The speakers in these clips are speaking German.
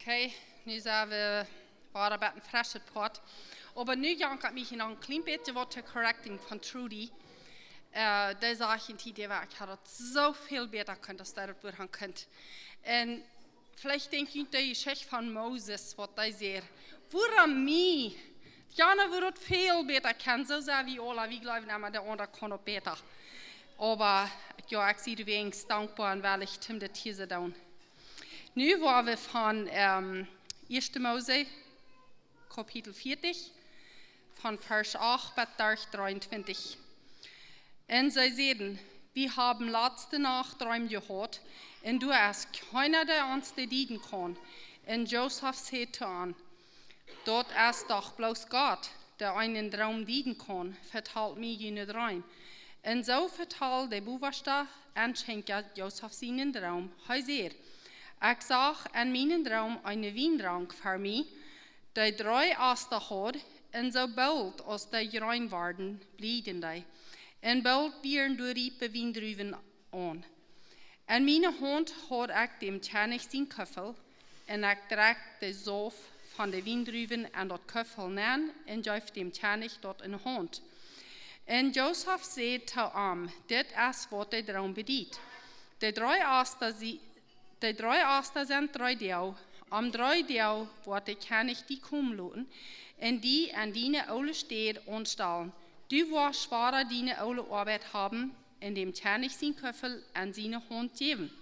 Okay, nu zijn we een beetje fresh het pot. Aber nu jank ik mich nog een klein beetje wat te correcting van Trudy. Dat is eigenlijk een idee waar ik had het zoveel beter kunnen, als dat het gaan kunt. En vielleicht denk je de Geschichte van Moses, wat hij zegt. Waarom mij? Jana würde het veel beter kennen, zo zijn we alle, wie geloven maar de ander kan het beter. Aber ja, ik zie er wenigstens dankbaar en wel ik hem dit hier zo doen. Nu waren we van 1. Mose, Kapitel 40, von Vers 8 bis 23. Und sie sagten, wir haben letzte Nacht Träume gehört, und du hast keiner, der uns die dienen kann. Und Joseph sagte an, dort ist doch bloß Gott, der einen Traum dienen kann, vertalt mir jene Traum. Und so vertalt der Bewusste und schenkt Joseph seinen Traum. Er sagt, ich zag in mijn droom een wijndrank voor mij, die 3 asten had, en zo bald als die rein waren, blieben die. En bald wieren door riepe wijndruiven aan. En mijn hand had ik dem tjanig zijn kuffel, en ik drak de zof van de wijndruiven en dat kuffel neer, en gaf dem tjanig dat in hand. En Joseph zei te hem, dit is wat de droom bedient. De 3 asten zijn 3 deel. Am 3 deel wordt ik die kom laten, en die aan die oude steed ontstaan. Du wordt zwaar die oude arbeid hebben, en dem tjanig zijn kuffel en zijn hand geven.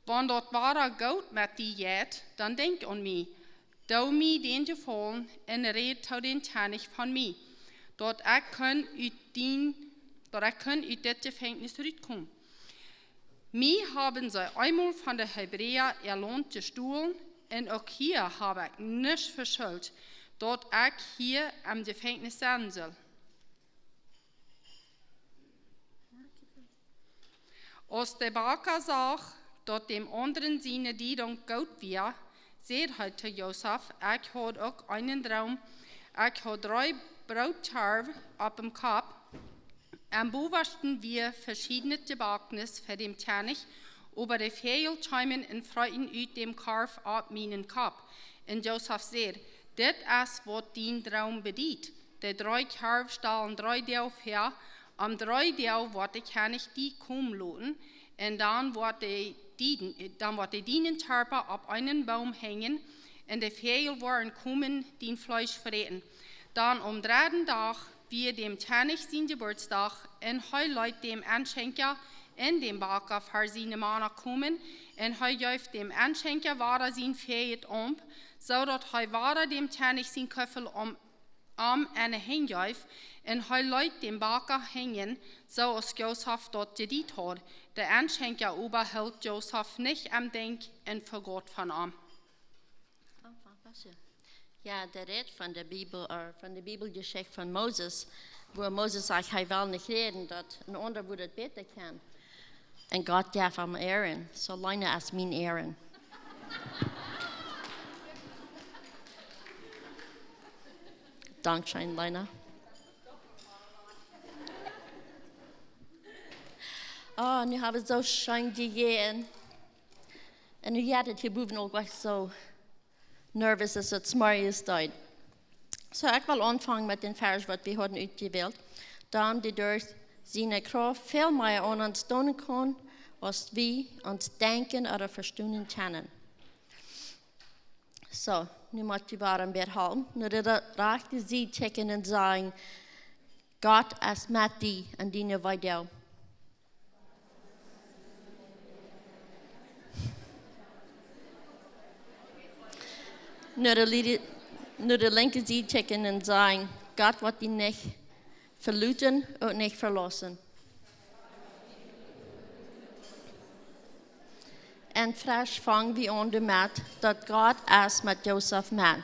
Want dat ware goud met die jet, dan denk aan mij. Doe mij den gevallen, en red tot den tjanig van mij. Dat ik kan uit dit gevangenis uitkomen. Mij haben sie einmal von der Hebräer erlohnt gestohlen, und auch hier habe ich nichts verschuldet, dort ich hier am Gefängnis sein soll. Als der Baker sah, dort dem anderen seine Diedung gut war, seht heute Joseph, ich habe auch einen Traum, ich habe 3 Brautarve auf dem Kopf. Am bewachten wir verschiedene Gebaknis für den Tjanig, aber die Vögel schäumen und freuten uit dem Karf ab meinen Kopf. Und Joseph sagt, das ist, was dein Traum bedient. Die 3 Karf stahlen 3 Deel her, am 3 Deel wird der Tjanig die kommen lassen, und dann wird die Dienentarpe auf einen Baum hängen, und die Vögel werden kommen, den Fleisch verräten. Dann am 3. Tag wie dem Tjanig sein Geburtstag, und leut dem Anschenker in dem Baker für seine Mana kommen, und jäuft dem Anschenker wahrer sein Fähigkeit so dass wahrer dem Tjanig sein Köffel am eine hängjäuft, und leut dem Baker hängen, so als Joseph dort gedient hat. Der Anschenker aber hält Joseph nicht am Denk und vergot von ihm. Ja, der redt von der Bibelgeschichte von Moses, wo Moses sagt, er will nicht reden, dass ein anderer würde es besser kennen. Und Gott darf ihm ehren, so lange als mein Ehren. Dankeschön, Lena. Oh, nu hebben we zo schön gegaan. En nu had het hier boven ook echt zo nervous als het morgens tijd. So, ik wil aanvangen met den vers wat we hadden uitgewählt. Dan die door zijn kracht veel meer aan ons doen kan, als we ons denken of verstaan kennen. So, nu moet je maar een beetje houden. Nu de rechte zijde checken en zeggen, God is met die en die nu bij jou. Nu de linker zijde checken en zeggen, God wordt die niet verlaten en niet verlassen. En fresh vangen we aan de mat dat God is met Joseph man.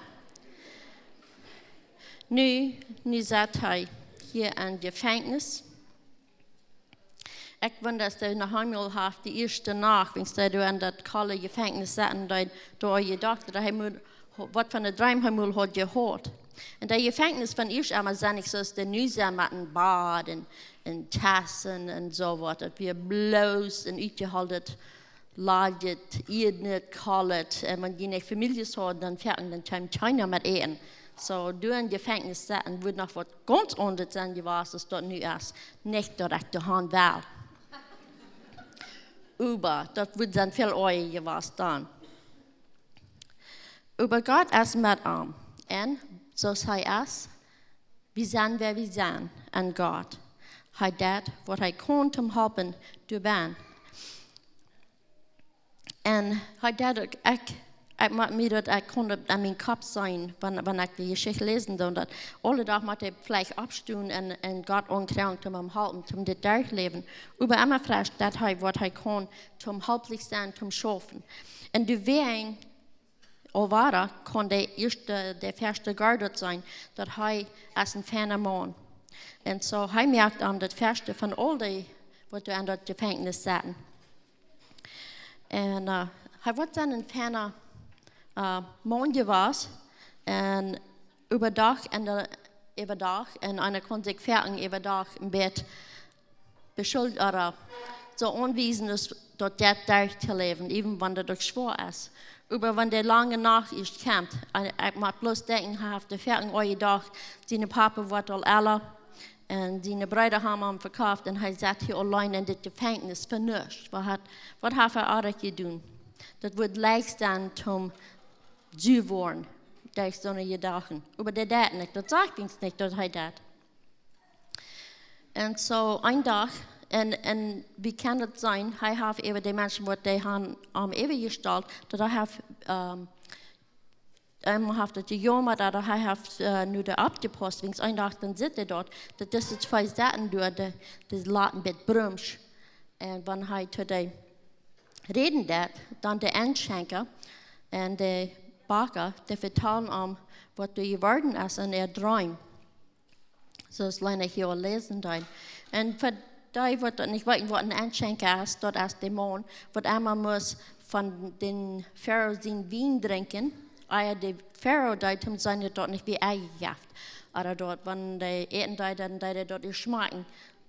Nu zit hij hier in de gevangenis. Ik vind dat hij nog eenmaal heeft de eerste nacht, wanneer hij in dat koude gevangenis zat en door je dacht dat hij moet wat van de droom hij had gehoord. En de gevangenis van eerst einmal zijn ik zoals de nu zijn met een bad en tassen en zo wat. Dat we bloos en uitgehouden laget, idnet, kallet, men de ikke familie så, den fjerden, den kom China med en. Så du en gefängnis sätten would not fått ganz under sen je var så stod nu as nektar att du han väl. Uba, det would sen fel oj je var stan. Uba Gott as med en så säg as vi sen wer vi sen en God. Hij dat wat hij kon om helpen du ben. En hij dat ook ik maak me dat ik kon op aan mijn kop zijn wanneer ik de geschichte lezen dan dat alle dag moet ik vielleicht opstaan en God onkrankt om hem helpen om dit dag leven. Über immer vraagt dat hij wat hij kon om helpelijk zijn om schaffen. En de wegen Ovara kon de eerste guard zijn dat hij als een fijne man. En zo hij merkt aan dat verste van al die wat we aan dat gevangenis zaten. En hij wordt dan een fijne Monde was en überdag en einer kon sich verken überdag im Bett beschuldigt oder so anwiesen ist, dort Tag zu leben, even wenn das schwer ist. Aber wenn der lange Nacht ist, kommt, ich mag bloß denken, er hat der verken euer Tag, seine Papa wird alle und seine Brüder haben ihn verkauft und er sat hier allein in das Gefängnis für nichts. Was hat er auch getan? Das wird leicht dann zum worden, dat is dan je dagen. Maar dat deed niet, dat zag ik niet dat hij deed. En zo een dag, en wie kan het zijn, hij heeft even de mensen wat hij even gesteld, dat hij heeft het jammer dat hij heeft nu de opgepast, wens een dag dan zit hij dort, dat is het twee zaten door de laten met brums. En wanneer hij tot de reden deed, dan de aanschenker en de Baker, de vertellen wat je geworden is in droom. Zoals ik hier lezen dan. En voor die wordt het niet weten wat een aanschenker is, dat is de man, wat eenmaal moet van de Pharao zijn wien drinken, de Pharao deed hem zijn dat niet wie eigen geeft. Oder dort, wanneer de eten deed, dan deed hij dat je smaken.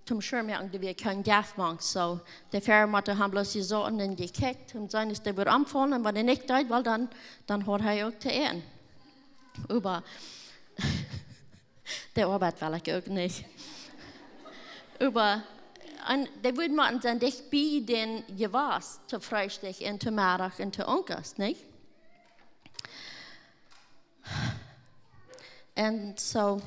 Zum Schirmjagen, die wir kein Gaff machen. So, der Pfarrer hatte haben bloß gesagt und dann gekickt und sein ist der wird anfallen und wenn er nicht tut, weil dann hat er auch zu ehren. Aber der Arbeit will ich auch nicht. Aber der würde man dann dich bei den Gewas zu Freistich und zu Marach und zu Onkas, nicht? Und so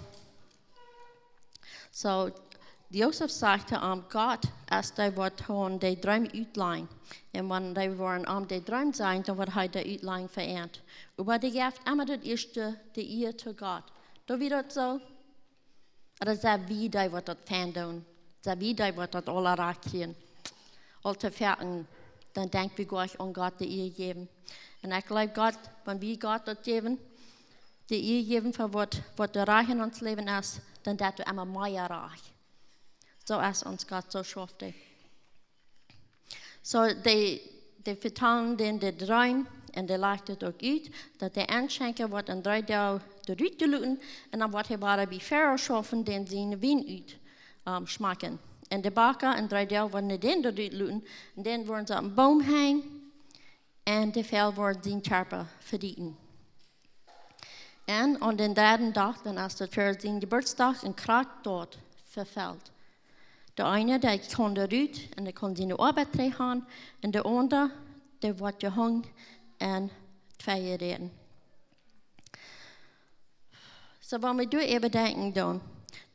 Josef sagte Gott, als hij wordt gewoon de droom uitlijn. En wanneer hij waren de droom zijn, dan wordt hij de uitlijn veranderd. Maar hij geeft immer het eerste de eer tot God. Doe je dat zo? Oder zei wie hij wordt dat fan doen? Zei wie hij wordt dat alle raakje? Al te verken, dan denken we gleich aan God de eer geven. En ik geloof God, wanneer we God dat geven, de eer geven voor wat de raak in ons leven is, dan dat we immer meer raak. So ist uns Gott so schafft. So, die vertellen den de Traum und die legt het ook uit, dat de aanschenker wordt in 3 dagen eruit geloten en dan wordt hij bij Pharao schaffen, den zijn wien uit schmaken. En de bakker in 3 dagen worden den eruit geloten en dan worden ze op een boom hangen en de vel wordt zijn charper verdienen. En op de 3e dag, dan is het voor zijn geburtsdag een kracht dood verveld. De ene, die kon eruit en die kon zijn arbeid krijgen. En de andere, die wordt gehangen en 2 jaar reden. So, wenn wir da eben denken, dann,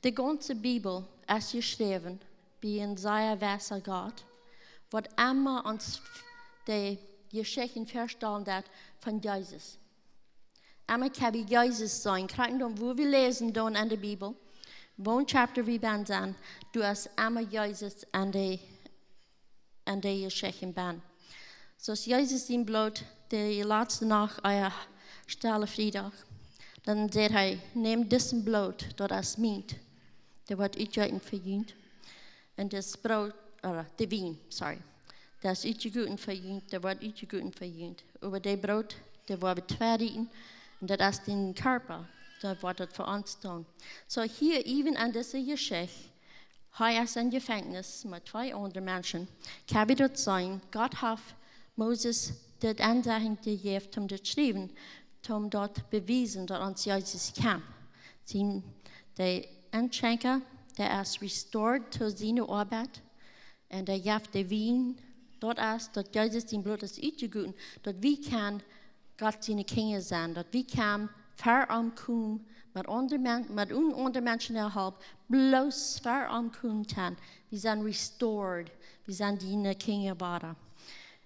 die ganze Bibel ist geschrieben, wie ein sehr weiser Gott, was immer uns die Geschichten verstanden hat von Jesus. Immer kann wie Jesus sein. Kriegen dann, wo wir lesen dann in der Bibel, Woon chapter wie ben zijn, du hast immer Jesus an die Geschichten ben. Zoals Jesus zijn bloot de laatste nacht aan stille vrijdag, dan zegt hij, neem deze bloot, dat is meat, dat wordt uitgegeten voor jullie. En das brood, de wien, sorry, dat is uitgegeten voor jullie, dat wordt uitgegeten voor jullie. Over dat brood, dat wordt 2 eten, en dat is de körper. Dat wordt het voor ons doen. So hier, even aan deze geschichte, hij is in gevangenis met 2 andere mensen. Kan we dat zijn? God heeft Moses dit aandacht gegeven om te schrijven, om dat bewijzen dat ons Jezus kwam. De aanschenker, der is restored to zijn arbeid, en der gaf de wien, dat is dat Jezus zijn bloed is uitgegoten, dat we kan God zijn kinderen zijn, dat we kan veromkomen met andere mensen hulp, bloos veromkomen zijn. We zijn restored, we zijn die kinderen worden.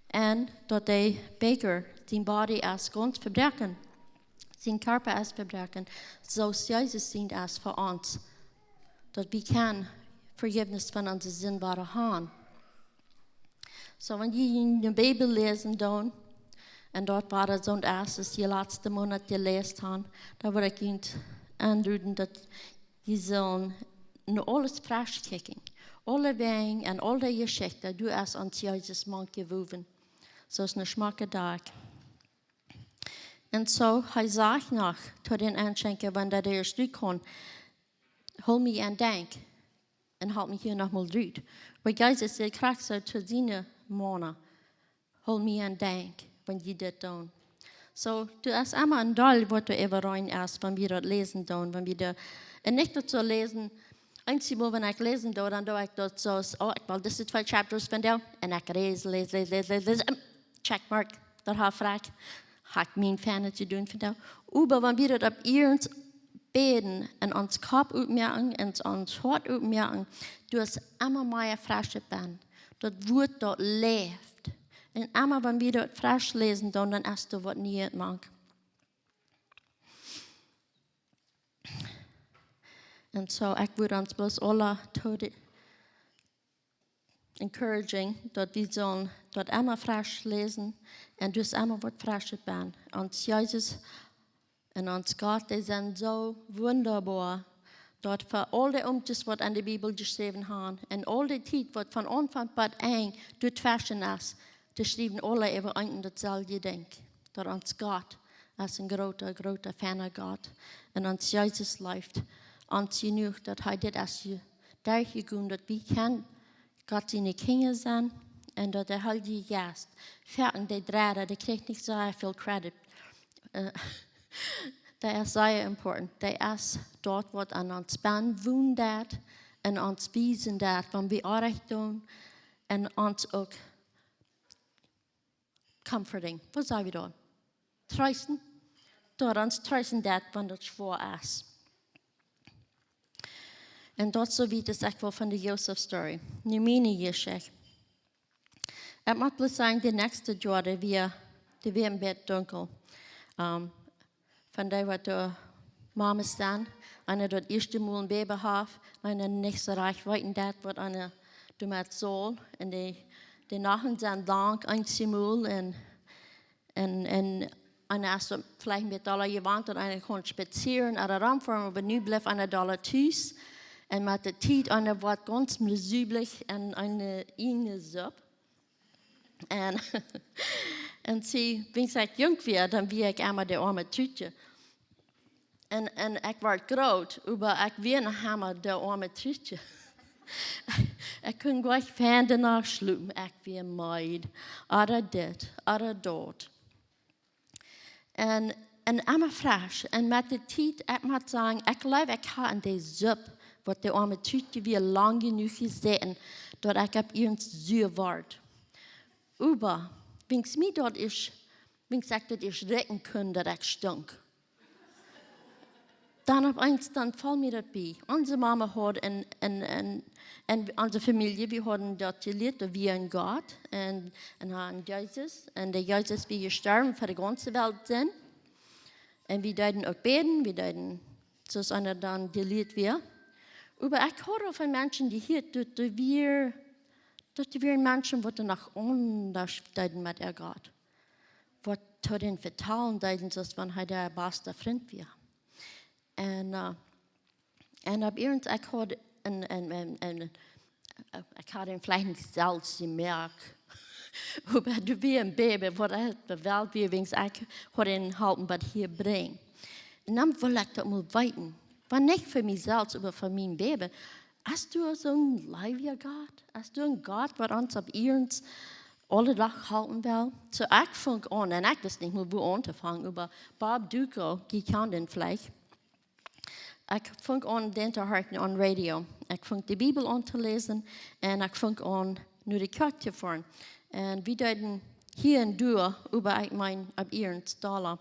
En dat de beker, zijn body is ganz verbreken, zijn körper is verbreken, zoals Jezus zijn is voor ons. Dat we kan vergiffenis van onze zin worden gaan. So, wenn je in de Bijbel lezen dan, en dort war het zo'n erstes, die laatste maand gelezen haben, da wil ik je aanduiden dat je zullen naar alles frisch kijken. Alle wegen en alle geschichten, du als ons Jezus man gewoven. Zoals een schmakke dag. En zo, hij zegt nog, tot den aanschenker, wanneer hij eerst kon, hol me aan denk, en haal me hier nog mal uit. Maar Jezus, hij krijgt zo tot zijn mannen, hol me aan denk, wanneer je dit doen. So, du hast immer ein Doll, was du immer rein erst, wenn wir das lesen tun, wenn wir da, und nicht das zu lesen, einmal, wenn ich lesen tue, dann tue ich das so, oh, ich will diese 2 chapters von da, und ich lese, checkmark, das habe ich frag, hat mein Fan zu tun von da. Aber wenn wir das ab ihrens beten, und uns Kopf aufmerken, und uns Hort aufmerken, du hast immer mehr frische Band, das Wort dort lebt. En immer, wenn wir dort frisch lesen, dann ist das, was nie mag. Und so, ich würde uns bloß alle encouraging, dass wir sollen dort immer frisch lesen und das immer was Frisches bin. Und Jesus und uns Gott, die sind so wunderbar. Dort für all die Umtes, was in der Bibel geschrieben haben, und all die Zeit, was von Anfang bis Ende dort fashion ist, die schreiben alle über einen dasselbe Ding. Dat ons Gott ist ein großer Fan Gott. Und uns Jesus läuft uns genug, dass er das als durchgegangen, dass wir können Gott seine Kinder sein und dass er halt die Gast. Fertig, die Dräder, die kriegt nicht so viel Credit. Das ist sehr important. Das ist dort, was an uns Band wohnt und uns wiesen, wenn wir Arbeit tun und uns auch comforting. Was sagen wir da? Trösten. Dort uns trösten das, wenn das schwer ist. Und dort so wie das auch von der Joseph-Story. Eine Mini-Geschichte. Ich muss bloß sagen, die nächste Jahre, die wir im Bett dunkel. Von der, was die Mama stand, eine dort erste Mal ein Baby hat, eine nicht so reich weiten, das wird eine dummet soll. Und die Nachen sind lang, einmal, und eine ist vielleicht mit $1 gewandt, und eine konnte spazieren, oder rumfahren, aber nu bleef eine $1 thuis. Und mit der Zeit, eine wird ganz mühselig und eine Suppe. Und sie, wenn ich jung war, dann war ich immer der arme Tütje. Und ich war groß, aber ich war noch immer der arme Tütje. Ich konnte gleich Ferne nachschlupen, ich war meid, oder das, oder dort. Und immer frisch. Und mit der Zeit, ich muss sagen, ich glaube, ich habe in der Suppe, was der arme Tüte wie lang genug gesehen, dass ich ab ihrens süß ward. Aber, wenn es mir dort ist, wenn ich das ich retten kann, dass ich stunk. Dann auf eins, dann fällt mir das bei. Unsere Mama hat und unsere Familie, wir haben dort gelebt, wie ein Gott und ein Jesus. Und der Jesus, wie gestorben für die ganze Welt sind. Und wir dürfen auch beten, wir dürfen, so ist einer dann gelebt wird. Aber ich höre von Menschen, die hier, dass wir Menschen, die nach anders deuten mit ihr Gott. Was zu den vertalen deuten, als wenn er der beste Freund wäre. Und ab irgend, ich hatte ihn vielleicht nicht selbst gemerkt. Aber du wie ein Baby, was er bewählt wie, wenn ich ihn halten, was hier bringt. Und dann will ich das mal weiten. War nicht für mich selbst, aber für mein Baby. Hast du so einen leiblichen Gott? Hast du einen Gott, der uns ab ihrens alle dag halten wel. Så jeg fang an, en jeg visste ikke hvor an te fangen, aber Bob Duco, die kan den vielleicht. Jeg fang an, den te høren on radio. Jeg fang de Bibel an te lesen, en jeg fang an, nu de kjøk te fahren. En vi deden hier en deur, über ik mijn op Ierens dollar.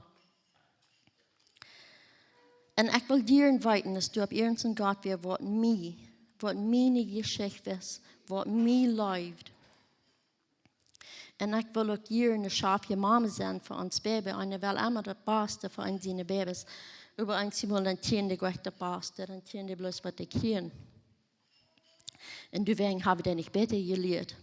En ik wil dieren weten, dass du op Ierens en God weer wat mijn geschichte is, wat mij leeft. En ik wil ook hier een schaapje mama zijn voor ons baby. En ik wil immer het beste voor ons baby's. Über een simul dan tiende gleich het beste, dan tiende bloß wat ik kriegen. En deswegen habe ich den nicht besser geleerd.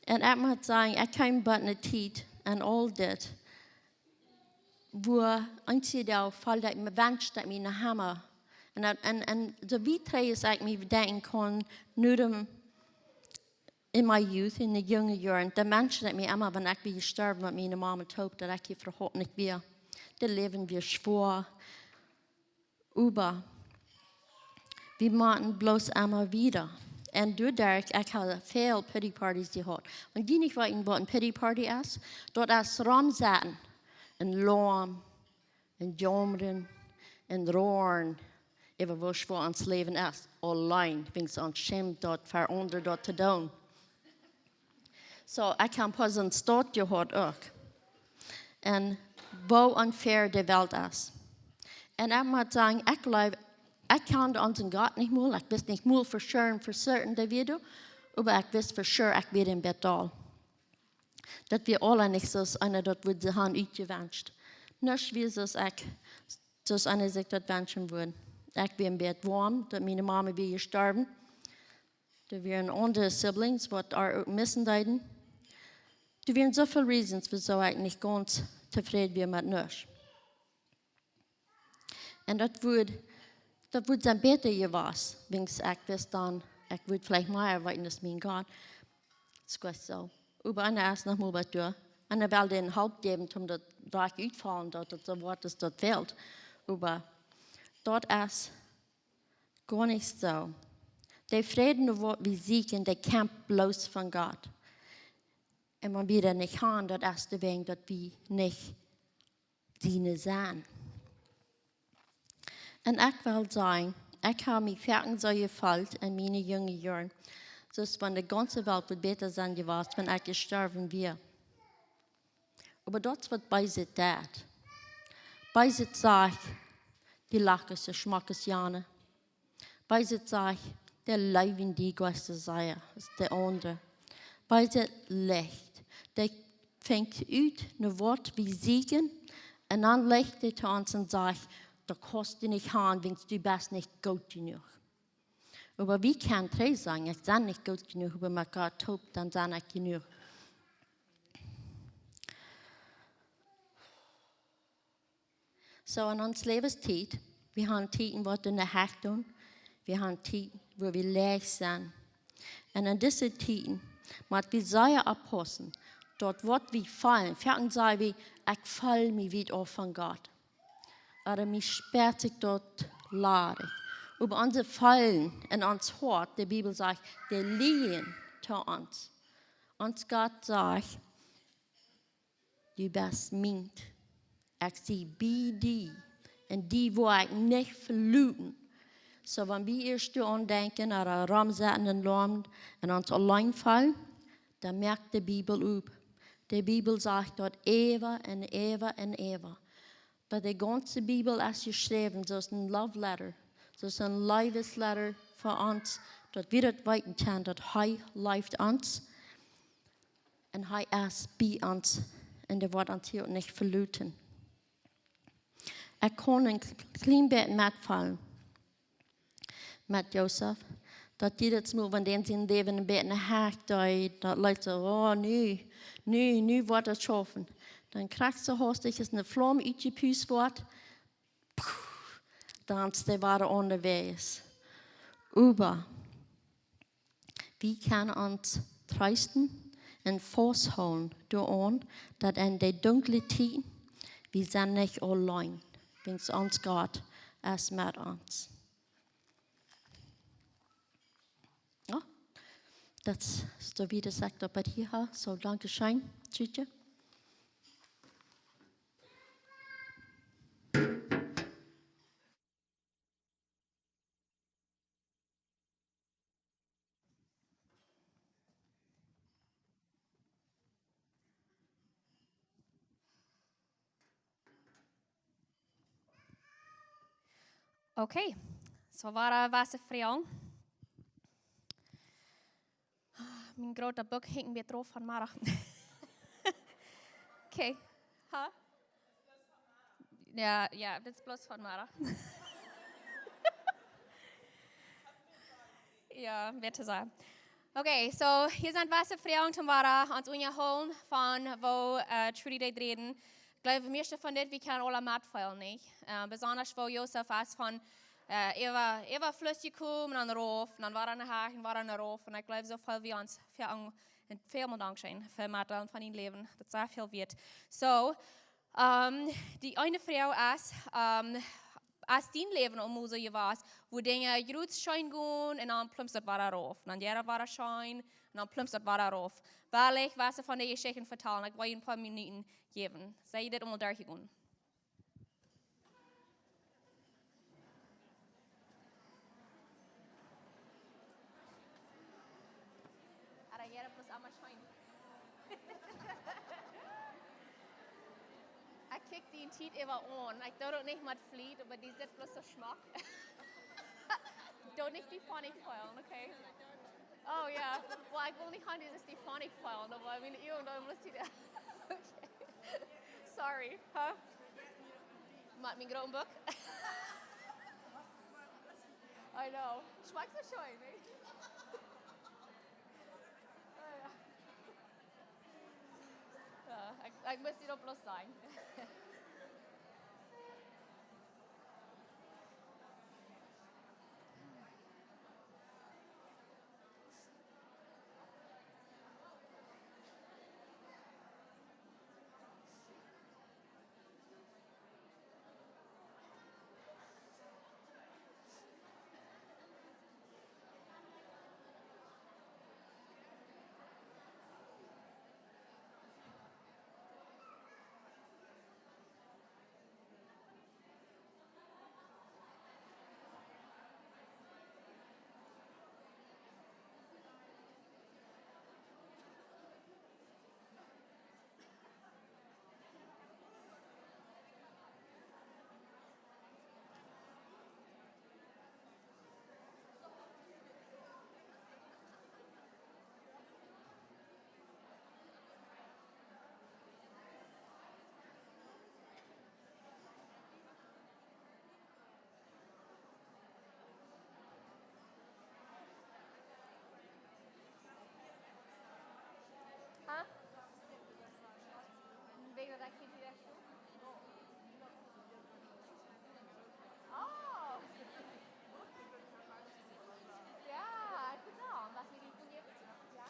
En ik moet zeggen, ik kan but een tijd en al dit, wo eentje daar valt dat ik me wens dat ik me hammer. En zo wie is ik me denken kan, nu dan in mijn youth, in de jonge jaren, de mensen dat me immer, wanneer ik ben gestorven met mijn mama en hoop dat ik je verhoord niet weer. De leven weer zwaar. Aber we moeten bloos immer wieder. En doordat ik had veel pity parties gehad. Want die niet weten wat een pity party is, dat is ramzaten. En loom, en jammeren, en roeren. Even wat voor ons leven is. Alleen, vind ik ons schämt dat voor anderen dat te doen. So, ik heb pas een stad gehad ook. En hoe unfair de wereld is. En ik moet zeggen, ik kan onze God niet moeilijk. Ik wist niet moeilijk voor sure voor certain dat we doen. Maar ik wist voor sure, ik weet in betal. Dat we alle niet zoals einer dat we ze gaan uitgewenst. Niet wie zoals ik, zoals einer zich dat wensen wil. Ik ben in bed warm, dat mijn mama weer gestorven. Er waren andere siblings, wat er ook missen deden. Er waren zoveel reasons, wieso ik niet ganz tevreden ben met niks. En dat wordt dan beter geweest, wens ik wist dan, ik wil vielleicht meer weten als mijn God. Het is goed zo. Aber einer ist noch mal was durch. Einer will den Haupt geben, um das Reich uitvallen, dat het so wordt als dat fehlt. Aber dort ist gar nicht so. Der Frieden, wo wir siegen, der kämpft bloß von Gott. Und wenn wir das nicht haben, das ist der Weg, dass wir nicht seine sind. Und ich will sagen, ich habe mich fertig so gefällt in meinen jungen Jahren, dass wenn die ganze Welt wird besser sein gewesen, wenn ich gestorben wäre. Aber das wird bei sich das. Bei sich sagt, die Lache ist der Schmack ist Jane. Bei sich sagt, der Leben die Gäste sei, ist der andere. Bei sich Licht, der fängt ut ein Wort wie Siegen, und dann legt er zu uns und sagt, da kostet du nicht haben, wenn du bist nicht gut genug. Aber wie kann drei sagen, ich bin nicht gut genug, aber mit Gott tobt, dann bin ich genug. So in uns Lebenszeit, wir haben Zeiten, wo wir eine Hechtung, wir haben Zeiten, wo wir leer sind. Und in diesen Zeiten, muss wir sehr aufpassen, dort wird wir fallen. Vielleicht sagen wir, ich falle mich wieder auf von Gott. Oder mich sperrt sich dort lade. Über unsere Fallen in uns Hort, die Bibel sagt, die liegen zu uns. Und Gott sagt, du bist mein. Ich sehe bei dir. Und die, wo ich nicht verluten. So, wenn wir erst daran denken, oder rumsetzen und Land und uns allein fallen, dann merkt die Bibel auf. Die Bibel sagt dort ever und ever und ever. But die ganze Bibel ist geschrieben, so ist ein Love Letter. So ist ein Liebesletter für uns, dass wir das weiten können, dass er lebt uns und er ist bei uns und er wird uns hier nicht verluten. Er kann ein klein bisschen mitfallen mit Josef, dass die das mal, wenn die sein Leben ein bisschen hakt, dass Leute sagen, oh, nu wird das schaffen. Dann kriegst du hastig, ist eine Flamme uitgepust wird, dann ist der Ware unterwegs. Aber wir können uns trösten und festhalten, dass in der dunklen Zeit, wir sind nicht allein, wenn es uns Gott ist mit uns. Ja? Dat står wieder sagt op het hier, så langt det shine, synes jeg. Okay, så var det Wasserfriang. Min grote boek hing weer erop vanmiddag. Okay. Huh? Ja, dit is plus vanmiddag. Ja, bitte zijn. Okay, so hier sind Wasserfriang zum Wara ans Unjaholen von wo Trudy de reden. Ich glaube, meeste von dit, wir kennen alle Matfeil nicht. Besonders wo Josef als von Eva Flüssig gekommen, dann rauf, dann war er eine Haken, war er eine rauf. Und ich glaube, so viel wie uns viel mehr Dankeschön für Matfeil von ihnen Leben, das sehr viel wird. So, die eine Frau ist, als dein Leben um so was, wo Dinge gut schein gehen und dann plumpst war er rauf. Dann jeder war er schein und dann plumpst war er rauf. Weil ich was von der Geschichte vertellen, ich will ein paar Minuten geben. Sei ihr das einmal durchgehen? Aber jeder plus einmal schein. Ich kick die Tiet immer an. Ich tue nicht mit Fleet, aber die sind bloß so schmack. Don't nicht die Phonik feilen, okay? Oh ja, well, ich will nicht haben dieses die Phonik feilen, aber wenn ihr und muss die okay. Sorry, huh? Macht mein großen Book? I know. Schmeckt so schön, ne? Ja, ich muss die doch bloß sagen. Huh? Bigger that keep you extra? Oh! Ja, genau. Was wir die von dir ja?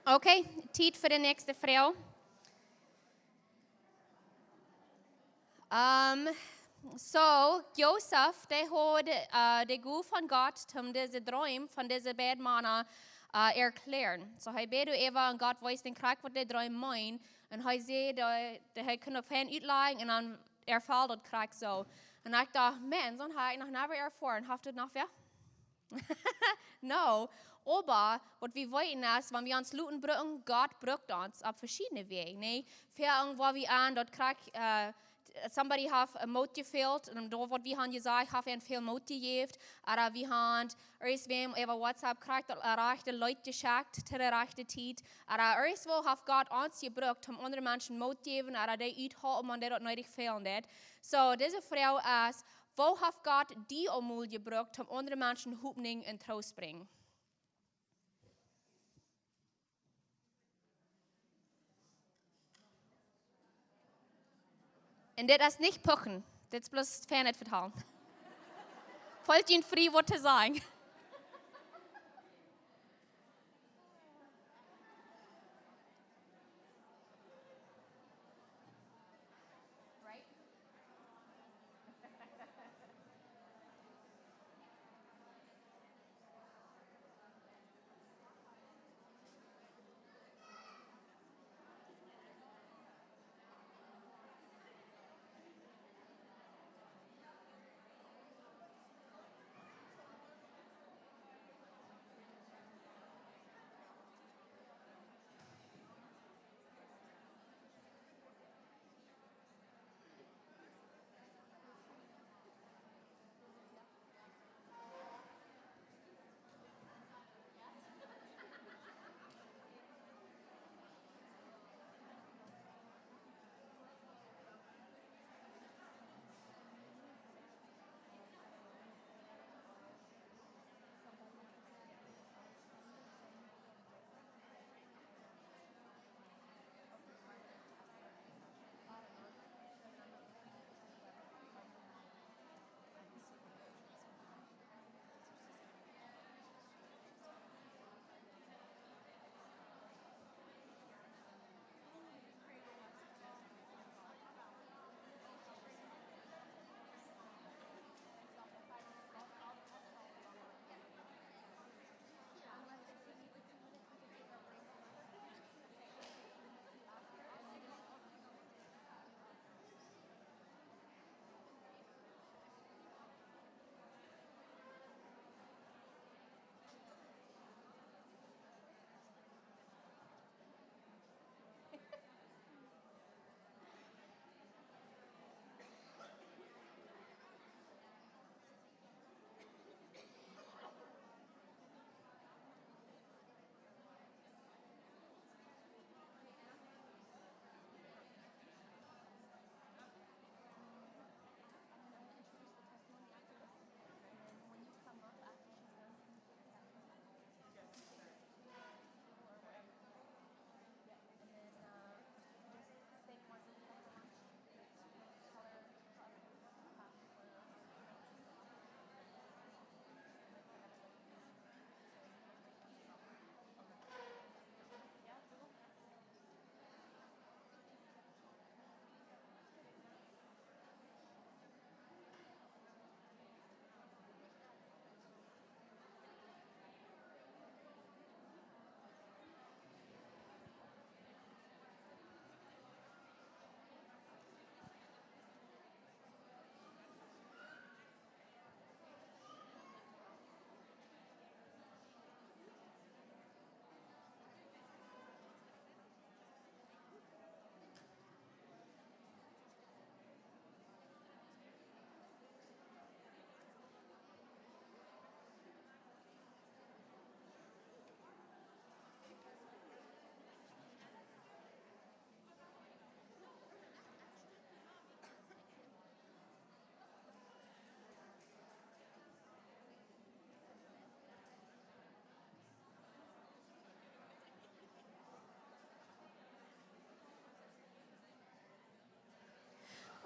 Okay, tijd voor de nächste vrouw. So, Josef, der hat de Guf von Gott, um diese Träume von diesen beiden Männern erklären. So, er betet Eva und Gott weiß den Krieg, was der Träume meint. Und er sieht, er kann auf ihn uitleggen und dann erfällt das Krieg so. Und ich dachte, man, so habe ich noch never erfahren. Habt ihr noch wer? No. Aber, was wir wollen ist, wenn wir uns Luten brücken, Gott brückt uns auf verschiedene Wege. Ne? Für irgendwo wie an, dort Krieg, somebody have a Mut gefehlt, und da wird wir haben gesagt, have ein viel Mut gegeben, oder wir haben irgendwem über WhatsApp gekriegt, rechte Leute geschickt, zu der rechten Zeit, oder irgendwo hat Gott uns gebraucht, um andere Menschen Mut zu geben, oder die uithalten, man der dort nötig fehlen hat. So, diese Frau ist, wo hat Gott die Omul gebraucht, um andere Menschen Hoffnung und Trost zu bringen? Und das ist nicht Puchen. Das ist bloß Fernet vertalen. Wollt ihn frei, was zu sagen?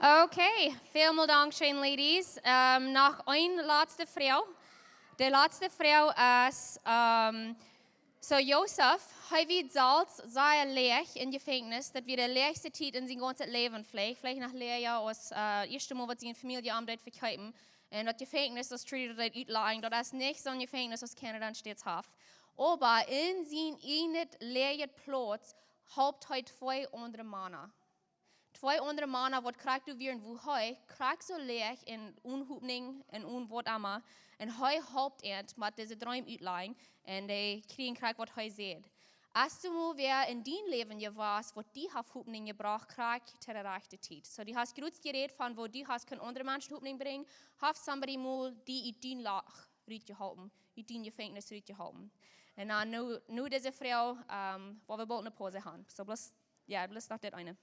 Okay, vielen Dank, schön, Ladies. Noch eine letzte Frau. Die letzte Frau ist, so Josef, hij wird zelfs sehr leeg in Gefängnis, dat wir de leegste tijd in zijn ganzes Leben vielleicht nach Lehrjahr als erste Mal, was sie in Familie arbeitet verkaufen. Und das Gefängnis, das treatet das uitlagen, das ist nicht so ein Gefängnis, das Kanada dann stets hat. Aber in sein einet leeren Platz habt hij zwei andere Männer. Twee andere mannen wat krijgt u weer en wo hij krijgt zo leeg in onhoopning en wat allemaal. En hij hoopt het met deze droom uitleggen en de krijgt wat hij zegt. Als du mal weer in dien leven je was, wat die hoopning gebracht krijgt ter rechte tijd. So die hast groot gereed van wat die hast kan andere mensen hoopning brengen, heeft somebody mal die uit dien laag uit je houden, uit dien gefängnis uit je houden. En dan nu deze vrouw, waar we bald een pauze gaan. So bless nog dit eine.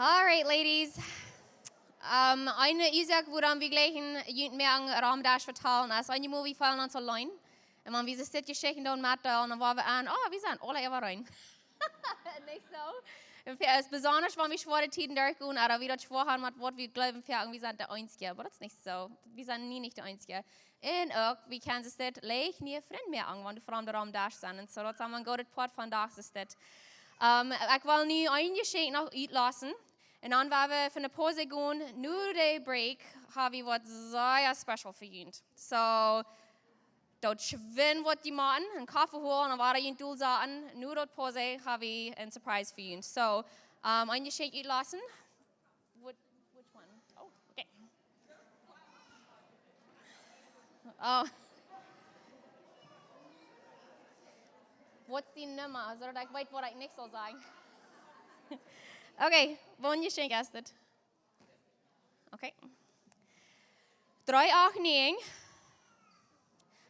All right, ladies. Eine Isaac woran wir gleichen jünt mehr an Ramdash vertalen als eine Movie fallen uns allein. Und man wie sie steht geschicken da und matt da und dann waren wir an, wir sind alle ever rein. Nicht so. Es ist besonders, wenn wir schwere Tiden durchgehen, aber wie das schwor haben, was wir glauben, wir sind der Einzige. Aber das ist nicht so. Wir sind nie nicht der Einzige. Und auch, wie kann es das, leg nie Freund mehr an, wenn du vor allem der Ramdash sind. Und so, das haben wir ein gutes Port von Dach, ist das. Ich will nie ein Geschenk noch lassen. Und dann waren wir von der Pause gehen, nur der Break, habe ich was sehr special für ihn. So, dort schwimmen, was die machen, einen Kaffee holen, und dann war ich in Dul sagen, nur dort Pause habe ich einen Surprise für ihn. So, ein Geschenk lassen. Which one? Oh, okay. Oh. What's die Nummer? Soll ich weit, was ich nicht so sagen? Okay, wann Geschenk ist das? Okay. 389.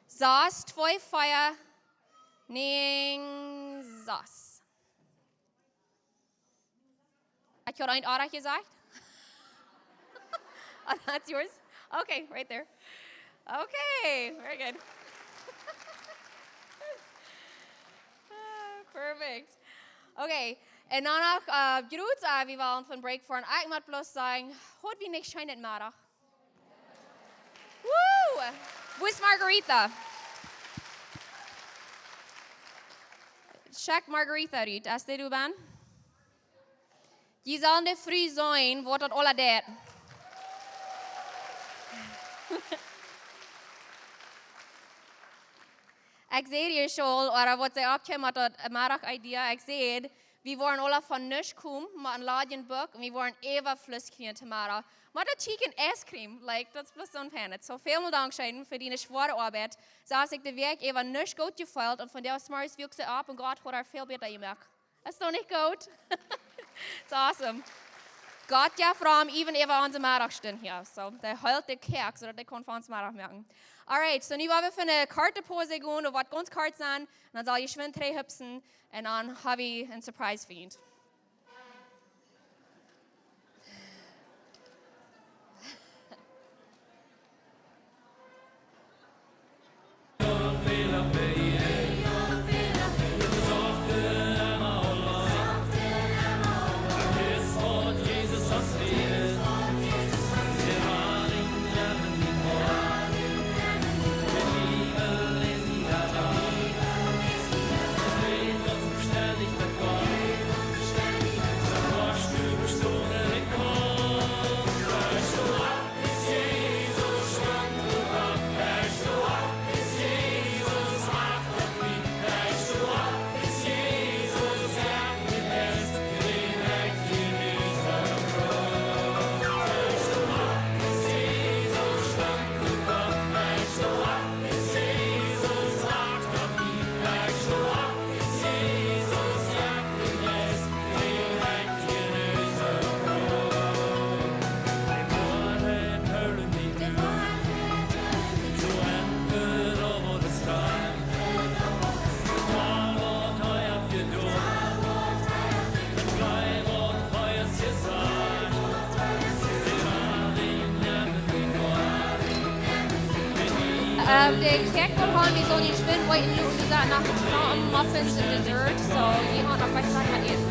Saß, 2 Feier, Ning, saß. Hat jemand ein Arach gesagt? Oh, that's yours? Okay, right there. Okay, very good. Perfect. Okay, und danach, gut, wir wollen von Break fahren. Ich möchte bloß sagen, heute wie nicht scheint Marach. Woo! Wo ist Margarita? Check Margarita uit, als die du bent. Die zal niet früh zijn, wordt het alle dat. Ik zei hier schon, oder wat zij opkwam met dat Marach-idee, ik zei, we waren alle van niks komen, met een Ladienboek, en we waren even fluskriegen te Marach. Maar dat chicken ijscream, dat is plus zo'n fan. So veel dankzij voor die zware arbeid. Zoals ik de werk even niks goed gevoeld, en van der smarts wiek ze op, en God hat er veel beter gemaakt. Dat is toch niet goed? It's awesome. Gott ja from even onze Marach stehen hier. So, der heult de kerk, zodat de kon van ons Marach merken. Alright, so nu wollen wir für eine Kartenpose gehen, und was ganz kort sein, und dann soll ich schwind 3 hüpfen, und dann habe ich einen Surprise für ihn. Der Kerkel haben wir so die Schwindweiten nach Muffins und Dessert, so die haben noch was sagen essen.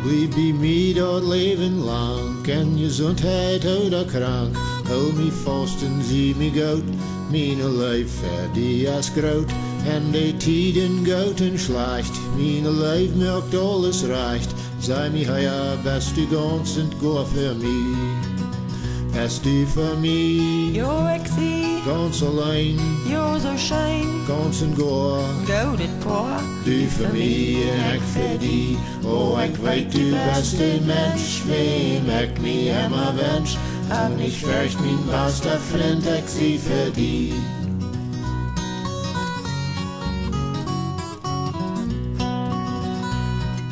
Blijf bij mij dat leven lang en gezondheid oder krank. Hou me vast en zie me goud, mijn lijf die is groot. En de tijden goud en slecht, mijn lijf merkt alles recht. Sei mir ja, bist du ganz und gut für mich. Bist du für mich, Jo, ik zie, ganz allein, jo zo schijn, ganz und gut. gouden paar. Du für mich en ik für die. Oh, ik weet du bist ein Mensch, wem ik mich immer wünsch. Hab nicht fürcht, mein bester Freund, ich sie für die.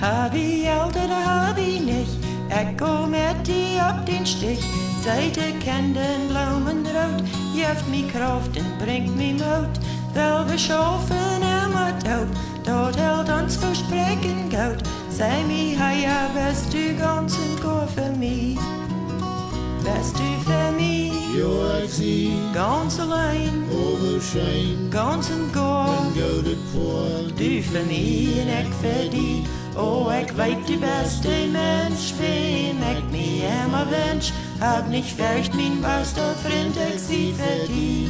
Hab ich Geld oder hab ich nicht? Ich komm mit dir ab den Stich. Seite kennt den Blumenrot, jeft mi Kraft und bringt mi Mut. Weil wir schaffen immer taub, dort hält uns versprechen Gott. Sei mi, ja, bist du ganz und gut für mich. Bist du für mich, Jo, ik zie, ganz allein, overschein, ganz und en gut. gouden poort. Du für mich und ich für die. Oh, ich weet du bist ein Mensch, wem ich mich immer wünsch. Hab nicht fürcht, mein bester Freund, ich sie für die.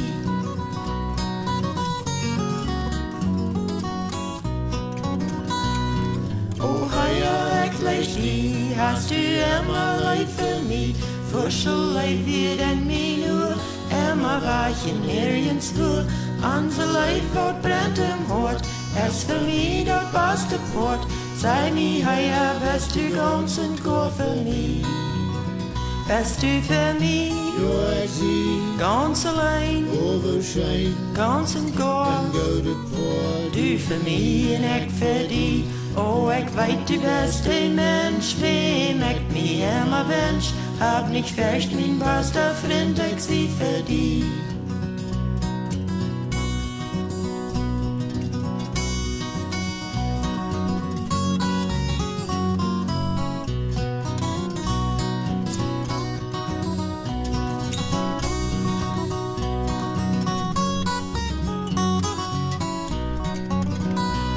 Oh, ja, ich leicht die, hast du immer leid für mich. Fuschel leid wird in mir nur, immer weichen nirgends nur. Unser Leid wird brennt im Hort, es für mich dort beste Port. Sei mir, ja, bist du ganz und gut für mich. Bist du für mich, Jo, ik zie, ganz allein, overschein, ganz und en gut. gouden poort. Du für mich und ich für die. Oh, ich weet, du bist ein Mensch, wem ich mich immer wünsch. Hab nicht fürcht, mein bester Freund, ich sie für die.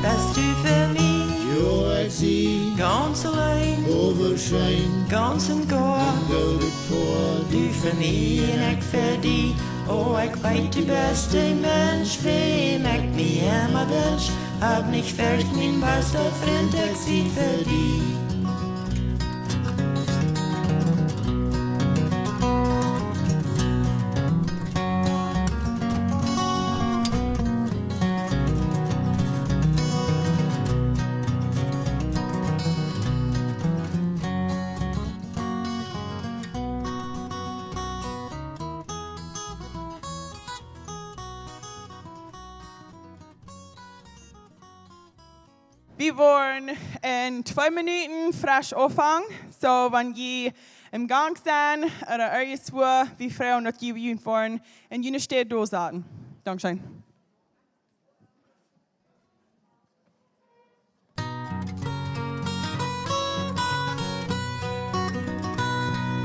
Bist du für mich, Jo, ik zie, ganz allein, overschein, ganz und en gut. gouden poort. Du für mich und ich für die. Oh, ich weet, du bist ein Mensch, wem ich mich immer wünsch. Hab nicht fürcht, mein bester Freund, ich sie für die. Wir wollen in 2 Minuten frisch anfangen. So, wenn ihr im Gang seid oder irgendwo, wie Frauen noch gehen wollen, und ihr steht da sagen. Dankeschön.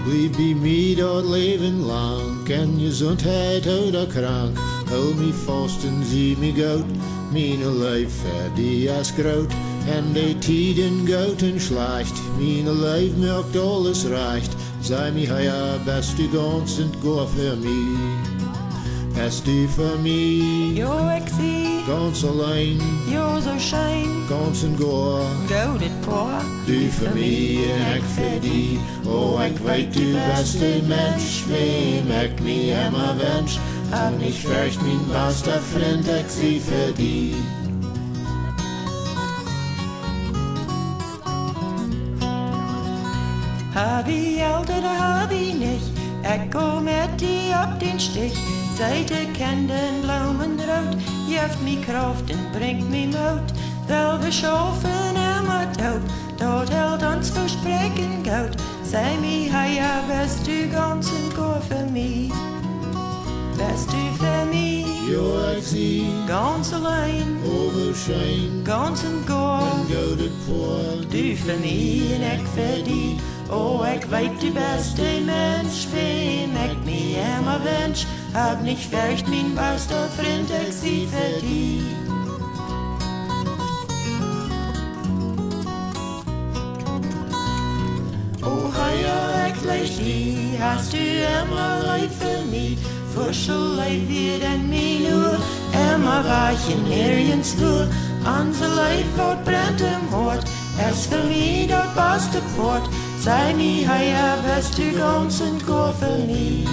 Blijf bij mij dat leven lang en gezondheid oder krank. Hou me vast en zie me goud, mijn lijf die is groot. En de tijden goud en slecht, mijn lijf merkt alles recht. Sei mir ja, bist du ganz und gut für mich. Bist du für mich, Jo, ich zie, ganz allein, jo zo schijn, ganz und gut. gouden paar. Du für mich en ik für die. Oh, ik weet du bist ein Mensch, wem ich mich immer wünsch. Hab nicht fürcht, mein bester Freund, ich sie für die. Hab ich Geld oder hab ich nicht? Ich komm mit dir ab den Stich. Seite kennt den Blumenrot, jeft mi Kraft und bringt mi Mut. Weil wir schaffen immer taub, dort hält uns versprechen Gott. Sei mir, ja, bist du ganz und gut für mich. Bist du für mich, Jo, ik zie, ganz allein, overschein, ganz und en gut. gouden poort. Du für mich und ich für die. Oh, ich weet, du bist ein Mensch, wem ich mich immer wünsch. Hab nicht fürcht, mein bester Freund, ich sie für die. hast du immer lief für mich. Fuschel leid wird an mir nur, immer weichen nirgends nur. Unser Leid wird brennt im Hort, es für mich dort beste Port. Sei mir heier, bist du ganz und gut für mich.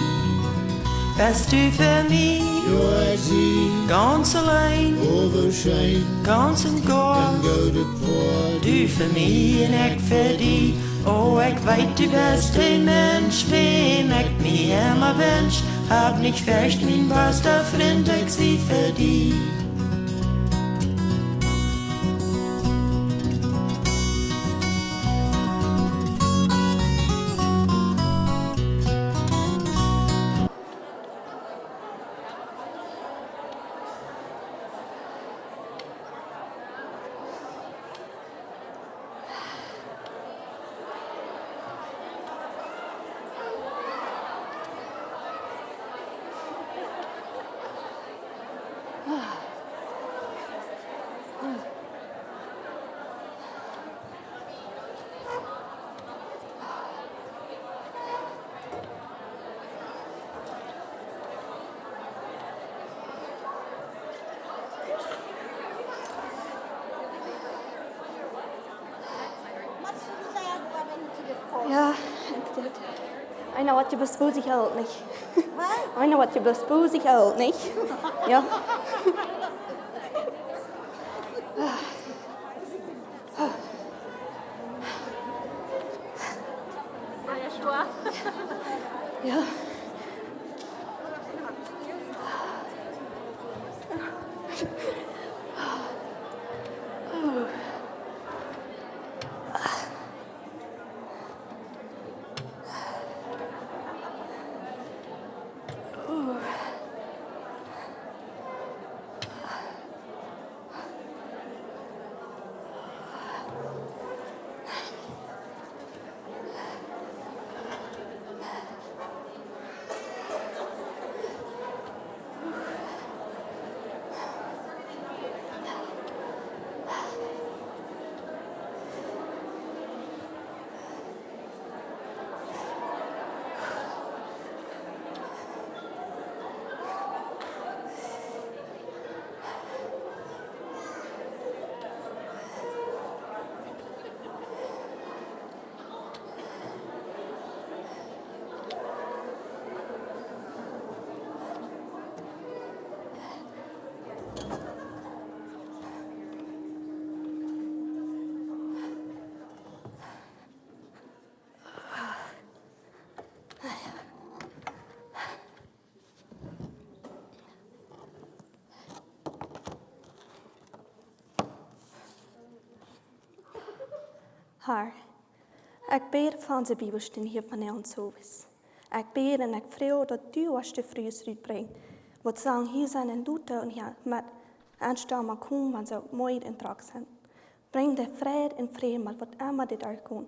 Bist du für mich, Ja, sie, ganz allein, overschein, ganz und gar. en gouden poort. Du für mich und ich für dich. Oh, ich weiß, du bist ein Mensch, wem ich mich immer wünsch. Hab nicht fürcht, mein bester Freund, ich sie für dich. Ja, ik weet het. I know what je bespoedig houdt niet. I know what je bespoedig houdt niet. Ja. Ja. Haar, ik bid van de Bibelstelle hier van ons huis. Ik bid en ik vrees dat du was de Frues uitbrengt. Wat sagen hier zijn en doet en hier met aanstaan komen, want ze mooi in trak zijn. Breng de vrede en vrede met wat immer dit er kon.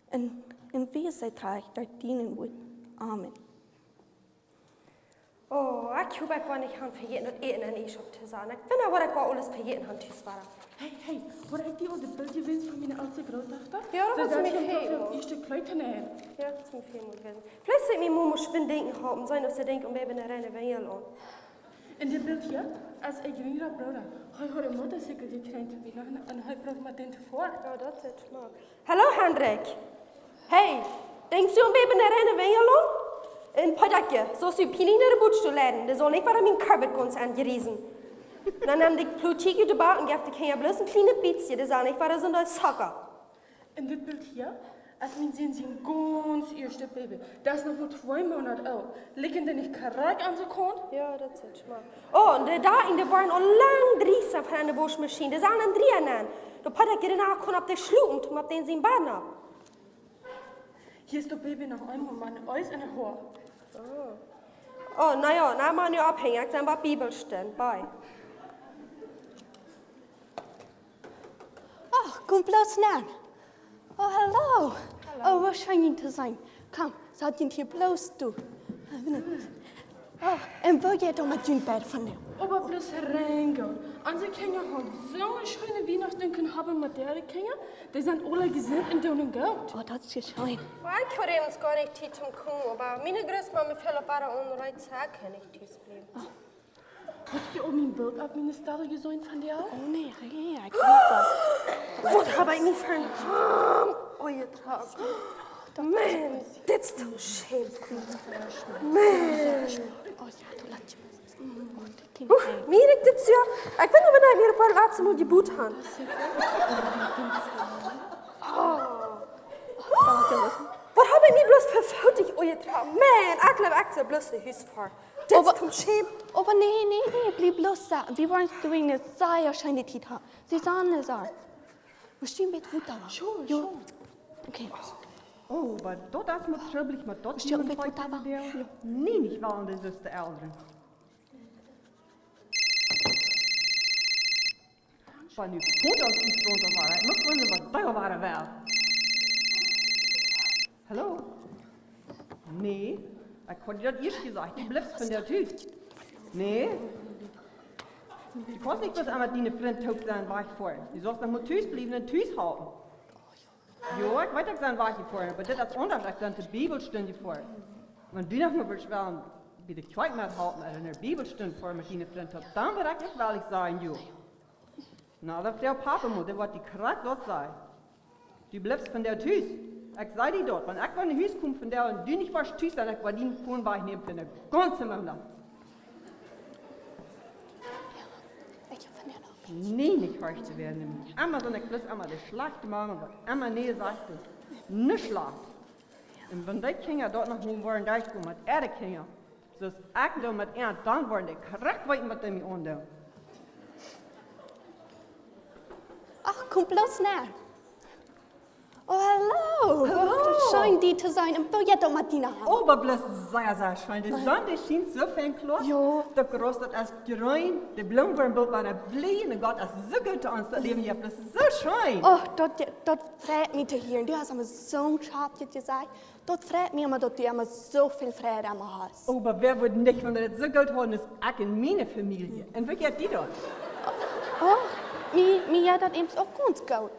En wie zij draagt, dat dienen moet. Amen. Oh, ik hoop ik wel niet gaan vergeten dat eten en eten op te zijn. Ik vind dat wat ik wel alles vergeten aan thuis waren. Hey, hoor ik die al de beeldje winst van mijn oudste grootdochter? Ja, dat is mir veel. veel. Eerste kluiten neer. Ja, dat is mir veel moet wissen. Vielleicht sollte meine Mama schwind denken haben, sein, dass sie denkt, wir haben eine reine Weile an. In dit beeld hier, als ik jongere broeder, hij hoorde moeder zeker die trein te winnen en hij bracht me den voor. Ja, dat is het maar. Hallo Hendrik. Hey, denkst du, wir haben eine reine Weile an? In Padakje, so ist die Pini in der Butsch zu laden. Das soll nicht wieder mein Kabel ganz angeriesen. Dan nam ik ploetje uit de bak en gaf ik geen bloos een kleine pietje. Dat is niet waar ze een zakken. In dit beeld hier, als mijn zin zijn ganz eerste baby. Dat is nog maar 2 maanden oud. Likken er niet correct aan zijn kont? Ja, dat is het maar. Oh, en de dagen die waren al lang driessen van de wasmachine. Dat zijn een 3 aan. Dan had ik daarna gewoon op de sloot, om op den zijn baan op. Hier is de baby nog eenmaal mijn ois en haar. Oh, nou ja, nou maar nu afhängen. Ik zijn bij Bibelstellen. Bye. Oh, kom bloos naar. Oh, hallo. Oh, wat schijn je te zijn. Kom, zat je hier bloos toe. En wil jij dan met je bed van jou? Aber bloß reingehen. Unsere Kinder haben so eine schöne Weihnachten können haben mit deren Kinder. Die sind alle gesund und tun gut. Oh, dat is je schön. Ich habe uns gar nicht Zeit zum Kommen, aber meine Großmama fällt bara unrecht sagen, kann ich dies bleiben. Hast du auch mein Bild auf meine Story gesehen von dir auch? Oh nee, ik weet Was habe ich nicht für einen Scham? Oh, ihr Tag. Man, dit is toch shameful. Man. Oh ja, du laat je Mir ik dit zo. Ik weet niet of we weer een paar laatste moet je boet gaan. Wat heb ik niet bloos verfout, oh, je Tag? Man, ik leef echt bloos de huis voor. Dit is toch shame. Aber nee, bleib bloß da. Wir wollen es durch eine sehr schöne Zeit haben. Sie sagen es auch. Wir stehen mit Wut da. Schon. Okay. Oh, aber dat is met trouwelijk, maar dat Stil met Wut da. Nee, niet wel aan de zuster Elderen. Van nu foto's iets rondom waren, ik moet wonderen wat daar waren wel. Hallo? Nee, ik had je dat eerst gezegd, die blijft van der Tüte. Nee? Ik was niet was aan met die vriend hoofd zijn weg voor. Die zorgt dat moet thuis blijven en thuis houden. Ja, ik weet dat ik zijn weg voor, maar dit is anders als dan de Bibelstunde voor. Want die nog maar wel bij de kerk met houden en een Bibelstunde voor met die vriend hoofd, dan wil ik wel eens zeggen, joh. Nou, dat vrouw papa moet, dat wordt die kracht dat zijn. Die blijft van der thuis. Ik zei die dort, want ik wil naar huis komen van der en die niet was thuis en ik wil die gewoon wegnemen van de ganze Maand. Nee, nicht falsch zu werden. Einmal so eine Klasse, einmal die Schlacht machen, aber einmal nee sagt es, nicht Schlacht. Und wenn die Kinder dort noch mal wollen, da kommen mit ihre Kinder, so ist ich da mit ihnen, dann wollen die korrekt weiter mit dem anderen. Ach, komm bloß näher. Oh, hallo. Schön, die zu sein. Und will doch Martina haben. Oh, aber bloß sehr schön. Die Sonne schien so viel klar. Ja. Der Groß hat als grün, die Blumenbild war blühen und Gott ist so gut zu uns zu leben. Ja, das ist so schön. Oh, dat freut mich zu hören. Du hast immer so scharf gesagt. Dat freut mich immer, dass du immer so viel Freude immer hast. Oh, aber wer würde nicht, wenn wir das so gut haben, ist auch in meine Familie. Und wie geht die dort? Oh, mir das eben auch ganz gut.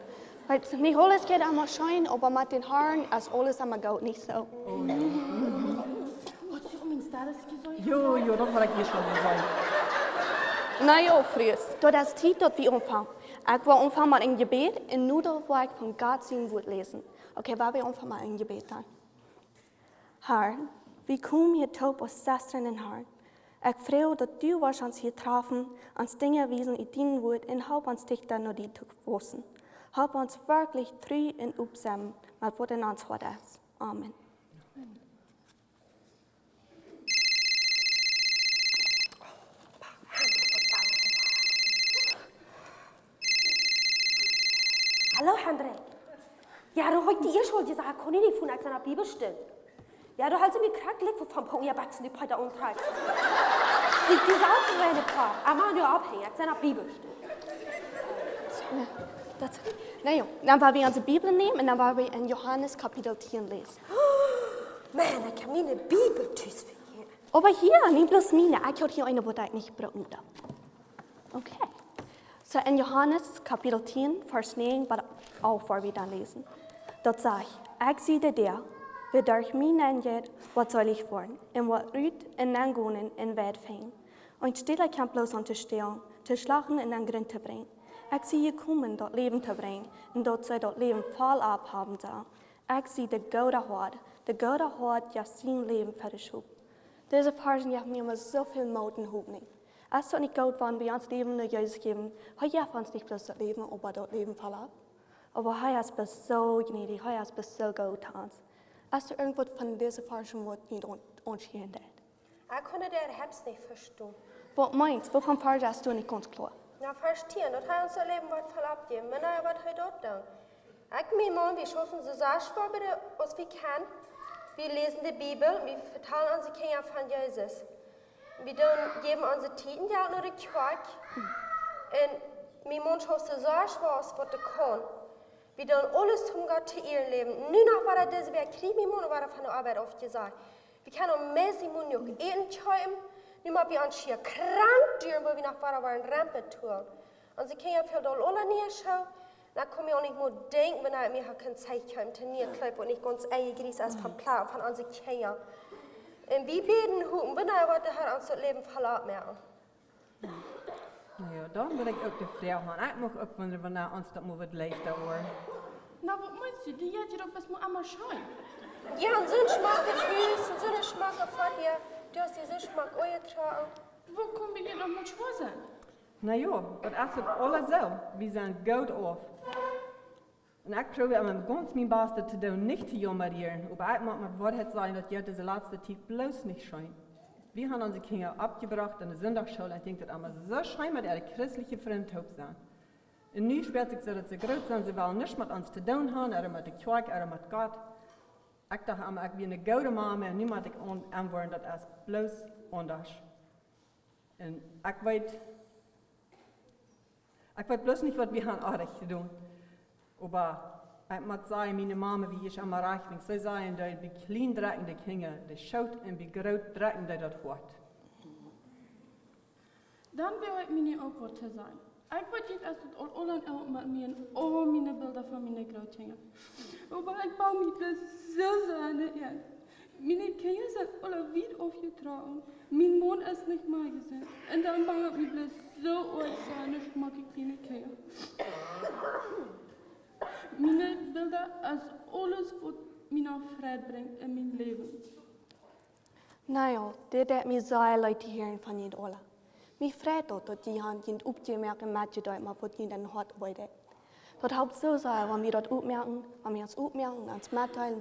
Weil nicht alles geht immer schön, aber mit den Haaren ist alles immer gut, nicht so. Hast du mein Status gesehen? Jo, das war ich hier schon gesagt. Na ja, Frues, das ist Zeit, dass wir anfangen. Ich will anfangen mit einem Gebet und nur da, wo ich von Gott sein Wort lesen. Okay, weil wir anfangen mit einem Gebet dann. Herr, wir kommen hier taub aus Schwestern und Herren. Ich freue, dass du uns hier treffen, uns Dinge wiesen in dein Wort und help uns dich dann noch die zu wissen. Help uns wirklich treu und upsam mit was in uns Wort ist. Amen. Hallo, Hendrik. Ja, du hast die eerst al gesagt, kon je niet van uit zijn Bibelstunde. Ja, du hast mir gerade gelegt, von Punkt, ihr Batzen, die Peter umtreibt. Die saufen meine Paar, aber nur abhängig, seiner Bibelstunde. Naja, dann wollen wir unsere Bibel nehmen und dann wollen wir in Johannes Kapitel 10 lesen. Man, ich kann meine Bibel vergessen. Aber hier, nicht bloß meine, ich habe hier eine, die ich nicht brauchen darf. Okay. So in Johannes Kapitel 10, Vers 9, auch vor wir dann lesen. Dort sagt ich sehe der, wie durch mich nennt, was soll ich wollen, und was rüht in den Gonen in Welt fängt. Und stille kann bloß unterstehen, zu schlagen in den Grund zu bringen. Ich sehe kommen, dort Leben zu bringen, und dort soll dort Leben voll abhaben soll. Ich sehe der gute Hort, ja sein Leben für die Schub. Diese Versen haben mir immer so viel Mut und Hoffnung. Es ist nicht gut, wenn wir uns Leben nur Jesus geben, er hat uns nicht bloß das Leben, aber dort Leben voll ab. Aber er ist bis so gnädig, er ist bis so gut zu uns. Ist da irgendwas von diesen Versen, was nicht unschön ist? Ich konnte der Herbst nicht verstehen. Was meinst du? Wovon Vers hast du nicht ganz klar? Na, verstehen, das hat unser Leben was voll abgegeben. Men was hat dort dann? Ich meine, wir schaffen so Sachen, was wir können. Wir lesen die Bibel, wir vertellen unsere Kinder von Jesus. Wir geben unsere Titen ja nur die Kirche. Und wir müssen so Sachen, was wir können. Wir tun alles zum Gott zu ihrem Leben. Nur noch war das, wer Krieg, wir müssen von der Arbeit oft gesagt. We kan om messi mun ook eten tjuim. Nu maar we aan schier krank duren, wo wir nach Vara waren Rampe tun. Und sie können ja viel doll alle nie schauen. Da komme ich auch nicht nur denken, wenn er mir keine Zeit kommt, zu nie klebt und nicht ganz eigenes als von Plan von unseren Kindern. Und wie beten hupen, wenn er was der uns das Leben verlassen mehr. Ja, dan wil ik ook de vrouw gaan. Ik mag ook wonderen wanneer ons dat moet leichter worden. Nou, wat meinst du? Die hat ja doch bis mal einmal schauen. Ja, und so ein Schmack ist Hüs, und so ein Schmack von dir. Du hast diesen Schmack eingetragen. Wo kommen wir hier noch mit Schwarzen? Na ja, dat is het alle zo. We zijn goed af. En ik probeer mijn ganz mijn beste te doen, niet te jammerieren. Aber ik mag maar wat het zijn dat je deze laatste tijd bloos niet schijnt. We hebben onze kinderen abgebracht in de zondagsschule. Ik denk dat allemaal zo schijn met ihre christliche Vriendschap zijn. En nu speelt zich zo dat ze groot zijn, ze willen niets met ons te doen hebben, er met de kerk, er met God. Ik dacht allemaal, ik ben een goede mama en nu moet ik antwoorden dat is bloos anders. En ik weet bloos niet wat we gaan aardig doen. Aber ik moet zeggen, mijn mama, wie is allemaal reich ben, ze zeggen dat we klein dragen de kinderen, de schout en we groot dragen die dat hoort. Dan wil ik me ook wat te zijn. Ik weet niet als het al en al met me en al mijn beelden van mijn grootjingen. Maar ik bouw me dus zo zijn in. Mijn kinderen zijn alle wit afgetrokken. Mijn man is niet meer gezien. En dan bouw ik me dus zo uit zijn, dus mag ik kleine kinderen. Mijn beelden is alles wat mij vrede brengt in mijn leven. Nou ja, dit is mij zeer leid te horen van je alle. Mij vreet dat je hand je opmerken met je duim, maar wat je dan hard wordt. Dat helpt zo zeer, wanneer we dat opmerken, wanneer we ons opmerken, ons mitteilen,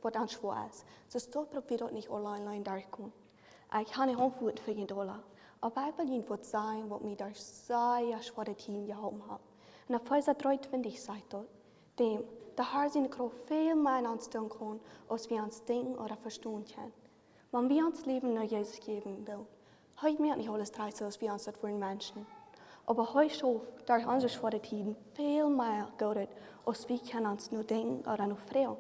wat dan schwer is. Dus dat probeer dat niet online durchkomen. Ik ga niet antwoorden voor je dollar. Aber ik wil je wat zeggen, wat mij daar zeer schwere team geholpen heeft. En op Vers 23 zegt dat, dem, de Herr zijn kracht veel meer aan ons doen kan, als we ons denken of verstaan kunnen. Wanneer we ons leven naar Jezus geven willen, heute merkt nicht alles drei so, als wir uns das für Menschen. Aber heute schon, durch unsere schwere Tiden, viel mehr geht, als wir können uns nur denken oder nur fragen.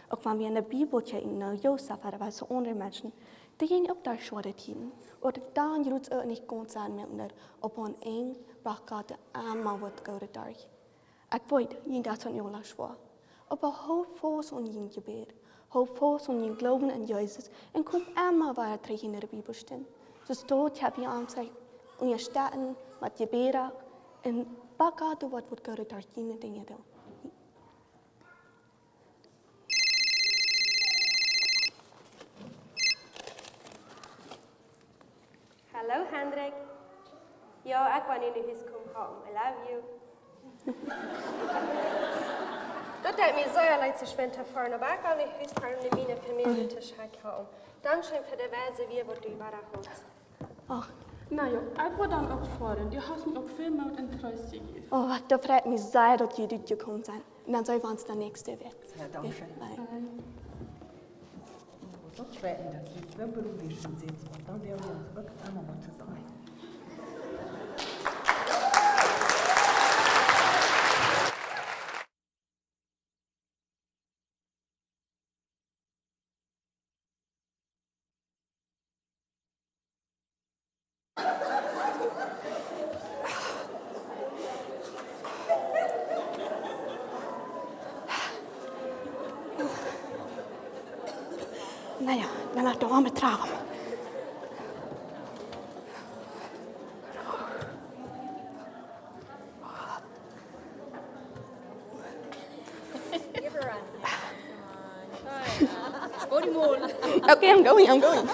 Auch wenn wir in der Bibel checken, nach Josef oder was so andere Menschen, die gehen auch durch schwere Tiden. Oder dann wird es auch nicht ganz anmerken, ob man eng braucht Gott einmal was geht durch. Ich weiß, jeden Tag sind alle schwer. Aber hou vast aan je gebed. Hou vast aan je geloven in Jezus. En kom einmal weiter terug in de Bibel staan. Dus dort heb je aanzegd in je staten met je beren en bakken door wat wordt gehoord door je dingen doen. Hallo Hendrik. Ja, ik ben in de huis komen halen. I love you. Dat deed me zo leid te schwenden te fahren, aber ik kan in de huis gaan om mijn familie te schaken. Dankeschön für die Weise, wie du überrascht. Ach, naja, ich war dann auch fahren. Die hast mich auch viel mehr Interesse gegeben. Oh, das freut mich sehr, dass ihr dort gekommen seid. Und dann sollen wir uns der nächste weg. Ja, danke schön. So schwer, dass wir zwei beruflich sind. Dann werden wir uns wirklich einmal was zu sagen. Naja, dan laat de armen tragen. Give her a run. Come on. Body mole. Okay, I'm going.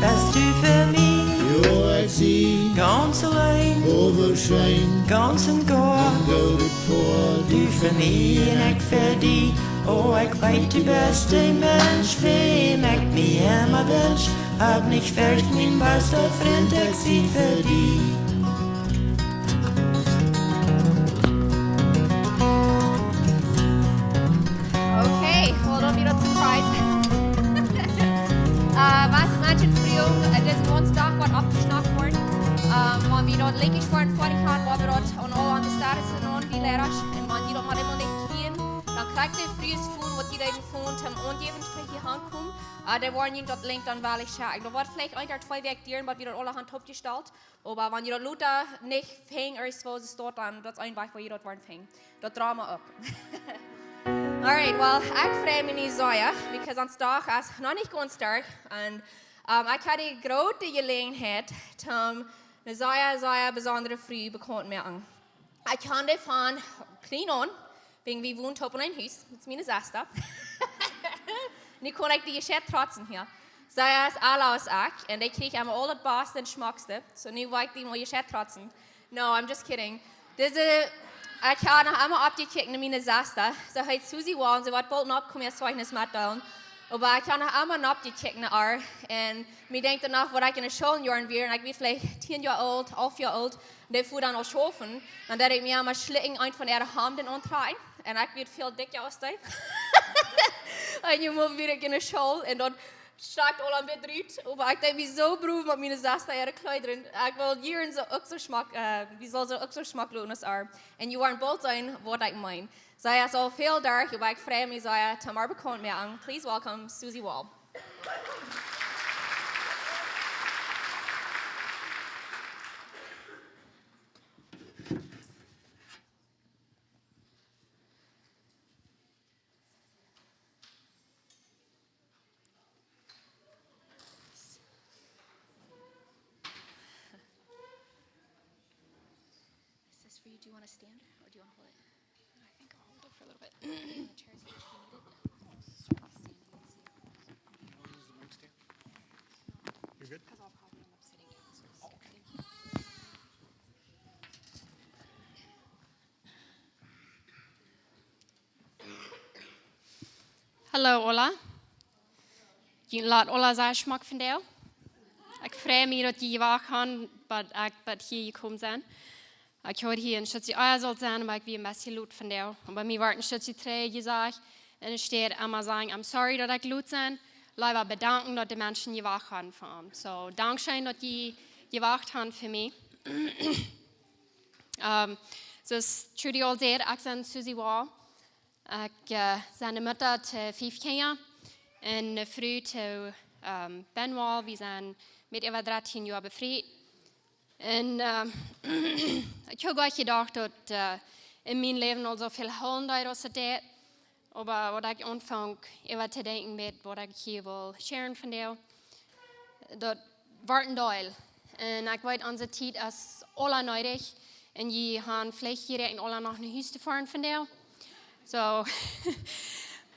Bist du für mich Jo, ik zie ganz allein, overschijn, ganz en gar? goud het voor Du für mich en ik für die. Oh, ik weet de beste mens, wem ik me immer wünsch. hab nicht fürcht, mein bester Freund, ich sie für die. Okay, hold on, wieder zum Preis. Was manchen früher, das ganze Tag wird abgeschnappt worden. Wenn wir dort leckig waren vor die Hand, waren wir dort und alle an der Stadt sind und wie Lehrer. Und wenn die dort mal immer nicht gehen, dann kriegt der frühes Fuhn, was die da eben gefunden haben, und die für hier ankommen. Der waren nicht dort links dann weil ich schaue. Da war vielleicht ein oder zwei Weg dieren, was wir dort alle Hand abgestellt. Aber wenn die dort Luther nicht fängt, erst wo es dort dann, das ist ein Weg, wo die dort waren fängt. Dort drehen wir ab. Alright, well, ich freue mich nicht so, because ons dag is nog niet gewoon sterk. En ik had die grote gelegenheid om een zeer bijzondere vrouw bekend te maken. Ik kan van klein aan, wegen wie woont op een huis, dat is mijn zuster. Nu kon ik die geschäft trotsen hier. Zij is alle als ik, en die kreeg allemaal al het beste en schmackste. So nu wil ik die maar geschäft trotsen. No, I'm just kidding. Ik ga nog einmal abgekickt naar mijn zuster. Ze heet Susie Wall en ze wordt bald nog komen als Zeugnis mitteilen. Aber ich habe noch einmal abgekickt nach haar. Und mir denkt danach, wo ich in der Schule jahren wäre, und ich bin vielleicht 10 Jahre alt, 11 Jahre alt, und der fuhr dann auch schaffen. Und da ich mir einmal schlicken ein von ihrer Hand antragen. Und ich bin viel dicker als die. Und ich muss wieder in der Schule und dort steigt alle ein bisschen aber ich denke, wie so berufen mit meinen Schwester ihre Kleider. Ich will hier so auch so Geschmack, wie soll so auch so Geschmack lohnen als er. Und ihr wollt bald sein, was ich meine. Zij is al veel daar, maar ik vrees me zij te maar bekend mee aan. Please welcome Susie Wall. Is this for you? Do you want to stand or do you want to hold it? I think I'll hold it for a little bit. The chairs here, if you need it. You're good? Because I'll probably end up sitting down. So thank you. Hallo Ola. Je laat Ola zijn smaak van jou. Ik vrees me dat je je wacht kan, maar ik hier gekomen zijn. Ik hoorde hier een stukje eier zal zijn, maar ik wil een beetje lood van jou. En bij mij werd een stukje 3 gezegd. En er staat allemaal zeggen, I'm sorry dat ik lood zijn. Laten we bedanken dat de mensen je wacht hadden van. So, dankzij dat je wacht hadden voor mij. Dus Trudy al deed, ik ben Susie Wall. Ik ben de moeder te 5 kinderen. En de vrouw te Ben Wall. We zijn met over 13 jaar bevrijd. En ik heb ook gedacht dat in mijn leven al zoveel honden als het deed. Maar wat ik aanvang even te denken met wat ik hier wil sharen van jou. Dat wordt een deel. En ik weet onze tijd is alle nodig. En je gaat vielleicht hier in alle nog naar huis te fahren van jou. So,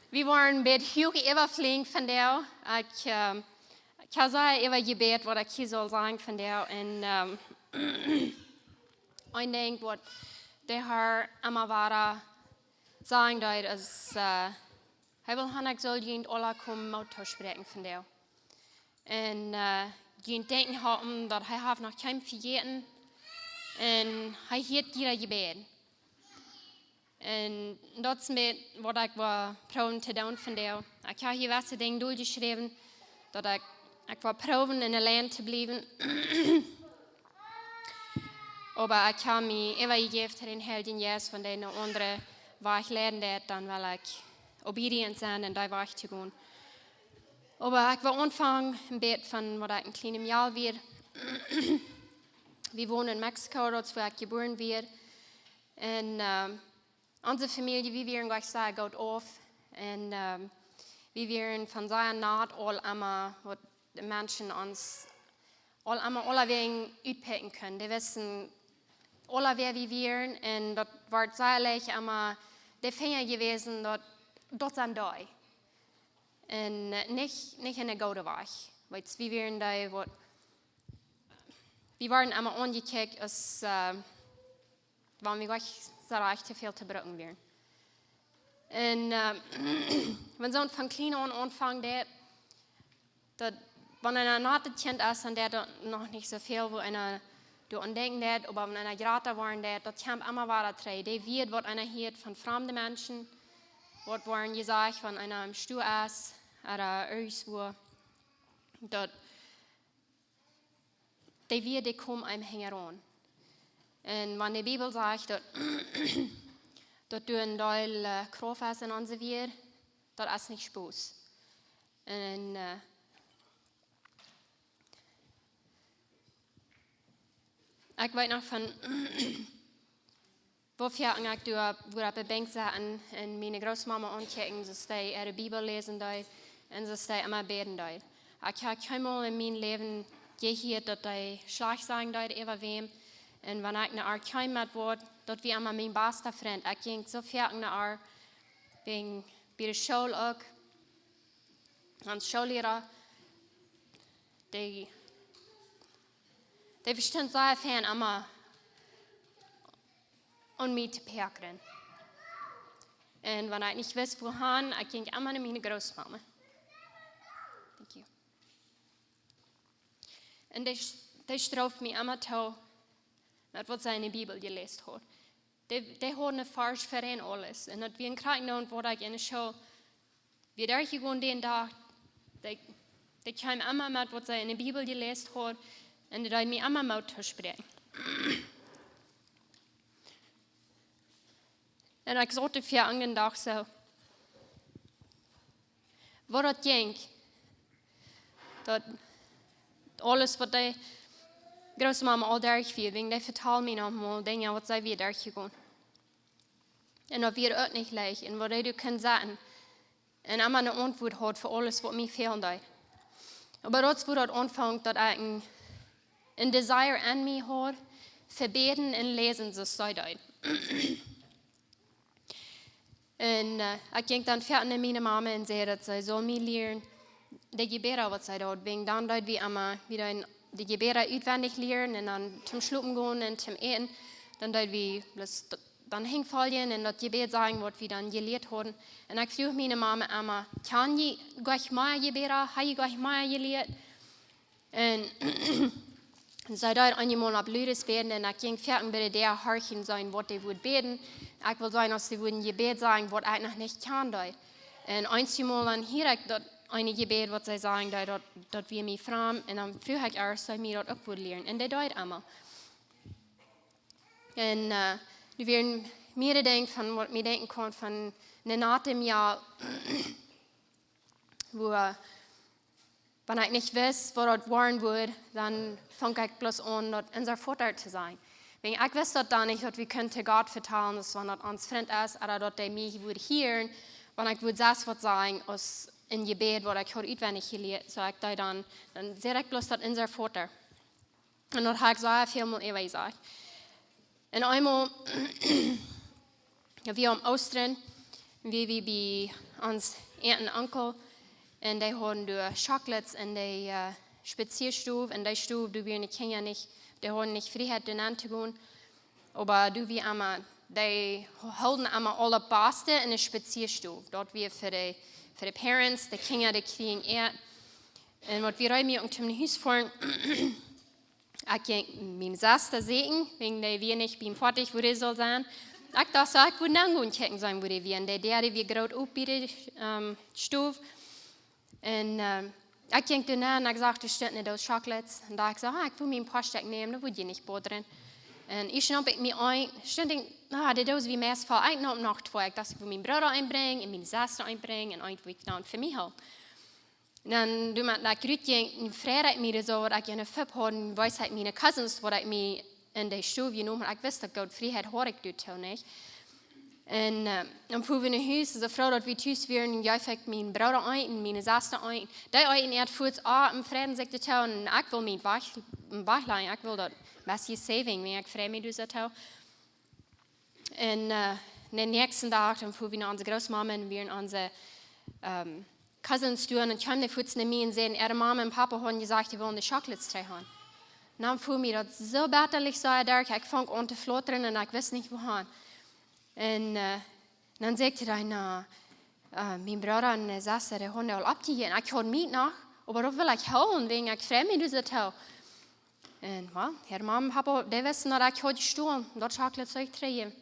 we waren bij het huge even vliegen van jou. Ik ga zeggen even gebed wat ik hier zal zeggen van jou. En ik denk wat de Heer allemaal waren sagen dat is, hij wil gaan ik zal je alle komen uit te spreken van jou. En je denken hebben dat hij heeft nog geen vergeten. En hij heeft je gebed. En dat is met wat ik wil proberen te doen van jou. Ik heb hier wat dingen doorgeschreven dat ik wil proberen in het land te blijven. Maar ik heb me even gegeven aan den Heiligen Geist van de andere waar ik leren dan wil ik obedient zijn en daar weg te gaan. Maar ik wil aanvangen een beetje van wat ik een kleine jaar weer. We wonen in Mexico, dat is waar ik geboren werd. En onze familie, we waren gleich sehr gut auf. En we waren van zeer naad al allemaal wat de mensen ons al allemaal alle wegen uitpikken kunnen. Die wissen alle wer wir waren und das war sicherlich immer der Finger gewesen, dort sind da. Und nicht in der guten Weg. Weil wir waren da, wir waren immer angekickt, als wenn wir gleich so reich zu viel zu brücken wären. Und wenn so von klein an anfangen, wenn einer nicht Kind ist, dann der noch nicht so viel, wo einer an denken wird, aber wenn einer gerade waren, das kommt immer weiter dran. Die wird, was einer hört von fremden Menschen, was waren gesagt, wenn einer im Stuhl ist, oder irgendwo, dort, die wird, die kommen einem heran. Und wenn die Bibel sagt, dass du ein Teil Kraft hast in unserer Welt, das ist nicht Spaß. Und ich weiß noch von, wofür ich durch bedenkt saßen und meine Großmama angucken, dass sie ihre Bibel lesen dort und dass sie immer beten dort. Ich habe keinmal in meinem Leben gehört, dass sie schlecht sagen dort über wem. Und wenn ich nach Heimat wurde, dort wie immer mein bester Freund. Ich ging so viel nach wegen bei der Schule auch. Und Schullehrer, die bestimmt sehr fern immer an mich zu perkern. Und wenn ich nicht wusste, wohin, ich ging immer zu meiner Großmama. Thank you. Und die straft mich immer zu, mit was sie in der Bibel gelesen hat. Die haben eine falsch für ihn alles. Und wie ein Krankenhaus, wo ich in der Schule, wie durchgegangen den Tag, die kamen immer mit, was sie in der Bibel gelesen hat, und die haben mich immer mal zu sprechen. Und ich sagte für einen Tag so, wo das ging, dass alles, was die Großmama all durchführt, wegen der vertellen mir nochmal Dinge, was sie wieder durchgegangen. Und ob wir auch nicht leicht, und wo du kannst sagen, und immer eine Antwort hat für alles, was mir fehlt. Aber das, wo das anfängt, dass ich ein Desire an mir hat, für beten und lesen, so sei das. Und ich ging dann fertig mit meiner Mama und sagte, dass sie soll mir lernen, die Gebete, was sie dort, wegen dann dort wie immer wieder die Gebete auswendig lernen und dann zum Schlupen gehen und zum Eten, dann dort wie dann hinfallen und das Gebet sagen, was wir dann gelehrt haben. Und ich frage meine Mama immer, kann ich gleich mal Gebete, habe ich gleich mal gelehrt? Und sie dort einmal ab Lüdes beten und ich ging fertig bei der horchen sein, was die würden beten. Ich will sagen, dass sie würden Gebet sagen, was ich noch nicht kann dort. Und einmal dann hier ich dort eine Gebet, was sie sagen, dort wir mich fragen, und dann früh ich erst, dass mir dort auch gut lernen. Und die dort immer. Und wir werden mehrere Dinge von, was mir denken kann, von nach dem Jahr, wo, wenn ich nicht weiß, wo das waren wird, dann fange ich bloß an, dort unser Vater zu sein. Wenn ich wüsste dann nicht, dass wir könnten Gott vertrauen, dass wenn das uns Freund ist, oder dass der mich würde hören, wenn ich würde das was sagen, aus in Gebet, wo ich heute auswendig gelehrt, so ich dann sehe ich bloß das unser Vater. Und das habe ich sehr viel mal immer gesagt. Und einmal, wir am Ostern, wir bei uns Aunt und Onkel, und die haben die Chocolates in der Spazierstube, in der Stube, die wir nicht kennen, die haben nicht Freiheit, den zu gehen, aber die halten immer alle Baste in der Spazierstube, dort wir für die Parents, die Kinder, die kriegen Erd. Und was wir mir um zum Haus fahren, ich ging mit dem Saster sehen, wegen der wir nicht beim fertig, wo der soll sein. Ich dachte, ich würde dann gehen checken sein, wo der wir. Und der wir gerade auf bei der Stube. Und ich ging dann und ich sagte, es steht nicht aus Chocolates. Und da ich sagte, ich will mir ein paar Stück nehmen, da würde ich nicht bohren. Und ich schnappe mir ein, ständig, die Dose wie Messfall, ich noch zwei. Ich dachte, ich will meinen Bruder einbringen, und meinen Saster einbringen, und ein, wo ich dann für mich halt. Und dann, du meinst, ich rütting, frage ich mir so, was ich eine Fipp habe, weiß ich meine Cousins, was ich mir in der Stube genommen habe. Ich wusste, Gott, Freiheit habe ich dort nicht. Und dann fuhren wir in ein Haus, so Frau, dass wir Tschüss wären, und ich meinen Bruder ein, und meine Saster ein. Die einen, er fuhrt im Frieden, sagt er, und ich will mein Wachlein, ich will dort, was hier saving, wenn ich freue mich, du sagst. Und den nächsten Tag, dann fuhren wir nach unserer Großmama, und wir in unsere Cousins tun, und kamen die Fuß zu mir und sehen, ihre Mama und Papa haben gesagt, die wollen die Chocolates haben. Und dann fuhr mir das so bitterlich so durch, ich fang an zu flottern, und ich weiß nicht, wohin. Und dann sagte er, mein Bruder und Sasse, die haben alle abgegeben. Ich hatte mich noch, Aber dat wil ik houden, wegen ik vreemd me dus toe. En well, her mam en papa, die wisten dat ik had gestolen, dat chocolate zou ik krijgen.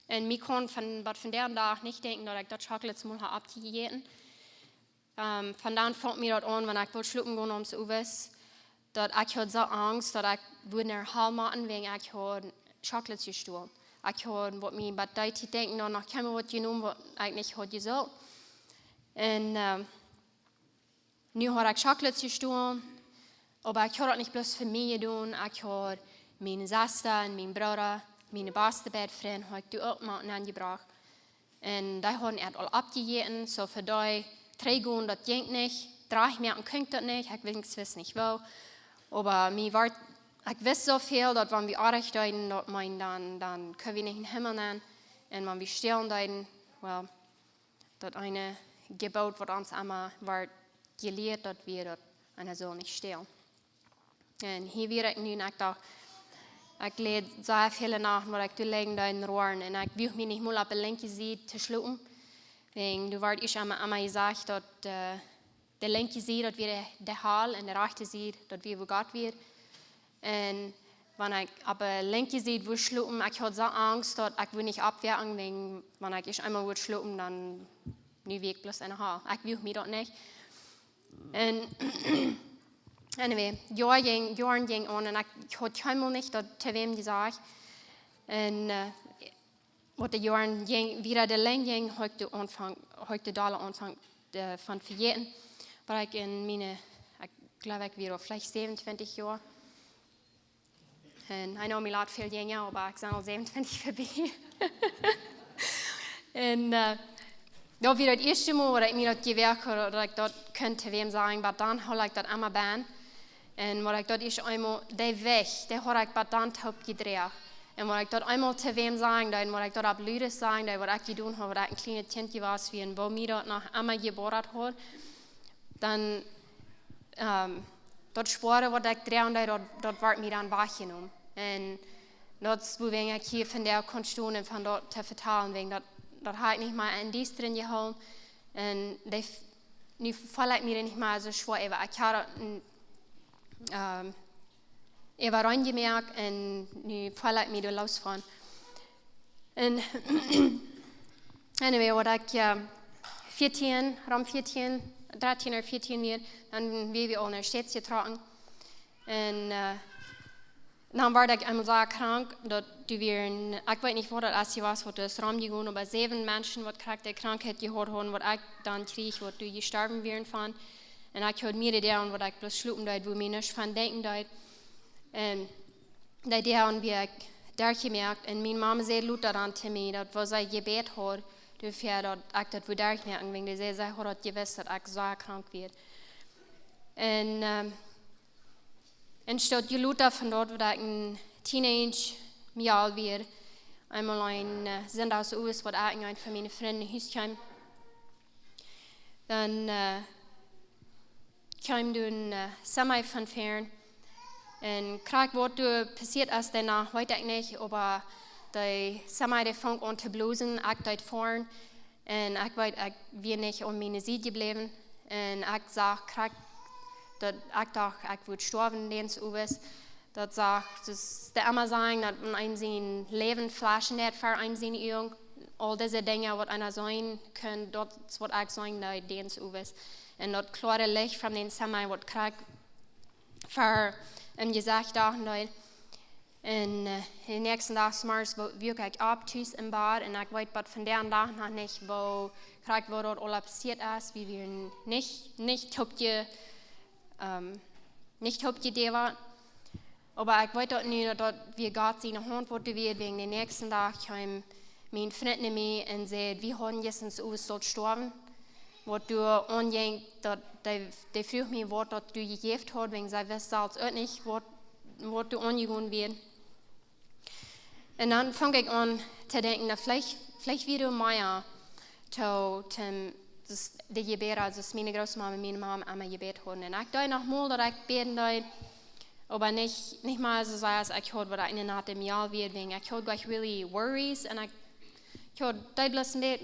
En ik kon van der dag niet denken dat ik dat chocolate moet hebben opgegeten. Vandaan vond me dat aan, wanneer ik wil slopen gaan om zo was, dat ik had zo angst dat ik would naar hal maken, wegen ik had chocolate gestolen. Ik had wat me bij tijd te denken, dan nog kan wat genomen wat ik niet had gezegd. En nu had ik chocolate gestolen. Aber ich habe das nicht bloß für mich getan, ich habe meine Schwester und meinen Bruder, meine beste Freunde, habe ich auch mal angebracht. Und die haben es all abgegeben, so für die 3 Gehen, das ging nicht, 3 Minuten könnt das nicht, ich weiß nicht wo. Aber ich wusste so viel, dass wenn wir Arich deuten, dann können wir nicht in den Himmel nehmen. Und wenn wir stehlen deuten, well, das eine Gebot, was uns einmal gelehrt, dass wir das einer soll nicht stehlen. En hier weer ik nu en ik dacht, ik leed zo veel nachten waar ik te liggen daar in de roeren en ik wil me niet meer op een linkje zien te sluiten. Want du werd ik aan gezegd dat de linkje zie dat weer de haal en de rechte zie dat weer wo God weer. En wanneer ik op een linkje zie wil sluiten, ik had zo angst dat ik wil niet afwerken, want wanneer ik eenmaal wil sluiten, dan nu weer ik plus een haal. Ik wil me dat niet. En anyway, Jaren ging aan en ik had helemaal niet dat te wem gezegd. En wat de jaren ging, weer de lijn ging, had ik de dollar aanvang van vergeten. Maar ik in mijn, ik geloof ik weer of vielleicht 27 jaar. En ik know, mij laat veel dingen, maar ik ben al 27 voorbij. En dat weer het eerste mal, dat ik me dat gewerkt had, dat ik dat kon te wem zeggen, maar dan had ik dat allemaal bij. En wat ik dat is eenmaal, die weg, die had ik bij dan op gedreven. En wat ik dat eenmaal te wem zeggen, dan wat ik dat op luiden zeggen, dat wat ik gedaan heb, wat ik een kleine kindje was, wie en wo mij dat nog allemaal geboren had, dan dat zware wat ik dreef, dat werd mij dan weggenomen. En dat is hoe ik hier van der kon staan en van dat te vertellen, dat had ik niet meer in die drin gehouden. En nu val ik me niet meer zo schwer, ik had ik was reingemerkt en nu val ik me er los van. En anyway, wat ik 13 of 14 weer, dan weer we al naar steeds getrokken. En dan werd ik eenmaal zo krank, dat du weer, ik weet niet wat dat als je was, wat is rumgegaan, maar 7 mensen wat krijg de krankheid gehad hadden, wat ik dan kreeg, wat du gestorben werden van. En ik had meer gedaan wat ik bloos slopen deed, wo mir nichts van denken deed. En die deden wie ik daar gemerkt. En mijn mama zei Luther dan te mij, dat was zij gebed had, dafür dat ik dat wo daar merken, want die zei, zij had dat gewusst, dat ik zo krank werd. En statt je Luther van dort, wo ik een teenage Jahr weer, einmal ein Sendhaus aus, wo ich ein von meinen Freunden Haus kam. Dann kam du ein Semi von fern. Und krieg, was du passiert ist, danach weiß ich nicht, aber die Semi, die fängt an zu blosen, ich dort vorn. Und ich weiß, ich bin nicht an meine Seite geblieben. Und ich sag, krieg, dass ich dachte, ich würde sterben, den es ist. Das sagt, dass der immer sagen, dass man ein sein Leben flaschen hat für ein sein Jung. All diese Dinge, was einer sein kann, das ist, was ich sagen, den es ist. Und das klare Licht von den Semi, was krieg, für gesagt auch nicht. Und den nächsten Tag morgens wirke ich ab, tschüss im Bad. Und ich weiß, was von der Tag noch nicht, wo dort alles passiert ist, wie wir nicht Idee waren. Aber ich weiß auch nicht, dass wir Gott seine Hand wurde wird, wegen den nächsten Tag kam mein Freund nicht mehr und sagte, wir haben jetzt ins Haus dort sterben. Was du angehst, die fragt mich, was du gegeben hast, wegen sie wissen als auch nicht, was du angegangen wird. Und dann fange ich an zu denken, dass vielleicht wieder mehr die Gebet, also meine Großmama und meine Mama einmal Gebet haben. Und ich dachte noch mal, dass ich beten darf, aber nicht mal so sehr, als ich hatte, was eine Nacht im Jahr wird, wegen ich hatte gleich really worries und ich hatte bloß mit,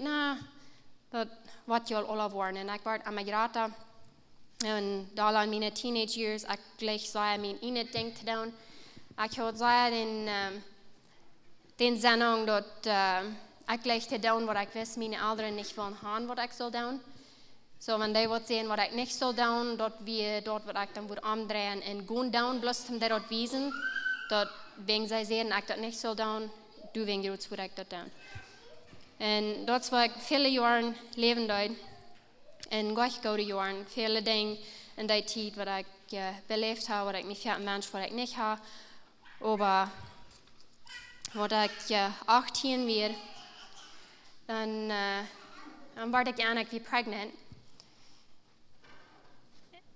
das wird ja alle werden. Und ich war einmal geraten En da aan mijn teenage years, ik gleich zei mijn ene ding te doen. Ik had zei den zending dat ik gleich te doen wat ik wist mijn ouderen niet willen gaan wat ik zal doen. So wenn die wat sehen, wat ik niet zal doen, dat we dort wat ik dan moet omdraaien en gaan doen, bloß om dat wijzen, dat wegen zij sehen, ik dat niet zal doen, du wegen groot wat ik dat doen. En dat is wat ik vele jaren leven deed. En gleich goede jaren, vele dingen in die tijd wat ik beleefd heb, wat ik niet veel mens, wat ik niet heb. Maar wat ik 18 weer, dan werd ik eigenlijk weer pregnant.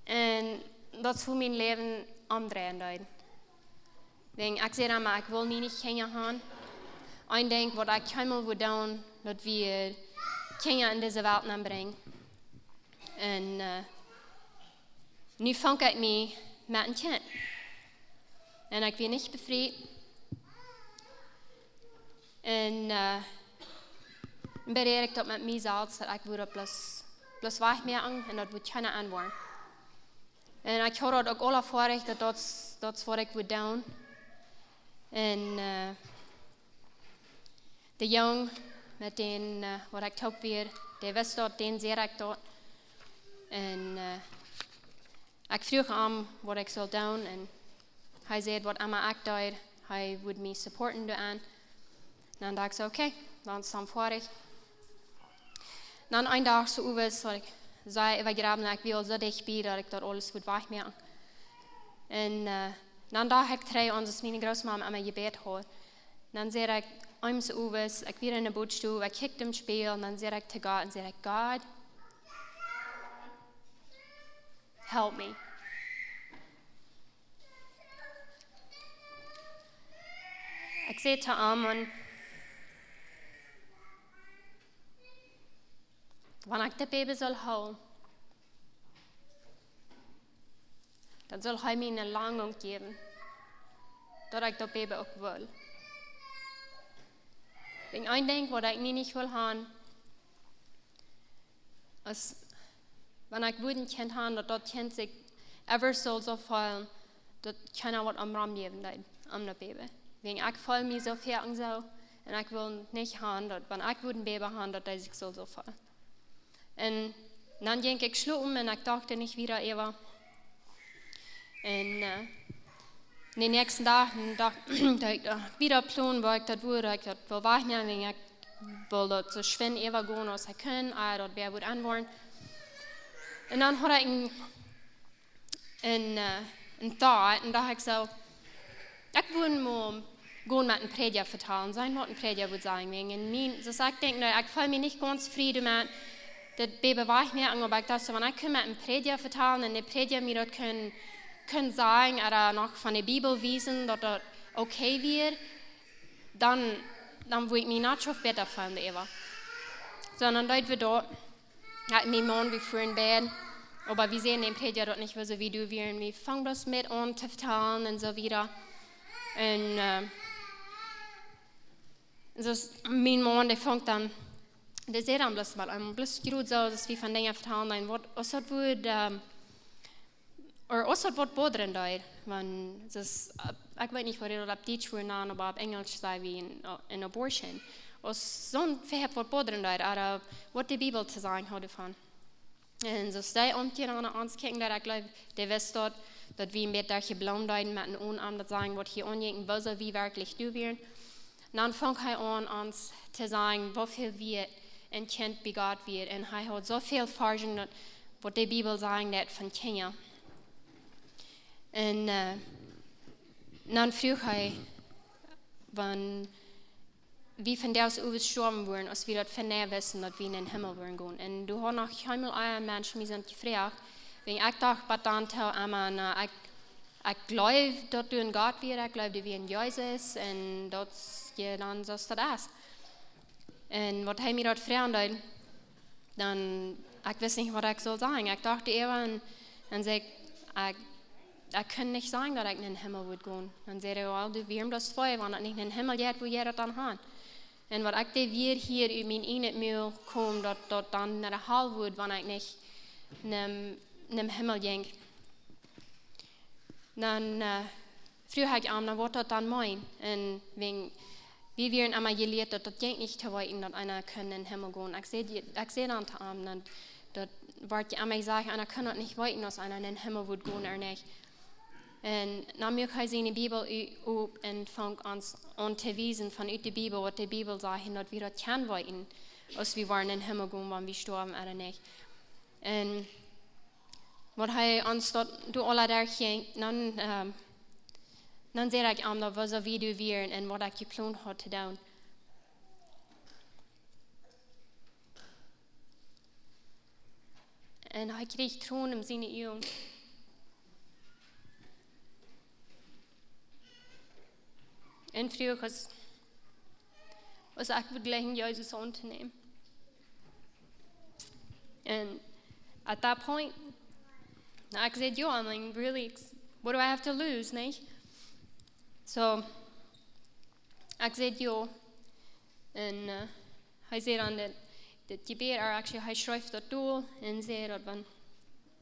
En dat is hoe mijn leven omdraaien deed. Ik zei dan maar, ik wil niet kinderen gaan. Ik denk wat ik helemaal wil doen, dat we kinderen in deze wereld aanbrengen. En nu vang ik me met een kind. En ik ben niet bevrijd. En bereid ik dat met mezelf, dat ik wil plus wegmerken en dat wil kunnen aanworden. En ik had ook alle voorrecht dat is wat ik wil doen. En de jong met den wat ik top weer, die wist dat, den zeer ik dat. En ik vroeg hem wat ik zou doen en hij zei wat allemaal ik deed, hij would me supporten doen. En dan dacht ik oké, dan is het voorrecht. Dan een dag zo was wat ik zei, ik wil zo dichtbij dat ik dat alles moet wegmerken. En dan dacht ik terug aan dat mijn grootmama aan mijn gebed had. Dan zei ik, I'm so was, ik weer in de bootstoel, ik kijk hem spelen en dan zei ik te God en zei ik, God, help me. Ik zei te hem, wanneer ik de baby zal houden, dan zal hij me een lange geven, dat ik dat baby ook wil. Ik denk wat ik niet wil gaan, is, wanneer ik een kind heb, dat kind zich ever zo voelen, dat kan wat omram geven, om dat baby. Ik voel me zo veel en zo, en ik wil niet gaan, dat wanneer ik een baby heb, dat hij zich zo voelt. En dan denk ik slopen en ik dacht niet weer even. En de nächsten dag dacht ik weer plan waar ik dat wil, ik dat wil wegnemen, ik wil dat zo schwin even gaan als ik kan, dat weer goed antwoorden. En dan had ik een thought en dacht ik zo, ik wil maar gaan met een prediger vertellen, zijn wat een prediger wil zeggen. En dus ik denk, ik voel me niet ganz vrede met dat baby wegnemen, maar ik dacht, wanneer ik met een prediger vertellen en de prediger mir dat kunnen sagen oder noch von der Bibel wissen, dass das okay wird, dann will ich mich nicht schon besser fühlen, Eva. Sondern dort wir dort, hat mein Mann wie früher in Bett, aber wir sehen den Prediger dort nicht so wie du wir, und wir fangen das mit an zu vertellen und so wieder. Und dus mijn man die fängt dann, der sagt dann bloß mal, bloß gut so, dass wir von Dingen vertellen, dann wird, was hat wohl, Or wat boderen daar, want dus, ik weet niet wat je op Duits voor naam, maar op Engels zei we in abortion. Als zo'n verheb wat boderen daar, wat de Bibel te zeggen had van. En zo zij omkeren aan ons kijken, dat ik geloof, die wist dat we een beetje gebloemd zijn met een onaam dat zeggen, wat hier onjeken wil, zo wie werkelijk doen weer. Dan fang hij aan ons te zeggen, hoeveel we een kind begaat weer. En hij had zoveel versen, dat wat de Bibel zeggen, dat van kinderen. En dan vroeg hij, wanneer wie van deze overstorven worden, als we dat vandaag wisten, dat we in den Himmel worden gaan. En toen had nog helemaal een mensen mij zijn gevraagd, want ik dacht, wat dan tel aan, ik geloof dat du een God weer, ik geloof dat we een Jezus, en dat je dan zoals dat is. En wat hij mij dat vraagt, dan, ik wist niet wat ik zou zeggen. Ik dacht even, en zei ik kan niet zeggen dat ik in den Himmel wil gaan. Dan zei hij, well, du wirst das voll, wanneer ik niet in den Himmel gaat, wil jij dat dan gaan? En wat ik deed weer hier in mijn ene mail kom, dat dan naar de hal wordt, wanneer ik niet in den Himmel ging. Dann früher habe ich am Wort dort dann mein und wegen wie wir einmal gelehrt, dass das ging nicht zu weiten, dass einer kann in den Himmel gehen. Ich sehe dann am, dass wird ich einmal sagen, einer kann das nicht weiten, dass einer in den Himmel wird gehen oder nicht. Und dann mir kann ich in die Bibel auf und fange an zu wiesen von der Bibel, was die Bibel sagt, dass wir das kann weiten, als wir waren in den Himmel gehen, wenn wir sterben oder nicht. Und wat hij ons door alle daar ging, dan zei ik aan dat we zo wie du weer en wat ik gepland had te doen. En hij kreeg troon in zijn ogen. En vroeger was ik vergelijking Jezus aan te nemen. And at that point, I said, yo, I'm like, really, what do I have to lose, nicht? So, I said, yo, and hij zei dan dat gebed, hij schrijft dat door, en zei dat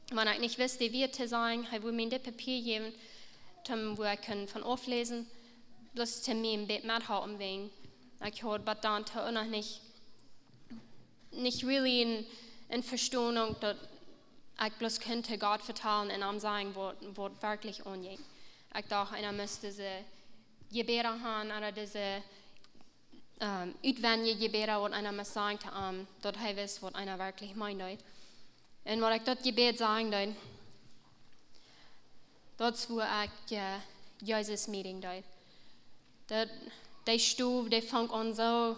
wanneer ik niet wist wie het te zijn, hij wil mij dit papier geven, waar ik kan van aflezen, bloß te mij een beetje methouden wegen. Ik had wat dan te nog niet really in Verstehung, dat ich bloß könnte Gott vertrauen und ihm sagen, was wirklich angeht. Ich dachte, einer müsste diese Gebete haben oder diese utwendige Gebete, was einer muss sagen, dass er weiß, was einer wirklich meint. Und was ich dort Gebet sagen soll, das wo ich Jesus meeting dort. Die Stufe, die fängt an so.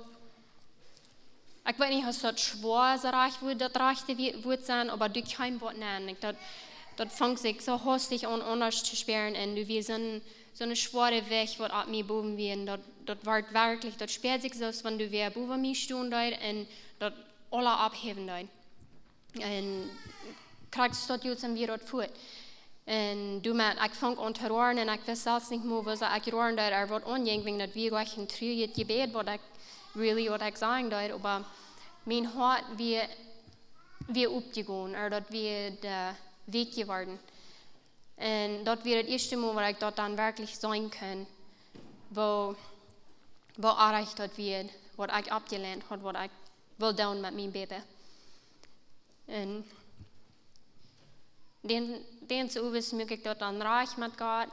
Ich weiß nicht, was das schwer so reich wird, das reichte wird sein, aber du kein Wort nennen. Das fängt sich so hastig an, anders zu sperren, und du wirst so eine schwere Weg, was ab mir boven werden. Das wird wirklich, das sperrt sich so, wenn du wieder boven mir stehen und das alle abheben dort. Und kriegst du das jetzt wieder fort. Und du merkst, ich fange an zu rohren, und ich weiß selbst nicht mehr, was ich rohren dort, aber was anging, wegen das wir gleich ein trüges Gebet, was ich sagen dort, aber mein Hart wir aufgegangen, oder dort wir der Weg geworden. Und dort wird das erste Mal, wo ich dort dann wirklich sein kann, wo erreicht dort wird, was ich abgelehnt habe, was ich will tun mit meinem Baby. Und den zu wissen, möchte ich dort dann reich mit Gott,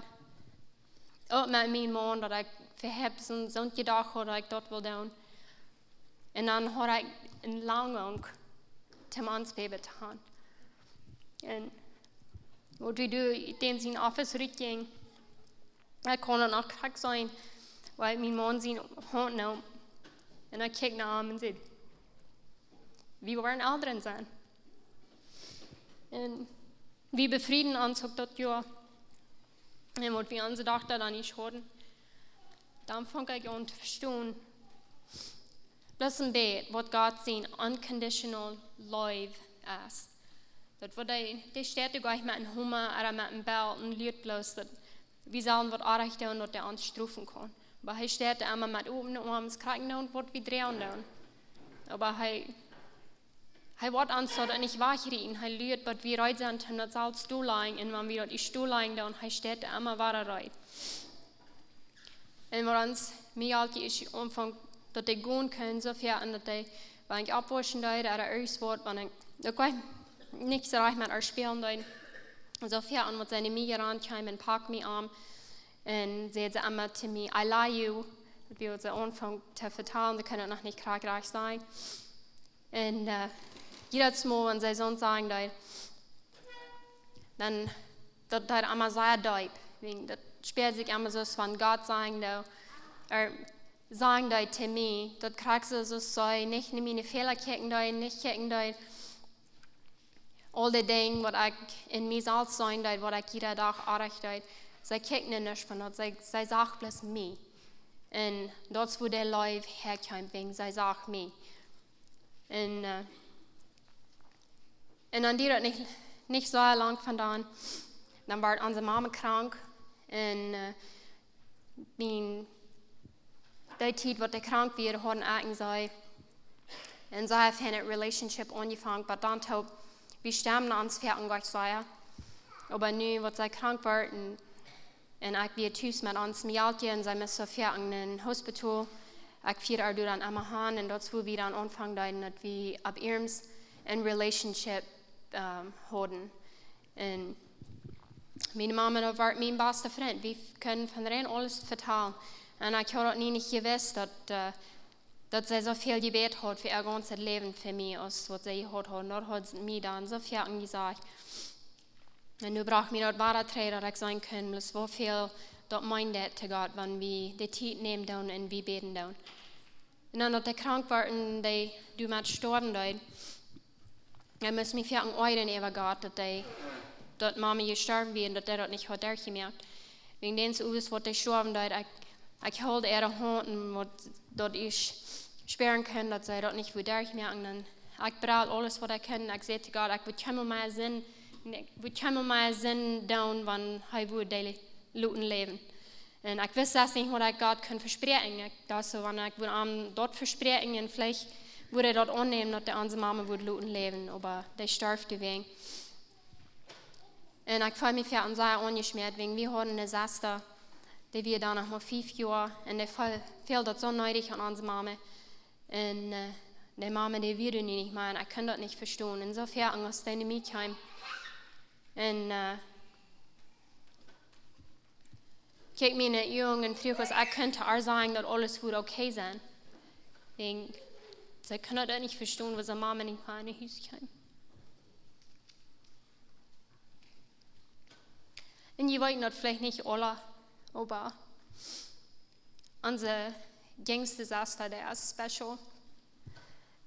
auch mit meinem Mann, dass ich verhebsen, so gedacht habe, dass ich dort will tun. Und dann habe ich eine Langung zum Baby getan. Und wo du den sein Office rückging, ich konnte noch krank sein, weil mein Mann seine Hand nahm. Und ich kickte nach ihm und sagte, wir wollen Eltern sein. Und wir befrieden uns das Jahr. Und was wir unsere Tochter dann nicht hatten, dann fang ich an zu verstehen, das ist ein Bett, was Gott sein unconditional love ist. Das wird die Städte gleich mit einem Hummer oder mit einem Bell und Lied bloß, dass wir sollen was erreichen und dass der uns strufen kann. Aber die Städte immer mit oben Armen kriegen und was wir drehen. Aber er wird uns so, dass nicht wachreden. Er liegt, was wir rein sind, und das soll Stuhl liegen. Und wenn wir dort die Stuhl liegen, dann er steht immer weiter rein. Und wir uns mir halt die Anfang, dass die gehen können, so viel, und dass die, wenn ich abwaschen darf, oder irgendwas wird, wenn ich nicht so reich mit euch spielen darf, so viel, und mit seinen Migranten kommen und packen mich an, und sie immer zu mir, I love you, dass wir uns anfangen zu vertrauen, sie können noch nicht krankreich sein. Und jedes Mal, wenn sie sonst sagen, dann das immer sehr deep, das spielt sich immer so, wenn Gott sagen, sagen zu mir, das kriegst du so, nicht meine Fehler kicken, nicht kicken, all die Dinge, was ich in mir selbst sein, was ich jeden Tag erreiche, sie kicken nicht von das, sie sagen bloß mir. Und das, wo der Leib herkommt, sie sagen mir. Und dann die nicht so lang von dann war unsere Mama krank, und die Zeit, wo der krank wird, hatten sie, und so haben eine Relationship angefangen, aber dann wir sterben ans Pferden gleich sei. Aber nu, wat zij krank wordt en ik weer thuis met ons mealtje en zij müssen Pferden in een hospital. Ik vier door dan aan hand en dat wo wir dann anfangen, dat wir ab irms een relationship houden. En meine Mama dat war mijn beste vriend. Wir können von rein alles vertellen. En ik had het niet gewusst, dat zij zoveel gebet had voor haar ganzes leven voor mij, als wat zij had. Dat had ze mij dan zoveel gezegd. En nu braucht mir dat ware treden dat ik zijn kan, dus zoveel dat mijn dat te God, wanneer we de tijd nemen doen en we beten doen. En dan dat de krank worden, die du met sterven doen, dan moest mij veel oiden over God, dat mama gestorven werd, dat dat niet had gemerkt. Wegen den so is wat de sterven doen, ik hield er de hand en wat dat is speren kan, dat zij dat niet weer merken. En ik bereid alles wat ik kan. Ik zei tegen God, ik wil helemaal mijn zin doen, wanneer hij wil delen looten leven. En ik wist dat niet wat ik God kan verspreken. Ik dacht zo, wanneer ik wil aan dat verspreken en vielleicht würde dat aannemen dat de onze mama wil looten leven, maar die sterfte wegen. En ik voel me veel aan zij ongesmeerd, wegen we hadden een zuster, die wir dan nog maar 5 jaar, en die viel dat zo nodig aan onze mama. En die mama, die wilde nu niet meer, en ik kan dat niet verstaan. En zo veel angst in de meetime. En kijk me naar jong en vroeg, ik könnte haar zeggen dat alles would okay zijn. Wegen, ze kunnen dat niet verstaan, was een mama niet meer in het huis kwam. En je weet dat vielleicht nicht alle, aber onze jongste zuster, der ist special.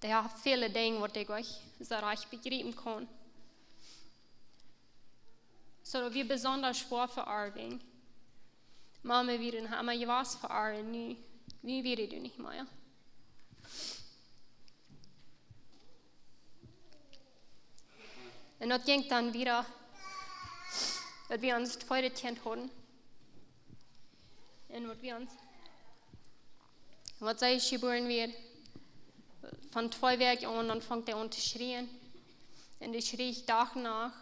Der hat viele Dinge, wat ik euch so recht begreifen kann. So dat wir besonders schwer für Arving. Mama wieder haben wir was für Ar und nu wieder du nicht mehr. Und das ging dann wieder, dass wir uns zweite Kind hatten. Und was sei ich geboren wird, von 2 Werken an, dann fängt er an zu schreien. Und ich schrie Tag nach.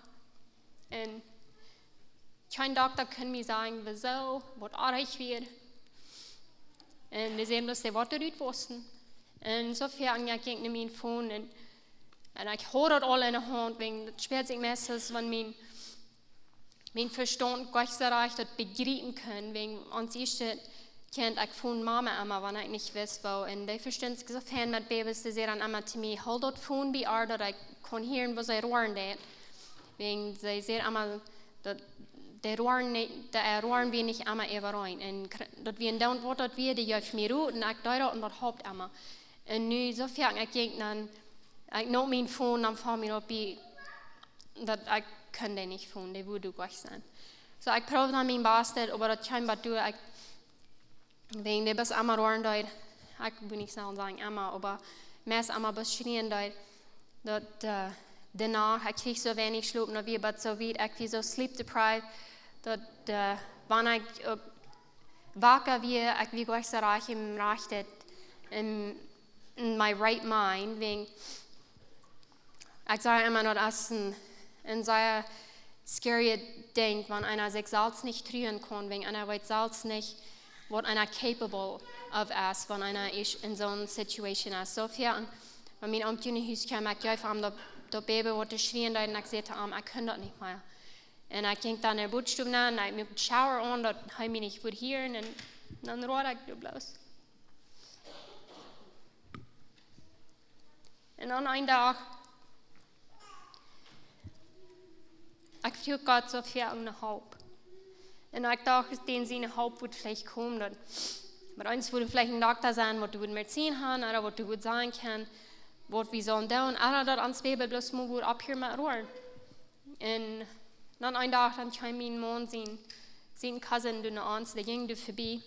Und kein Doktor kann mir sagen, wieso, was arg wird. Und die sehen, dass die Worte nicht wussten. Und so viel an ging ich mein Phone. Und ich habe das alle in der Hand, wegen das spielt sich meistens, wenn mein Verstand Gott so reich das begreifen kann, wegen uns erste Kind, ich von Mama immer, wenn ich nicht weiß, wo. Und die verstehen sich so fern mit Babys, die sagen immer zu mir, hold das Phone bei ihr, dass ich kann hören, was sie rohren das. Wegen sie sagen immer, dass die rohren wir nicht immer über rein. Und dass wir dann, was das wir, die auf mir ruht, und ich deute und das Haupt immer. Und nu, so viel, ich ging dann, ich nahm mein Phone, dann fahr mir auf, dass ich kann den nicht finden, der würde gleich sein. So, ich probiere dann mein Bestes, aber das scheinbar tue ich, wegen der bis einmal rohren dort, ich will nicht sagen einmal, aber meist einmal bis schrien dort, dass danach, ich kriege so wenig Schlaf, und wir aber so weit, ich bin so sleep deprived, dass wenn ich wacker wir, ich will gleich so reich im Recht, in my right mind, wegen, ich sage immer nur, das ist ein sehr scary Ding, wenn einer sich selbst nicht trühen kann, wenn einer weiß selbst nicht, was einer capable of ist, wenn einer in so einer Situation ist. So viel, wenn mein Amt in Haus kam, ich gleich am das Baby wollte schreien, und ich sagte, ich kann das nicht mehr. Und ich ging dann in der Bootstube und ich mir Shower an, dass ich mich nicht würde hören, und dann rohr ich da bloß. Und dann einen Tag, ich fühle Gott so viel an der Haupt. Und ich dachte, den seine Haupt wird vielleicht kommen. Aber eins würde vielleicht ein Doktor sein, was du mir ziehen kannst, oder was du sagen kannst, was wir sollen tun. Oder dass ans Baby bloß mal abhören mit Rohren. Und dann einen Tag, dann kam mein Mann, sein Cousin, der ging vorbei.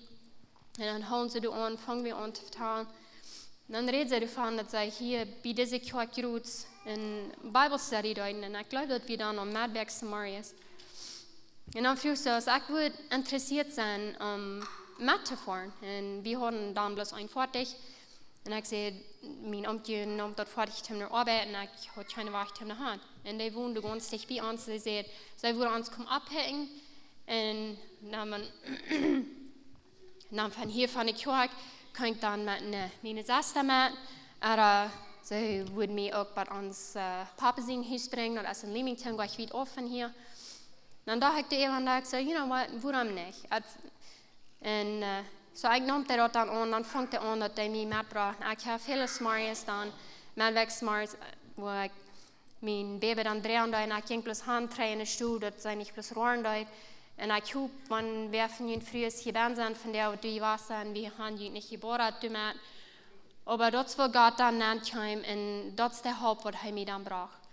Und dann holen sie an, fangen wir an zu vertellen. Und dann redet sie davon, dass sie hier bei dieser Kirche in Bible Study deuten. Und ich glaube, dass wir dann am Madberg Samaria ist. Und dann frug sie uns, ich würde interessiert sein, mitzufahren. Und wir hatten dann bloß ein fertig. En ik zei, mijn oomtje nam dat voor ik hem naar arbeid en ik had geen wacht hem naar hand. En die woonde ganz dicht bij ons. Ze zei, zij wilden ons komen abhängen. En dan van hier van ik hoor, kan ik dan met mijn zuster met. En ze wilden mij ook bij ons papa zijn huis brengen. Dat is in Leamington, ga ik weer af van hier. Dan dacht ik de ene dag, so, you know what, waarom niet? En so ik nam dat dan aan, dan vond ik aan dat hij mij metbracht. Ik heb hele smarries dan, met smarries, waar ik mijn baby dan draaien en ik ging plus hand draaien in de stoel, dat zij niet plus roeren deed. En ik hoop, wanneer we van jullie vroeger geboren zijn, van der wat je was en we gaan jullie niet geboren doen. Maar dat is wat God dan aankwam en dat is de hulp wat hij mij dan bracht.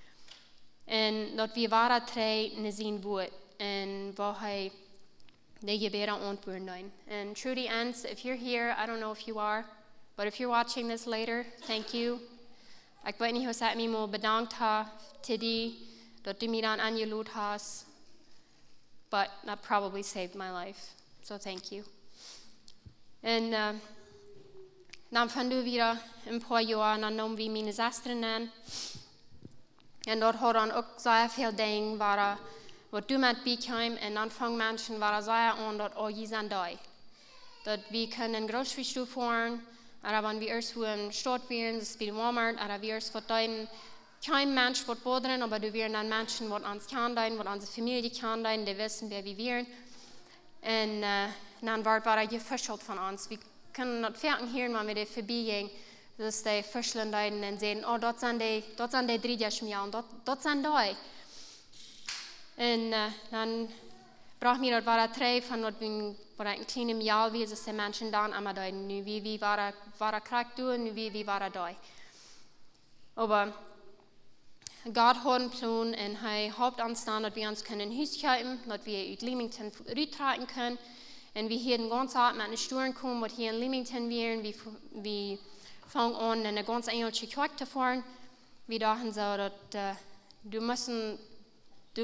En dat we waren twee in zijn woord en waar hij de gebeden antwoorden deed. And Trudy ends, if you're here, I don't know if you are, but if you're watching this later, thank you. Ik weet niet hoe ik me moet bedankt heb te die, dat du mij dan aangeloot hast. But that probably saved my life. So thank you. En dan van du weer een paar jaar, dan namen we mijn zusteren aan. En dat had dan ook zeer veel dingen waar wat du met bijkwam. En dan vangen mensen waar zeer aan dat oh je zijn daar. Dat we kunnen een grocery store fahren. En wanneer we eerst in de stad waren, dus bij de Walmart, en we eerst wat dein kein Mensch wird bodern, aber du wären dann Menschen, die uns kennen, die unsere Familie kennen, die wissen, wer wir wären. Und dann war gefäschelt von uns. Wir können das Fertig hören, wenn wir da vorbeigehen, dass die Fischlein da und sehen, oh, dort sind die 30 Jahre, dort sind die. Und dann braucht mir das war drei von dort, war ein kleines Jahr, wie es die Menschen dann einmal da, nu wie war krank du, nu wie war da. Aber Gott hat einen Plan und er hofft uns dann, dass wir uns ein Haus kaufen, dass wir in Leamington rübertreten können. Und wir hier den ganzen Abend mit den Sturen kommen, was hier in Leamington wären. Wir fangen an, in eine ganz englische Kirche zu fahren. Wir dachten so, dass du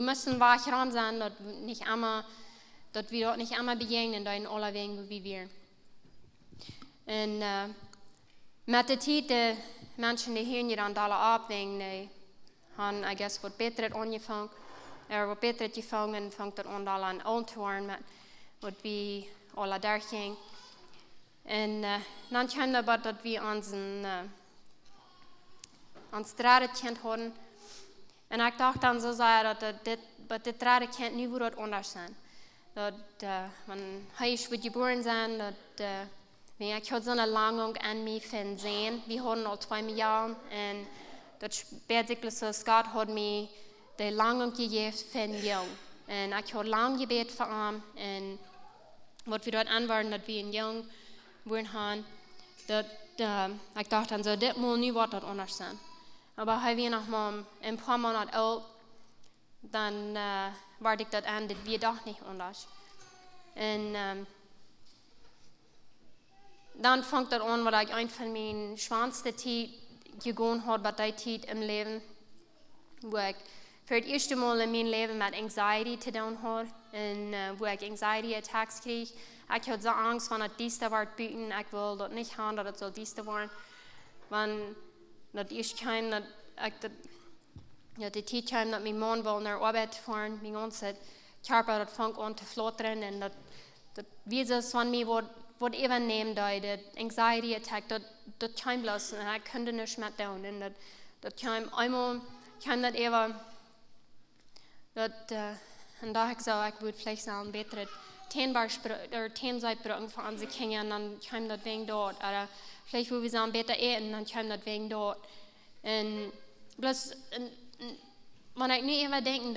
müssen wach dran sein, dass wir dort nicht einmal begegnen, da in aller Wegen, wo wir wären. Und mit der Zeit, die Menschen, die hören ja dann alle ab, wegen han, I guess, wat beter het aangevangen. Wat beter het gevangen en vangt het aan aan oud te worden met wat we alle daar ging. En dan kwam dat dat we ons dradenkent hadden. En ik dacht dan zo zei dat dit dradenkent nu wordt anders zijn. Dat wanneer hij is wordt geboren zijn, dat ik had zo'n langing aan mij van zijn. We hadden al 2 jaar en dat speelt zich dus zo, Gott had mij de lange gegeven van jong. En ik had lang gebed voor hem. En wat we dort aanwaarden, dat we een jong worden, dat ik dacht dan zo, dit moet nu wat dat anders zijn. Maar hij weer nog maar een paar maanden oud, dan waard ik dat aan, dat we toch niet anders. En dan vangt dat aan wat ik een van mijn zwaarste tijd gegaan had bij die tijd im leven, waar ik voor het eerste mal in mijn leven met anxiety te doen had en waar ik anxiety attacks kreeg. Ik had zo angst van dat dieste wordt buiten, ik wil dat niet gaan, dat het zal dieste worden. Want dat eerst kwam dat ik de tijd kwam dat mijn man wil naar arbeid fahren, mijn ganze körper dat vangt aan te flutteren en dat wie van mij wat even neemt, dat anxiety attack, dat kwam bloos en ik kon niet meer doen. En dat kwam eenmaal, kwam dat even, en dacht ik zo, ik wil vielleicht zo een betere Teenzeitbrücken voor onze kinderen, en dan kwam dat wegen dort. Oder vielleicht wil we zo beter eten, dan kwam dat wegen dort. En bloos, wanneer ik nu even denk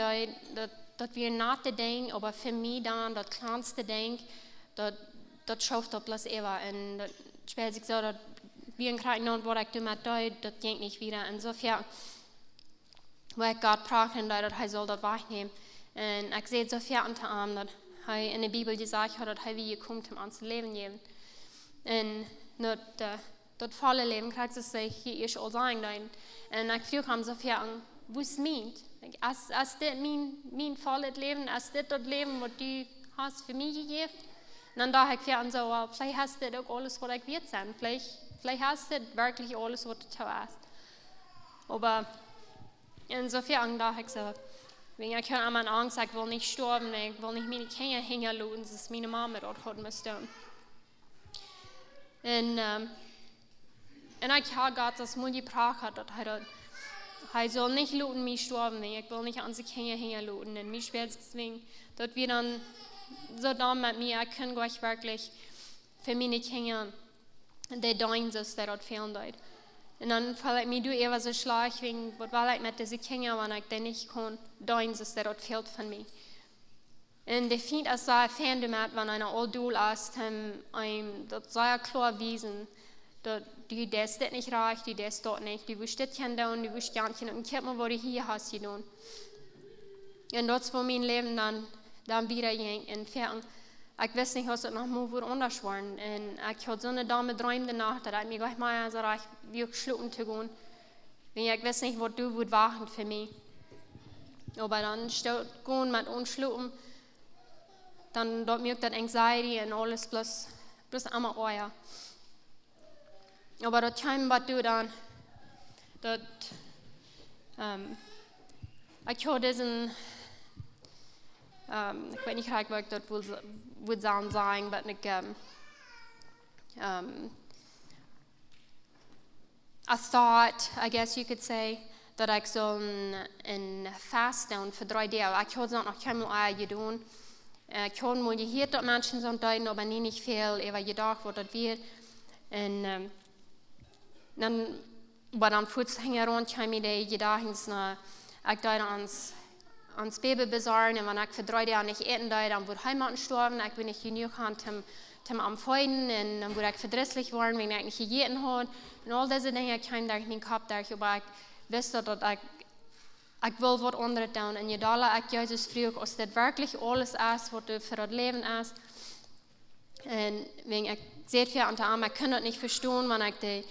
dat we na te denken, maar voor mij dan dat kleinste ding, dat schafft dat bloos even. En dat speelt zich zo, dat wie een krijg wat ik doe met dat ging niet weer. Insofern, waar ik God praten dat hij zal dat wegnemen. En ik zei zo ver te hem dat hij in de Bibel gezegd had dat hij weer komt om ons leven geven. En dat volle leven krijgt zich hier eerst al zijn. En ik vroeg hem zo ver, wat is meent? Als dit mijn volle leven, als dit dat leven wat du hast voor mij gegeven? En dan dacht ik van zo, vielleicht hast du ook alles wat ik weet zijn. Vielleicht Vielleicht hast du wirklich alles, was du hast. Aber insofern dachte ich so, wenn ich höre an Angst, ich will nicht sterben, ich will nicht meine Kinder hängen lassen, das ist meine Mama dort hat müssen. Und ich habe Gott das Mund gebracht hat, dass er soll nicht lassen mich sterben, ich will nicht an die Kinder hängen lassen. Und mich schwer deswegen, dass wir dann so da mit mir, ich kann gleich wirklich für meine Kinder, die dein ist, der dort fehlen dort. Und dann fällt mir du eher so schlecht, wegen, was will ich mit diesen Kindern, wenn ich den nicht kann, dein ist, der dort fehlt von mir. Und ich finde es sehr fan damit, wenn einer Oldul ist, das sehr klar wiesen, dass du das nicht reicht, du das dort nicht, du wirst das tun, du wirst das tun, und guck mal, was du hier hast getan. Und das war mein Leben dann wieder ging. Und ich weiß nicht, was das noch mal anders war. Und ich hatte so eine Dame träumt danach, dass ich mir gleich mal so reich wirklich schlucken zu gehen. Ich weiß nicht, was du würdest wachen für mich. Aber dann steht gehen mit uns schlucken, dann dort mir das Anxiety und alles bloß einmal euer. Aber dort kam was du dann, dort, ich hatte diesen, ich weiß nicht, was ich dort würde sagen, aber ich, I thought, I guess you could say, that ich so ein Fast down für 3 Tage. Ich hatte es noch keinmal getan. Ich habe mal gehört, dass Menschen so deuten, aber nicht viel, ich habe gedacht, was das wird. Und dann, aber dann kurz hinterher kam mir die Gedanken, ich deute ans Baby besorgen, und wenn ich für 3 Tage nicht essen deute, dann würde Heimat sterben, ich bin nicht genug zum Amfeuden, und dann würde ich verdrießlich werden, wenn ich nicht gegessen habe. Und all diese Dinge kamen durch meinen Kopf, aber ich wusste, dass ich will was anderes tun. Und da ich Jesus frage, ob das wirklich alles ist, was du für das Leben ist. Und wenn ich sehe, ich kann das nicht verstehen, wenn ich das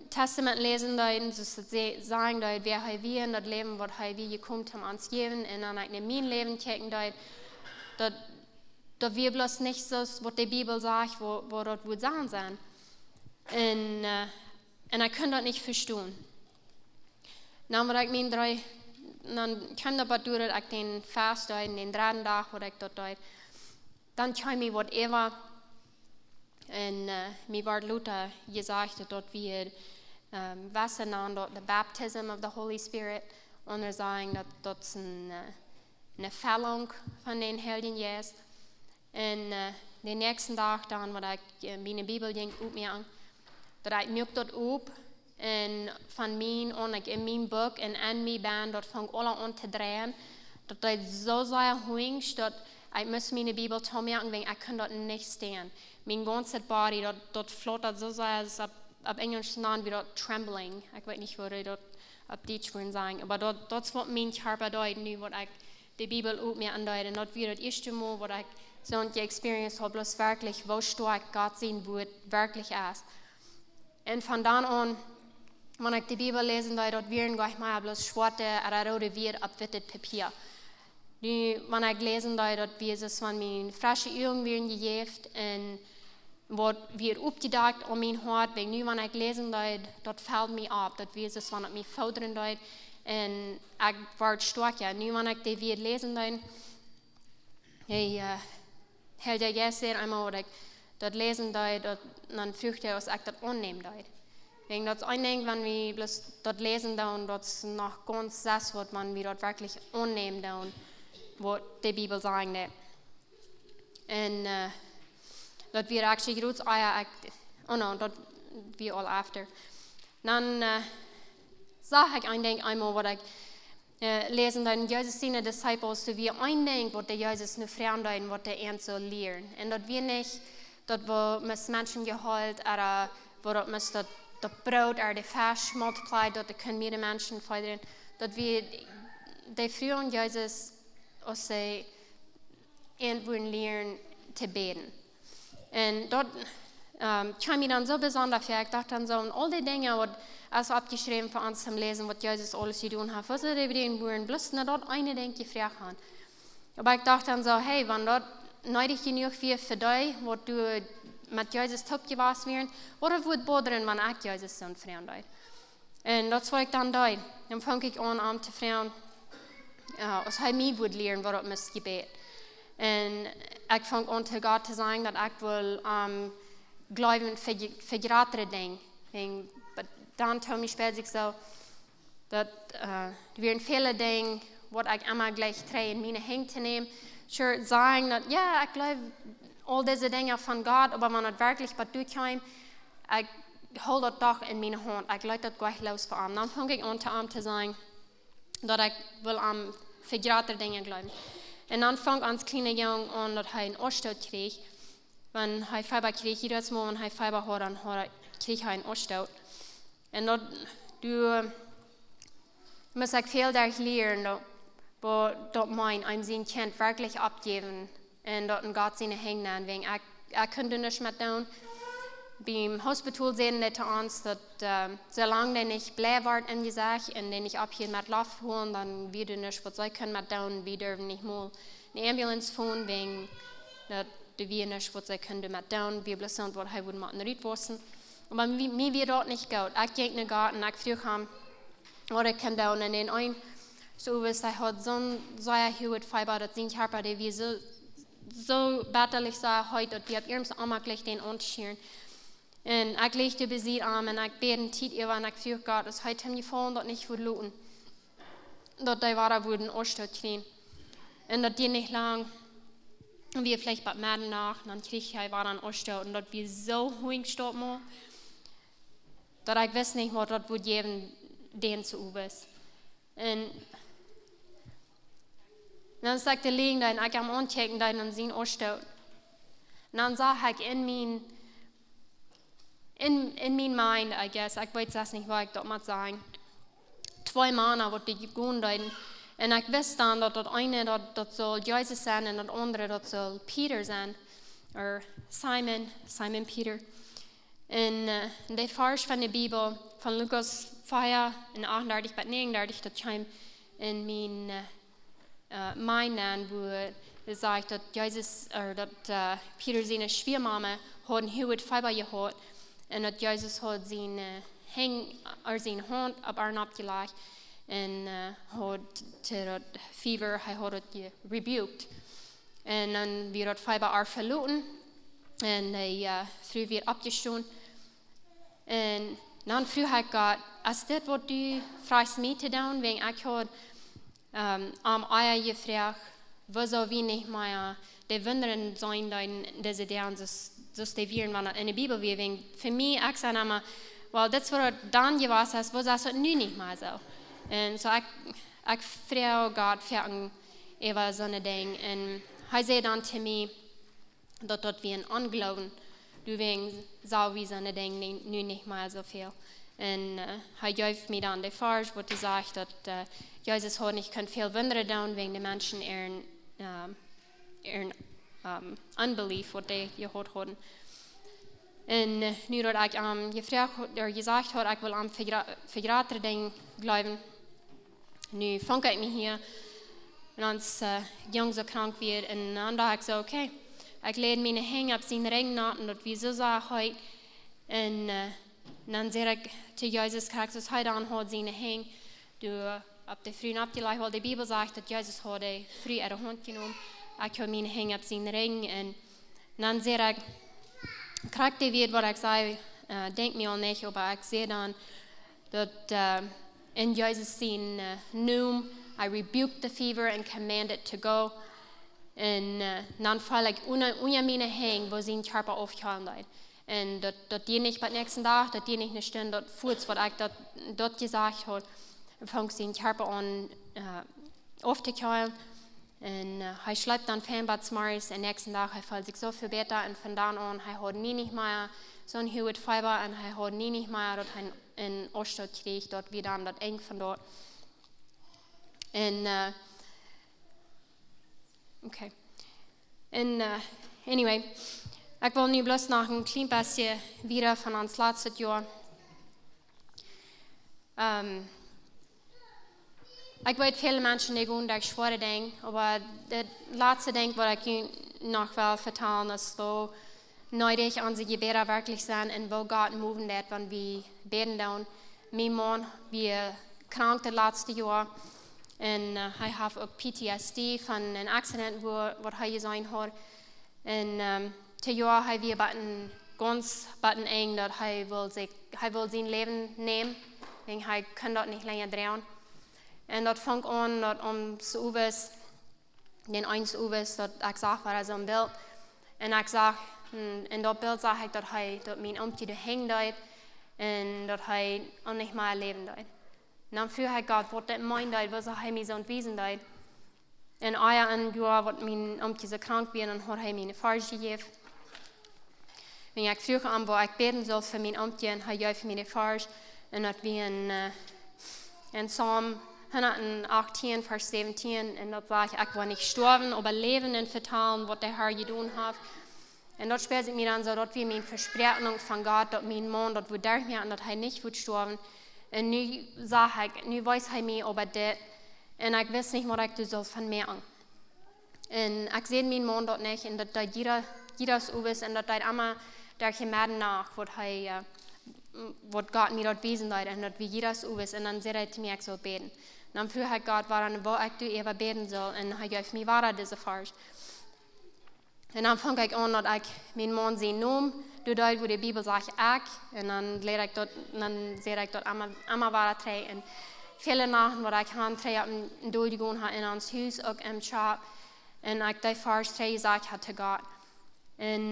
Testament lesen, dann sagen, wer er wie in das Leben, was er wie gekommen hat, ans Geben, und dann ich mein Leben checken, dass wir bloß nicht so, was die Bibel sagt, wo das wohl sagen sein. Und ich kann das nicht verstehen. Dann war ich dann kam das durch, dass ich den Fast in den 3. Tag, wo ich dort deut. Dann kam mir whatever. Und mir war Luther gesagt, dass wir Wasser nennen, dort the Baptism of the Holy Spirit. Und sagen, dass das eine Fällung von den Helden ist. Und den nächsten Tag, dann, wo ich meine Bibel ging, mir an, dass ich mir dort up. Und von mir und ich in meinem Buch und an mir bin, dort fang alle an zu drehen, dass ich so sehr hungrig, dass ich muss meine Bibel merken, weil ich kann dort nicht stehen. Mein ganzes Body, dort flottert so sehr, es ab Englisch nennen wir dort trembling. Ich weiß nicht, was ich dort auf Deutsch würden sagen, aber dort wird mein Körper deuten, was ich die Bibel auch mir andeuten. Und dort wird das erste Mal, was ich so eine Experience habe, bloß wirklich, wo stark Gott sehen wird, wirklich ist. Und von dann an, wenn ich die Bibel lesen, dort werden gleich mal bloß schwarze oder rote wird auf weißes Papier. Wenn ich lesen, dort wird es von meinen frischen Augen werden gejäft und wird aufgedacht an mein Hart, weil wenn ich lesen, dort fällt mir ab, dort wird es, wenn ich mich fordern, und ich werde stark, ja. Wenn ich die wird lesen, ich hält ja jetzt einmal, oder ich dort lesen, dann fürchte ich, dass ich das annehmen, Wegen das ein Ding, wenn wir bloß dort lesen, und das noch ganz das wird, wenn wir dort wirklich annehmen, was die Bibel sagt. Und dort wir actually groß, dort wir all after. Dann sage ich ein Ding einmal, was ich lesen, dann Jesus seine Disciples, so wie ein Ding, was der Jesus nur fragen, was der Ernst soll lernen. Und dort wir nicht, dort wo Menschen geholt, oder wo dort das Brot oder die Fisch multiplied, dort können wir die Menschen fördern, dass wir die frühen Jesus aus sie entwürden lernen zu beten. Und dort kam mir dann so besonders für, ich dachte dann so, und all die Dinge, was also abgeschrieben für uns zum Lesen, was Jesus alles getan hat, was sie beten würden, bloß nur dort eine Dinge gefragt haben. Aber ich dachte dann so, hey, wenn dort neidig genug für dich, was du met Jezus topgewas werden, oder wordt boderen, wanneer ik Jezus zo'n vriend deed. En dat is wat ik dan deed. Dan vang ik aan te vragen, als hij mij wil leren wat het mis gebed. En ik vang aan te God te zeggen dat ik wil geloven vergratere dingen. Dan told me später so, dat er werden viele dingen, wat ik immer gleich trei in meine Hände te nehmen. Sure, sagen, dat ja, ik geloof all diese Dinge von Gott, aber wenn es wirklich was durchkommt, ich hol das doch in meine Hand, ich leite das gleich los für ihn. Dann fange ich an zu sagen, dass ich will an vergratere Dinge glauben. Und dann fängt als kleiner Junge an, dass er einen Ausstoß kriegt. Wenn er Fiber kriegt, jedes Mal, wenn er Fiber hat, dann kriegt er einen Ausstoß. Und dort, du musst auch viel dadurch lernen, wo dort mein, einem sein Kind wirklich abgeben und dort in Gott seine Hände an, wegen ich könnte nicht mehr tun. Beim Hospital sehen die zu uns, dass solange der nicht bleibt wird im Gesicht und der nicht ab hier mit Luft holen, dann wir nicht, was sie können mit tun, wir dürfen nicht mal eine Ambulance fahren, wegen dass wir nicht, was sie können mit tun, wir blöd was er würde nicht wissen. Aber mir wird dort nicht gut. Ich gehe in den Garten, ich frage ihm, oder ich kann tun, und den einen, so wie es hat so ein hohes Fiber, dass sein Körper, der wie so batterlich sei heute, dass wir ab ihrem einmal gleich den Unterschied. Und ich legte bei sie an und ich bete einen Titel über und ich frage Gott, dass heute ihm gefallen, dass nicht würde looten. Dass die Ware würden Ausstoß kriegen. Und dass die nicht lang, und wir vielleicht bei Mäden nach, dann kriege ich dann Ausstoß und dass wir so hoch stoppen, dass ich weiß nicht, was das würde geben, den zu üben. Und dann sagt der Liegen, dass ich am Anchecken, dass ich ihn Ausstoß. Und dann sage ich in mein mind, I guess, ich weiß das nicht, was ich dort mal sagen. 2 Männer, die gegangen sind. Und ich wusste dann, dass das eine das soll Jesus sein und das andere das soll Peter sein. Oder Simon Peter. Und der Vers von der Bibel, von Lukas 4, 38 bis 39, das kommt in mein Namen, wo es sagt, dass Jesus, dass Peter seine Schwiegermama hat ein hohes Fiber gehabt. Und dass Jesus hat seine Hand auf ihren abgelegt und hat das Fieber rebuked. Und dann wird das Fieber auch verloren und die Früh wird abgestoßen. Und dann früh hat Gott, als das, was du fragst mich zu tun, wegen ich habe am Eier gefragt, wo soll wir nicht mehr die Wunder sein, diese Dinge, das die wir in der Bibel wegen für mich, ich sage immer, weil das, was dann gewesen ist, was ist nun nicht mehr so. Und so ich frage Gott für so eine Dinge. Und er sagt dann zu mir, dass das wie ein Unglauben, du wegen so wie so eine Dinge nun nicht mehr so viel. Und er gibt mir dann die Vers, wo er sagt, dass Jesus hat nicht viel Wunder tun, wegen den Menschen ihren Unbelief, was die gehört haben. Und nu dat ich gefragt oder gesagt habe, ich will am vergratere Ding glauben. Nu fang ich mich hier, und als Jung so krank wird, und dann dachte ich so, okay, ich lege meine Hänge auf seinen Ring und das wie so sah heute. Und dann sehe ich zu Jesus, dass heute an hat seine Hänge, du ab der Früh abgelegt, weil die Bibel sagt, dass Jesus hat die Früh in der Hand genommen. Ich habe meine Hänge auf seinen Ring, und dann sehe ich, Charakter wird, was ich sage, denke mir auch nicht, aber ich sehe dann, dass in Jesus' Namen, I rebuke the fever and command it to go. Und dann falle ich unter meine Hänge, wo sein Körper aufgehalten hat. Und dass die nicht beim nächsten Tag, dass die nicht eine Stunde dort fuhrt, was ich dort gesagt habe, fängt sein Körper an aufzuhalten. Und er schläft dann fernbad smarts und nächsten Tag fühlt sich so viel besser und von dann an er hat nie nicht mehr so ein hohes Fiber und er hat nie nicht mehr dort einen Ausstoß kriegt, dort wieder an das eng von dort. Und okay. Und anyway, ich will nu bloß noch ein klein bisschen wieder von uns letztes Jahr. Ich weiß, viele Menschen die gehen durch schwere Dinge, aber das letzte Ding, was ich noch will vertellen, ist, wo neidig an die Gebete wirklich sein und wo Gott moven wird, wenn wir beten dann. Mein Mann, wir krank das letzte Jahr und ich habe auch PTSD von einem Accident, wo er gesehen hat. Und das Jahr haben wir ganz eng, dass er will sein Leben nehmen, weil er kann dort nicht länger drehen. Und das fängt an, dass den eins Uwes, dass ich sage, war so ein Bild. Und ich sage, in das Bild sage ich, dass mein Amti hängt und dass er nicht mehr leben wird. Und dann früher ich Gott, was das meint, was er mir so entwiesen hat. Und ein Jahr, als mein Amti so krank war, dann hat er mir eine Farge gegeben. Wenn ich früher an, wo ich beten soll für mein Amti, und er gab mir eine Farge. Und das war in Psalm 118, Vers 17, und dort sage ich war nicht sterben, aber leben und vertrauen, was der Herr getan hat. Und dort spielt mir dann so, dort wie meine Versprechung von Gott, dass mein Mann dort wird mir und dass er nicht wird sterben. Und nu sage ich, nu weiß er mir über das, und ich weiß nicht, was ich soll von mir an. Und ich sehe meinen Mann dort nicht, und dass jeder so ist, und dass immer der Gemeinde nach, was Gott mir dort wiesen hat, und dass wie jeder so ist, und dann sehe ich mir, ich soll beten. Und dann früher hat Gott, wo ich über beten soll, und er gab mir weiter diese Farge. Und dann fange ich an, dass ich meinen Mann seinen Namen, dort, wo die Bibel sagt, ich, und dann sehe ich dort einmal weiter drei. Und viele Nachten, wo ich kann, drei in Entschuldigung in uns Haus, auch im Shop, und ich die Farge drei gesagt habe zu Gott. Und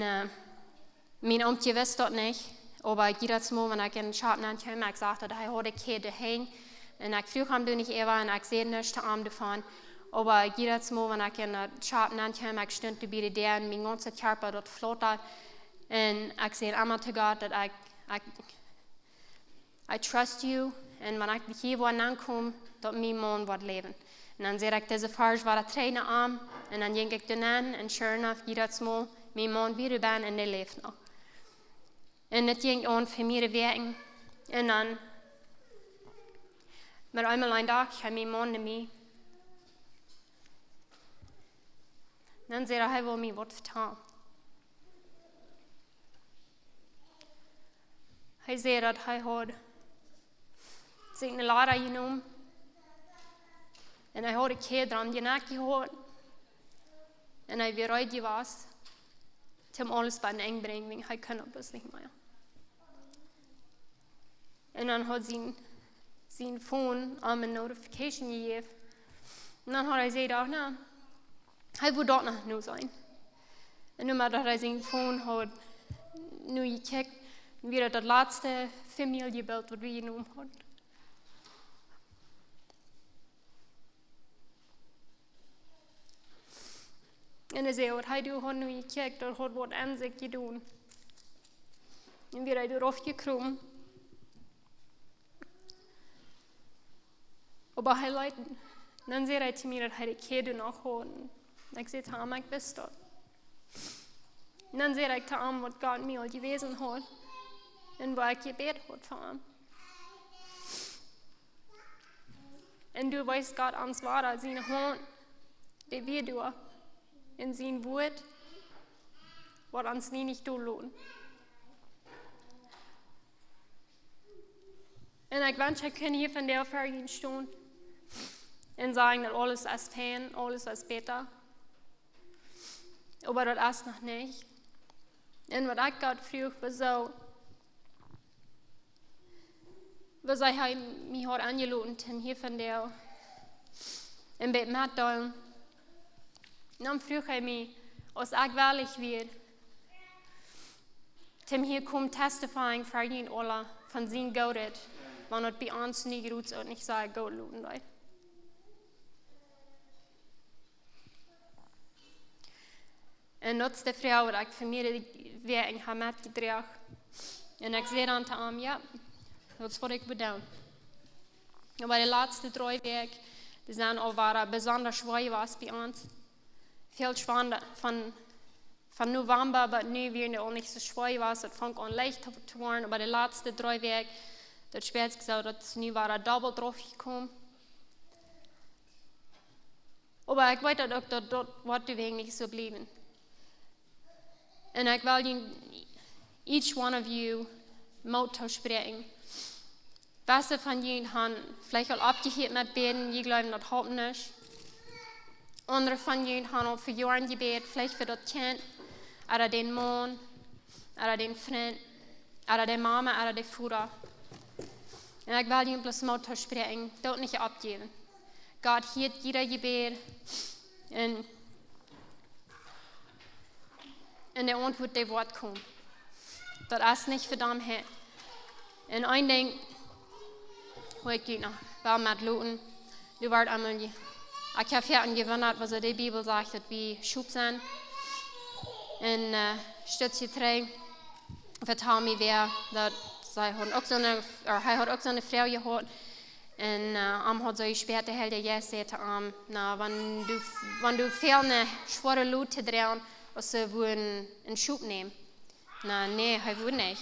mein Amtje wusste das nicht, aber jedes Mal, wenn ich in den Shop nannte, ich sagte, dass ich heute Käse hängen. Und ich früh du nicht immer, und ich sehe nicht Arm davon. Aber jedes Mal, wenn ich in den Shop nannte, ich stand bei der, und mein ganzer Körper dort flottert. Und ich sehe immer zu Gott, dass I trust you. Und wenn ich hier ankomme, dass mein Mann wird leben. Und dann sehe ich, diese Farge war der Träne Arm. Und dann ging ich dann an, und sure enough, jedes Mal, mein Mann wieder bin, und er lebt noch. Und das ging an für mir Wegen. Und dann, mit einmal ein Tag, ich habe meinen Mann nicht mehr. Dann sehe ich, will mir was vertrauen. Ich sehe, dass er hat sich eine Lade genommen. Und er hat die Käse dran, die Nacht geholt. Und er bereut die was, zum alles bei den Eng bringen, weil er kann das nicht mehr. Und dann hat sein Phone eine Notification gegeben. Und dann hat er gesagt, na, er will dort noch nur sein. Und nun, dass er sein Phone hat, nur gekickt, wieder das letzte Familienbild, das wir genommen haben. Und er sagt, hey, du hast nur gekickt, und hat was an sich getan. Und wir haben darauf gekommen. Aber er leidet. Dann sagt er zu mir, dass er die Käse noch hat. Ich sage zu ihm, ich weiß das. Und dann sagt er zu ihm, was Gott mir gewesen hat. Und wo ich gebetet habe für ihn. Und du weißt, Gott ans Wort, seine Hand, die wir tun. In sein Wort, was uns nie nicht tun. Und ich wünsche, ich kann hier von der Ferien stehen und sagen, dass alles ist fein, alles ist besser. Aber das ist noch nicht. Und was ich Gott früher was ich mich heute angeladen habe, hier von der im Bett mitteilen. Und dann früher ich mich, als ich ehrlich wird, zum hier kommen testifying für ihn alle von seinem Gott, wenn das bei uns nicht gut ist und ich sage, Gott luden leid. Und das ist die Frau, die ich für mich wegen habe mitgedreht. Und ich sehe dann zu ihm, ja, das ist was ich bedanke. Aber die letzten 3 Wochen, die sind auch besonders schwer was bei uns. Viel schwer von November, aber nu werden die auch nicht so schwer was. Das fängt an leicht zu werden, aber die letzten 3 Wochen, das spielt sich so, dass nu war doppel drauf gekommen. Aber ich weiß auch, dass dort wird die Wege nicht so bleiben. Und ich will each one of you Mut zu sprechen. Was von jullie haben vielleicht al abgehört mit beten, je glauben das überhaupt nicht. Andere von jullie haben al für Jahre gebetet, vielleicht für das Kind, oder den Mann, oder den Freund, oder die Mama, oder die Vater. Und ich will jullie bloß Mut zu sprechen, dort nicht abgeben. Gott hört jeder Gebet und in der Antwort der Wort kommt. Das ist nicht verdammt her. Und ein Ding, wo ich noch war mit Luten, du warst einmal, ich habe ja gewundert, was die Bibel sagt, dass wir Schub sind. Und Stütze 3 vertraut mir, wer, dass er hat auch so eine Frau gehabt. Und hat so gesperrt, der Heilige Geist sagte, wenn du viel eine schwere Lute drehen, was sie würden einen Schub nehmen. Nee, er würde nicht.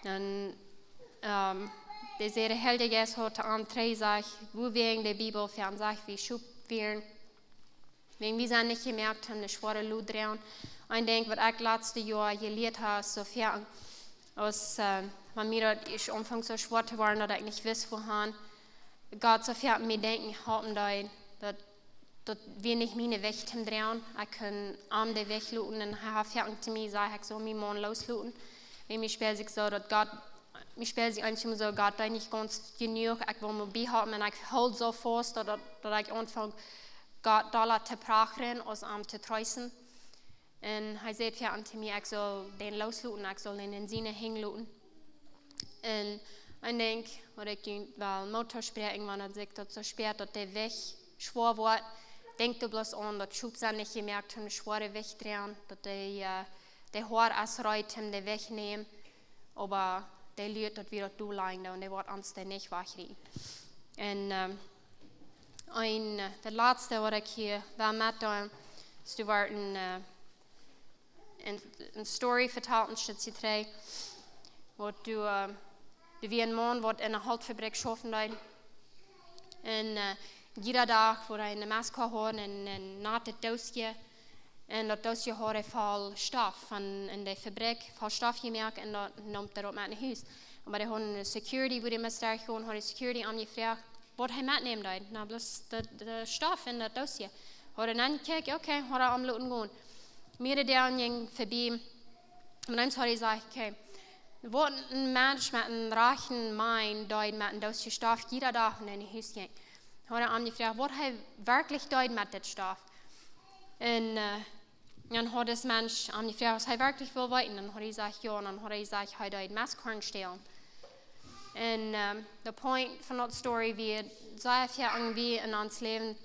Dann, der Heilige Geist hat am 3 sagt, wo wegen der Bibel fern sagt, wie Schub wären. Wegen wir sind nicht gemerkt haben, eine schwere Lute drehen. Und ich denke, was ich letztes Jahr gelehrt habe, so fern, als wenn mir das anfangs so schwer zu werden, dass ich nicht wusste, wohin. Gott so viel mir denken haben, dass wir nicht meine Weg drehen. Ich kann am der Weg looten und habe fertig zu mir sagen, ich soll meinen Mann loslooten. Wenn mir spielt sich so, dass Gott, mir spielt sich eigentlich so, Gott, da nicht ganz genug, ich will mich behalten und ich halte so fest, dass ich anfange, Gott da zu prachen, als zu treußen. Und er sagt ja zu mir, ich soll den loslooten, ich soll den in seine hinlooten. Und ich denke, was ich will Motor sprechen, wenn er sagt, dass so spät, dass der Weg schwer wird, denkt du bloß an, dass Schubser nicht gemerkt haben, schwere Weg drehen, dass der Haar ausreut, den Weg nehmen, aber der Lüt, dass wir dort liegen und der wird uns dann nicht wegrennen. Und das letzte, was ich hier mitnehmen, ist, du warst eine Story vertelt in Stütze 3, wo du wie ein Mann, der in einer Holzfabrik arbeitet. Und jeder Tag, wo er eine Maske hat und ein nattes Dossier. Und das Dossier hat voll Stoff von in der Fabrik, voll Stoff gemerkt und dann nimmt er mit nach Hause. Aber der hat eine Security, wo die Meister gehen, hat die Security angefragt, was er mitnehmen darf. Na, bloß der Stoff in das Dossier. Hat er dann gekickt, okay, hat er am Luten gehen. Mir der ging vorbei. Und dann hat er gesagt, okay, was ein Mensch mit einem reichen Mind deut mit einem Dossier Stoff jeder Tag in den Haus ging. Hat er gefragt, was er wirklich deut mit dem Stoff. Und dann hat das Mensch gefragt, was er wirklich will weiten. Dann hat er gesagt, ja, und dann hat er gesagt, er deut Maßkorn stehlen. Und der Point von der Story wird sehr viel irgendwie in uns Leben,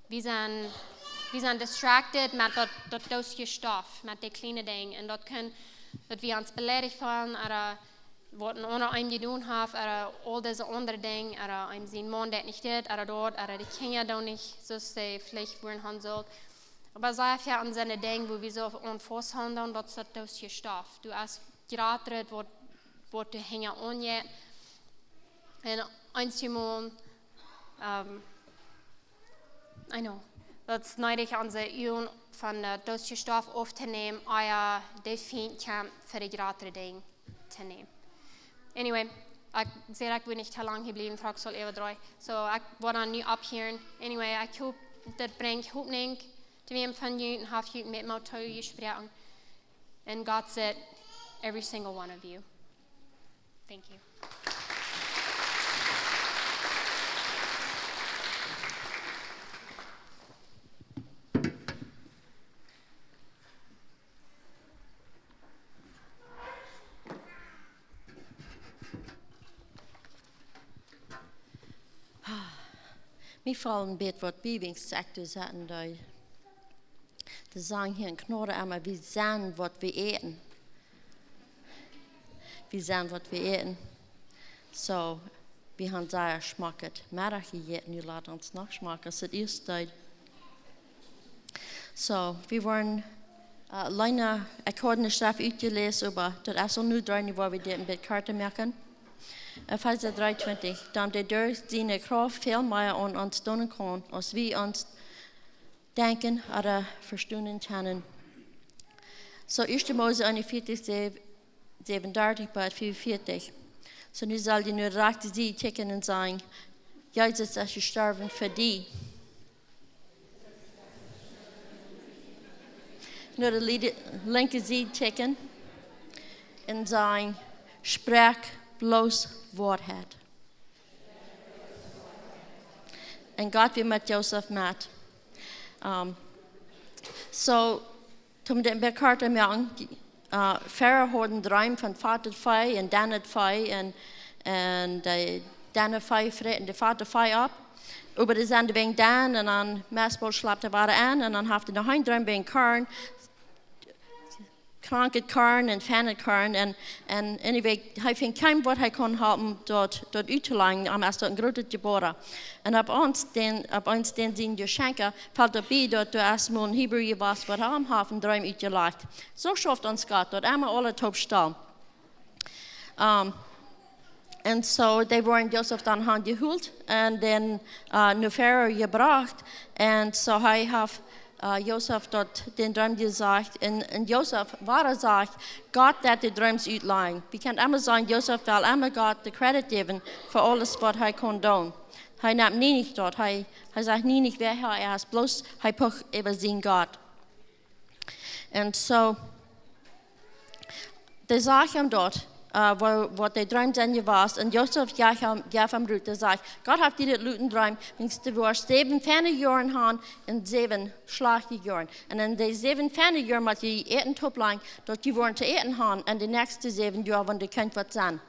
wir sind distracted mit dem Dossier Stoff, mit den kleinen Dingen. Und das können dass wir uns beleidigt fühlen, oder was ein anderer einem getan hat, oder all diese anderen Dinge, oder einem sein Mann, der nicht tut, oder dort, oder die Kinder, die nicht so sehr vielleicht werden haben sollen. Aber sehr viel an seine Dinge, wo wir so unfassbar handeln, das ist das hier Stoff. Du hast gerade, wo du hängen anjet. Und einmal, I know, das ist neidig an der Übung von der deutschen Stoff aufzunehmen, euer Definition für die gerade Dinge zu nehmen. Anyway, ich sehe, ich bin nicht zu lange geblieben, trage soll über 3. So, ich wollte dann nicht abhören. Anyway, ich hoffe, das bringt Hoffnung zu mir von euch und habe euch mit Mut gesprochen. And God said, every single one of you. Thank you. Mir fallen bet wat Bibing sagt, du sagten da. Die sagen hier in Knorde einmal, wir sehen, was wir eten. Wir sehen, was wir eten. So, wir haben sehr schmacket. Mehr gegessen, wir lassen uns noch schmacken. Das ist erste. So, wir waren alleine, ich habe nicht drauf ausgelesen, aber das ist auch nur dran, wo wir die mit Karten merken. Vers 23, dann der durch seine Kraft viel mehr an uns tun kann, als wir uns denken oder verstehen können. So 1. Mose 41, 37 bij 44. So nu zal die nu rechte zie tikken en zeggen, Jezus is gestorven voor die. Nu de linker zie tikken en zeggen, spreek bloos waarheid. En God weer met Jozef met. Toen de bekart am jong, Pharaoh had een droom van vader vij en dan het vij en dan het vij vreten de vader vij op. Over de zand wing dan en dan mesbol slaapt de water aan en dan heeft hij nog een droom bij een karn. Kranket karn en fannet karn en anyway, hij vindt geen wat hij kon hebben dat uit te leggen, om als dat een grote geboren. En op ons den zien je schenken, valt erbij dat du als een Hebrew was, wat hem heeft een droom uitgelegd. Zo schafft ons God, dat allemaal alle top staan. En zo, die worden Jozef dan handgehoeld en dan naar Pharaoh gebracht. En zo hij heeft Jozef dat den droom gezegd. En Jozef waar zegt, God dat de drooms uitleggen. We kunnen allemaal zeggen, Jozef wil allemaal God de credit geven voor alles wat hij kon doen. Hij neemt niet dat. Hij zegt niet wer hij is, bloos hij pucht over zijn God. En zo, de zegt hem dat. Wat de droom dan was. En Jozef gaf hem roet. Hij zei, God heeft dit luten droom. Minst er was 7 fijne jaren gaan en 7 slechte jaren. En in de 7 fijne jaren moet je eten toplang, dat je worden te eten gaan. En de nächste 7 jaar, want je kunt wat zijn.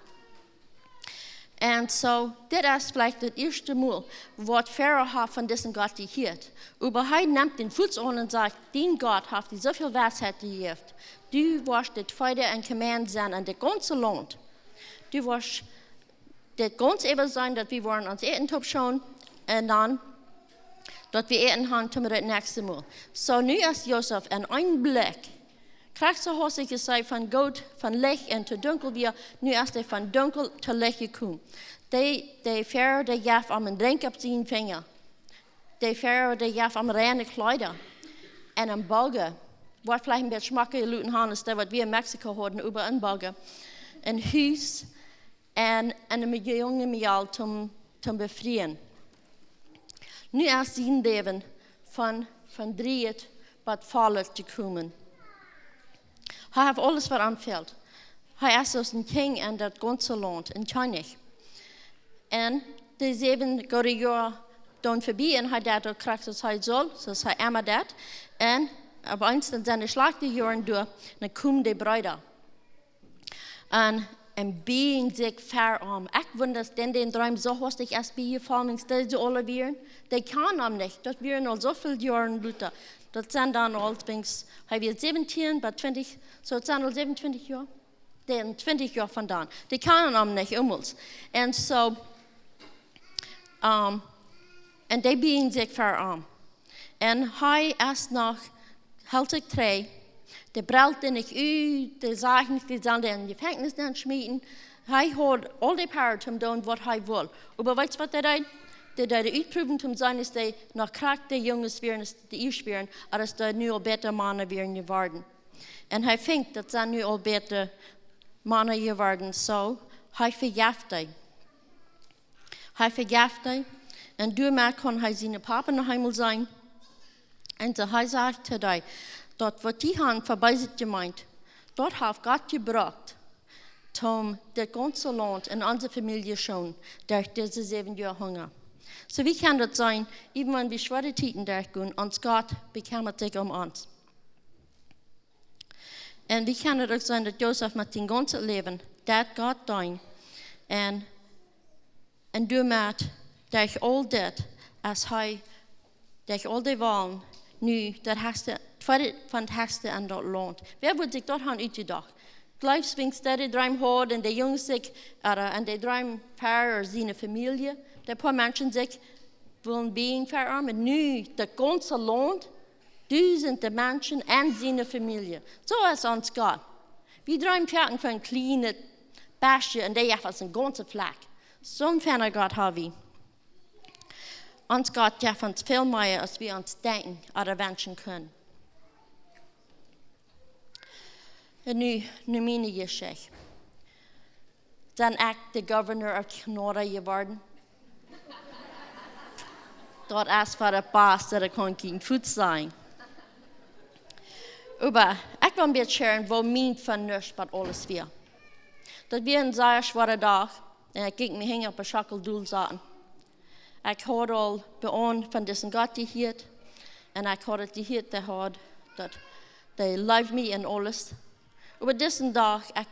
En zo, dit is vielleicht het eerste maal, wat Pharaoh heeft van deze God gehoord. Maar hij neemt den voet aan en zegt, die God heeft die zoveel wijsheid gegeven. Du was het tweede en command zijn aan het ganze land. Du was het ganze even zijn dat we worden ons eten opschauen en dan dat we eten gaan tot het nächste maal. Zo nu is Jozef in een blik. Krijgt zo had ik gezegd van goed, van licht en te donker weer. Nu is hij van donker te licht gekomen. De Pharaoh die gaf hem een drink op zijn vinger. De Pharaoh die gaf hem reine kleider en een bogen. Wat vielleicht een beetje makkelijker luten gaan is dat wat we in Mexico hadden over een bogen. Een huis en een jonge meal te bevrijden. Nu is zijn leven van dreigend wat vallen te komen. Hij heeft alles wat aanvalt. Hij is als een king in dat ganze land, in China. En de 7 goede jaar dan voorbij en hij dat krijgt zoals hij zal, zoals hij immer dat. En op eens dan zijn de slechte jaren door, dan komen de bruiden. En being zich verarm. Ik wonder dat den droom zo hastig is bij je vallen, dat ze alle weer. Die kan hem niet, dat weer al zoveel jaren later. Dat zijn dan al, hij wordt 17, bij 20, zo het zijn al 27 jaar. Dan 20 jaar vandaan. Die kan hem niet immers. En zo, en die being zich verarm. En hij is nog helt ik 3. De brelt en ik de zaken die zal in de gevangenis dan schmieden. Hij had al die power om doen wat hij wil. Maar weet je wat hij deed? Dat hij de uitproeven om zijn is dat nog krijgt de jongens weer de eerst weer, als de nu al beter mannen weer geworden. En hij vindt dat zijn nu al beter mannen geworden. Zo, hij vergaft hij. Hij vergaft hij. En daarmee kon hij zijn papa naar hemel zijn. En so hij zegt today, dat wat die han voorbij zit gemeint, dat heeft God gebracht, om het ganze land en onze familie schoon, door deze 7 jaar hunger. So wie kan dat zijn, even wenn wir schwere Titen durchgehen, ons God bekümmert sich um uns. En wie kan het ook zijn dat Jozef met zijn ganze leven, dat God deed, en daarmee, durch al dit, als hij, durch al die walen, nu, dat het fantastische aan dat land. Wer wordt zich dat gaan uitgedacht? Gleich swingst de droom hoort en de jongens zich, en de droom paar zijn familie. De paar mensen zich willen being verarmen. Nu, het ganze land, duizenden mensen en zijn familie. Zo is ons God. We dromen vaak van een kleine basje en die heeft een ganze vlak. Zo'n fijne God hebben we. Ons God geeft ons veel meer als we ons denken of wensen kunnen. En nu mijn geschichte. dan ik de governor of Canada geworden. Dat is voor de baas dat ik gewoon geen voet zijn. Maar ik wil een beetje scheren, waar mijn vernust wat alles weer. Dat weer een zeer zware dag. En ik ging me heen op een schakkeldoel zaten. Ik had al beoond van deze God gehoord. En ik had het gehoord dat they love me en alles. Maar deze dag, ik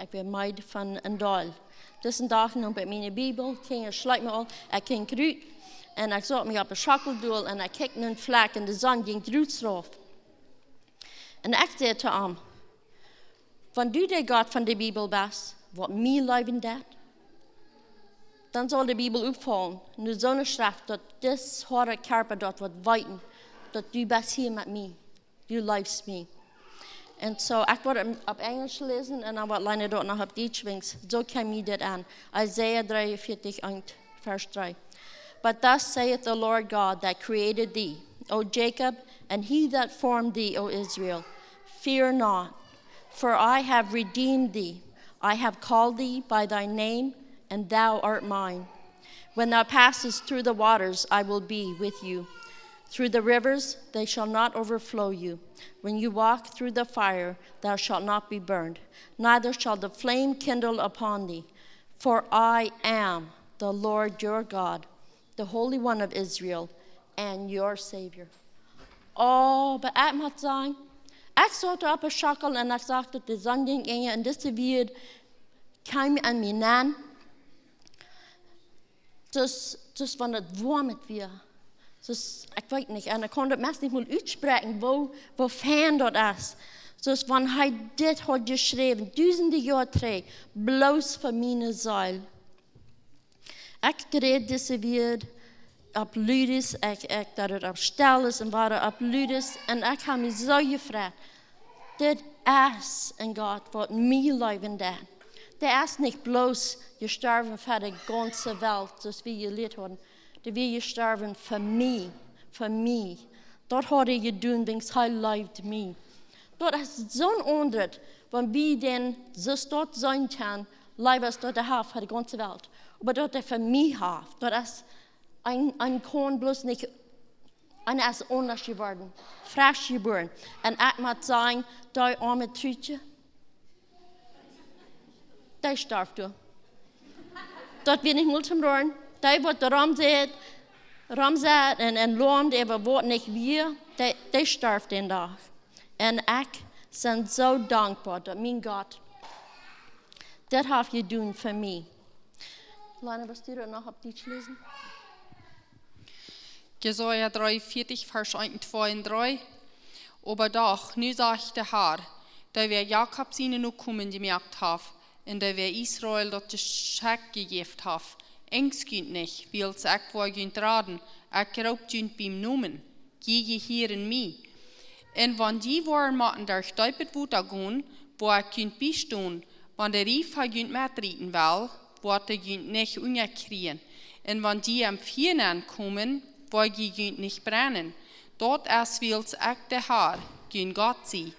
ben meid van een dal. Deze dag nam ik mijn Bijbel, ging sluit me al, ik ging eruit. En ik zat me op een schakkeldoel en ik keek naar een vlek en de zon ging eruit eraf. En ik zei te hem, van du de God van de Bijbel bent, wat mij leven dat, dan zal de Bijbel opvallen. Nu zo'n schrift dat dit harde kerper dat wat weten, dat du bent hier met mij, du leeft mij. En zo, ik word op Engels lezen en dan wat lijnen dat nog op Duits wings. Zo kwam je dit aan. Isaiah 43, vers 3. But thus saith the Lord God that created thee, O Jacob, and he that formed thee, O Israel. Fear not, for I have redeemed thee. I have called thee by thy name, and thou art mine. When thou passest through the waters, I will be with you. Through the rivers, they shall not overflow you. When you walk through the fire, thou shalt not be burned, neither shall the flame kindle upon thee. For I am the Lord your God, the Holy One of Israel, and your Savior. Oh, but ik moet zeggen, ik zat op een schakkel en ik zag dat de zon ging in en deze weer kwam aan mij aan. Dus van het warm het weer. Dus ik weet niet, en ik kon het meest niet meer uitspreken, hoe fijn dat is. Dus van hij dit had geschreven, duizenden jaar terug, bloos voor mijn ziel. Ik kreeg deze weer op Ludus, ik dat het op stel is en waren op Ludus, en ik heb me zo gevraagd, dit is een God wat mij leven deed. Dit is niet bloos gestorven voor de ganze wereld, zoals we geleerd hadden. Die wil je sterven voor mij. Dat had hij gedaan, want hij leeft mij. Dat is zo'n onderd, want wie dan zo stort zijn kan, leven dat hij heeft voor de ganze wereld. Maar dat hij voor mij heeft, dat is een kon bloos niet, en is anders geworden, frisch geboren. En ik moet zeggen, dat arme truutje, die sterft door. Dat wil ik niet doen. Die wordt ramzet en loom, die wordt niet weer, die sterft den dag. En ik ben zo dankbaar dat mijn God, dat heeft je doen voor mij. Lana, was du nog op Duits lezen? Jesaja 43, vers 1, 2 en 3. Aber doch, nu sagt der Herr, da wir Jakob seine Nachkommen gemerkt haben, und da wir Israel dort de Schek gegeben haben, Ängstgünt nicht, wils ich vor günt raden, ich raubt günt beim Nomen, je hier in mij. En wann die waren matten durch Deupet Wuta gehen, wo ich günt bistun, wann der Rief ha günt mitreden will, wo er günt nicht unkriegen. En wann die am Viernen kommen, wo die günt nicht brennen. Dort ist wils ich der Herr, günt Gott sie.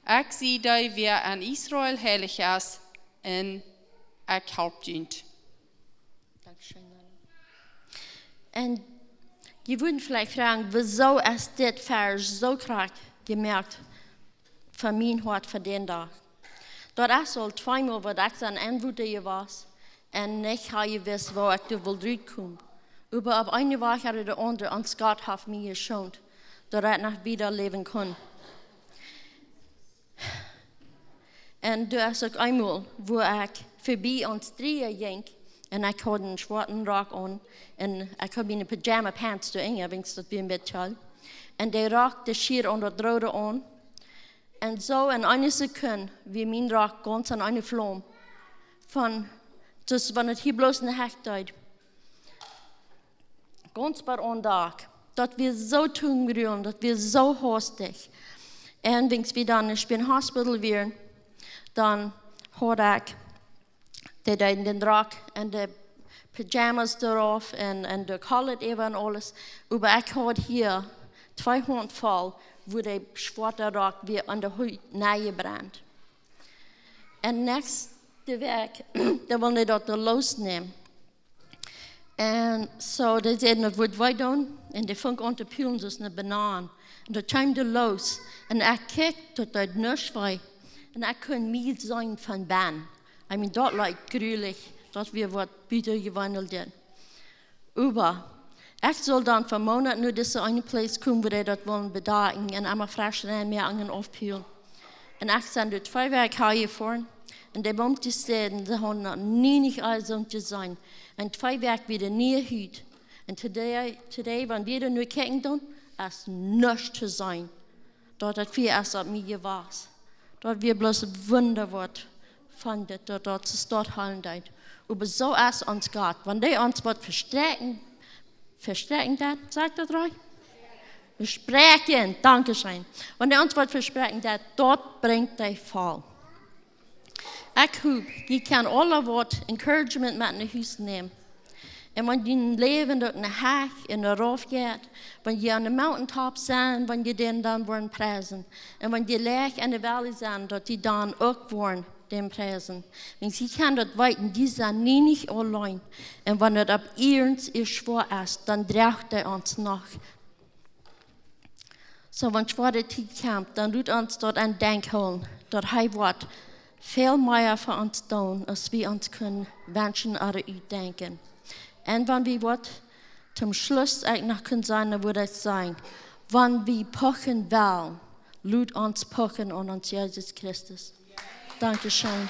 Ich sehe da, wer an Israel heilig ist, en ich help günt. En je würden vielleicht fragen, wieso ist dit Vers so krass gemerkt von mein Hart für den Tag? Dat is al zweimal wat ik zijn aanvoerder was en ik heb gewusst waar ik er wil uitkomen. Maar op een dag had de andere en God heeft mij geschont dat ik nog weer leven kon. En toen is ook eenmaal waar ik voorbij ons drieën ging. En ik had een zwarte rok aan. En ik had mijn pyjama pants door Inge, want dat weer een beetje. En die rok, de schier onder het rode aan. En zo in een seconde, wie mijn rok ganz aan een vlam. Dus wanneer het hier bloos in de hecht deed. Ganz bij een dag. Dat we zo toegeruimd, dat we zo hastig. En als we dan in het hospital weer, dan had ik den rok en de pyjamas eraf en de collet even en alles. Maar ik had hier 200 vol, wo de zwarte rok weer aan de huid nagebrannt. En de werk, dat wil niet dat losnemen. En zo, die zeiden, wat wij doen? En die vond aan te pulen, dus een banaan. En dat kwam er los. En ik keek tot dat niks was. En ik kon niet zijn van ben. I mean, dat lijkt gruwelijk, dat we wat buiten gewandeld hebben. Aber ik zal dan van maandag naar deze ene plaats komen waar dat willen bedaken. En allemaal frische en meer aan afpulen. En ik zijn er 2 weken hiervoor. En die boom te steden, ze hadden nog niet alles om te zijn. En 2 weken weer niet uit. En today, wanneer we nu kijken doen, is niks te zijn. Dat het veel is op mij was. Dat we bloos wunder wordt van dit, dat ze staat houden. Aber zo is ons God. Wanneer ons wat versterken dat, sagt dat right? Verspreken, danke schön. Wanneer ons wat verspreken dat brengt hij val. Ik hoop, je kan alle wat encouragement met naar huis nemen. En wanneer je leven door een heg in een rof gaat, wanneer je aan de mountaintop zijn, wanneer je dan worden prijzen. En wanneer je leeg in de valley zijn, dat die dan ook worden den prijzen. Want je kan dat weten, die zijn niet alleen. En wanneer het op eens is zwaar is, dan draagt hij ons nog. Zo, wanneer zware tijd komt, dan doet ons dat aan denken, dat hij wordt veel meer voor ons doen, als we ons kunnen wensen of uitdenken. En wanneer we wat zum Schluss eigenlijk nog kunnen zijn, dan wordt het zijn, wanneer we pochen wel, laat ons pochen aan ons Jezus Christus. Danke schön.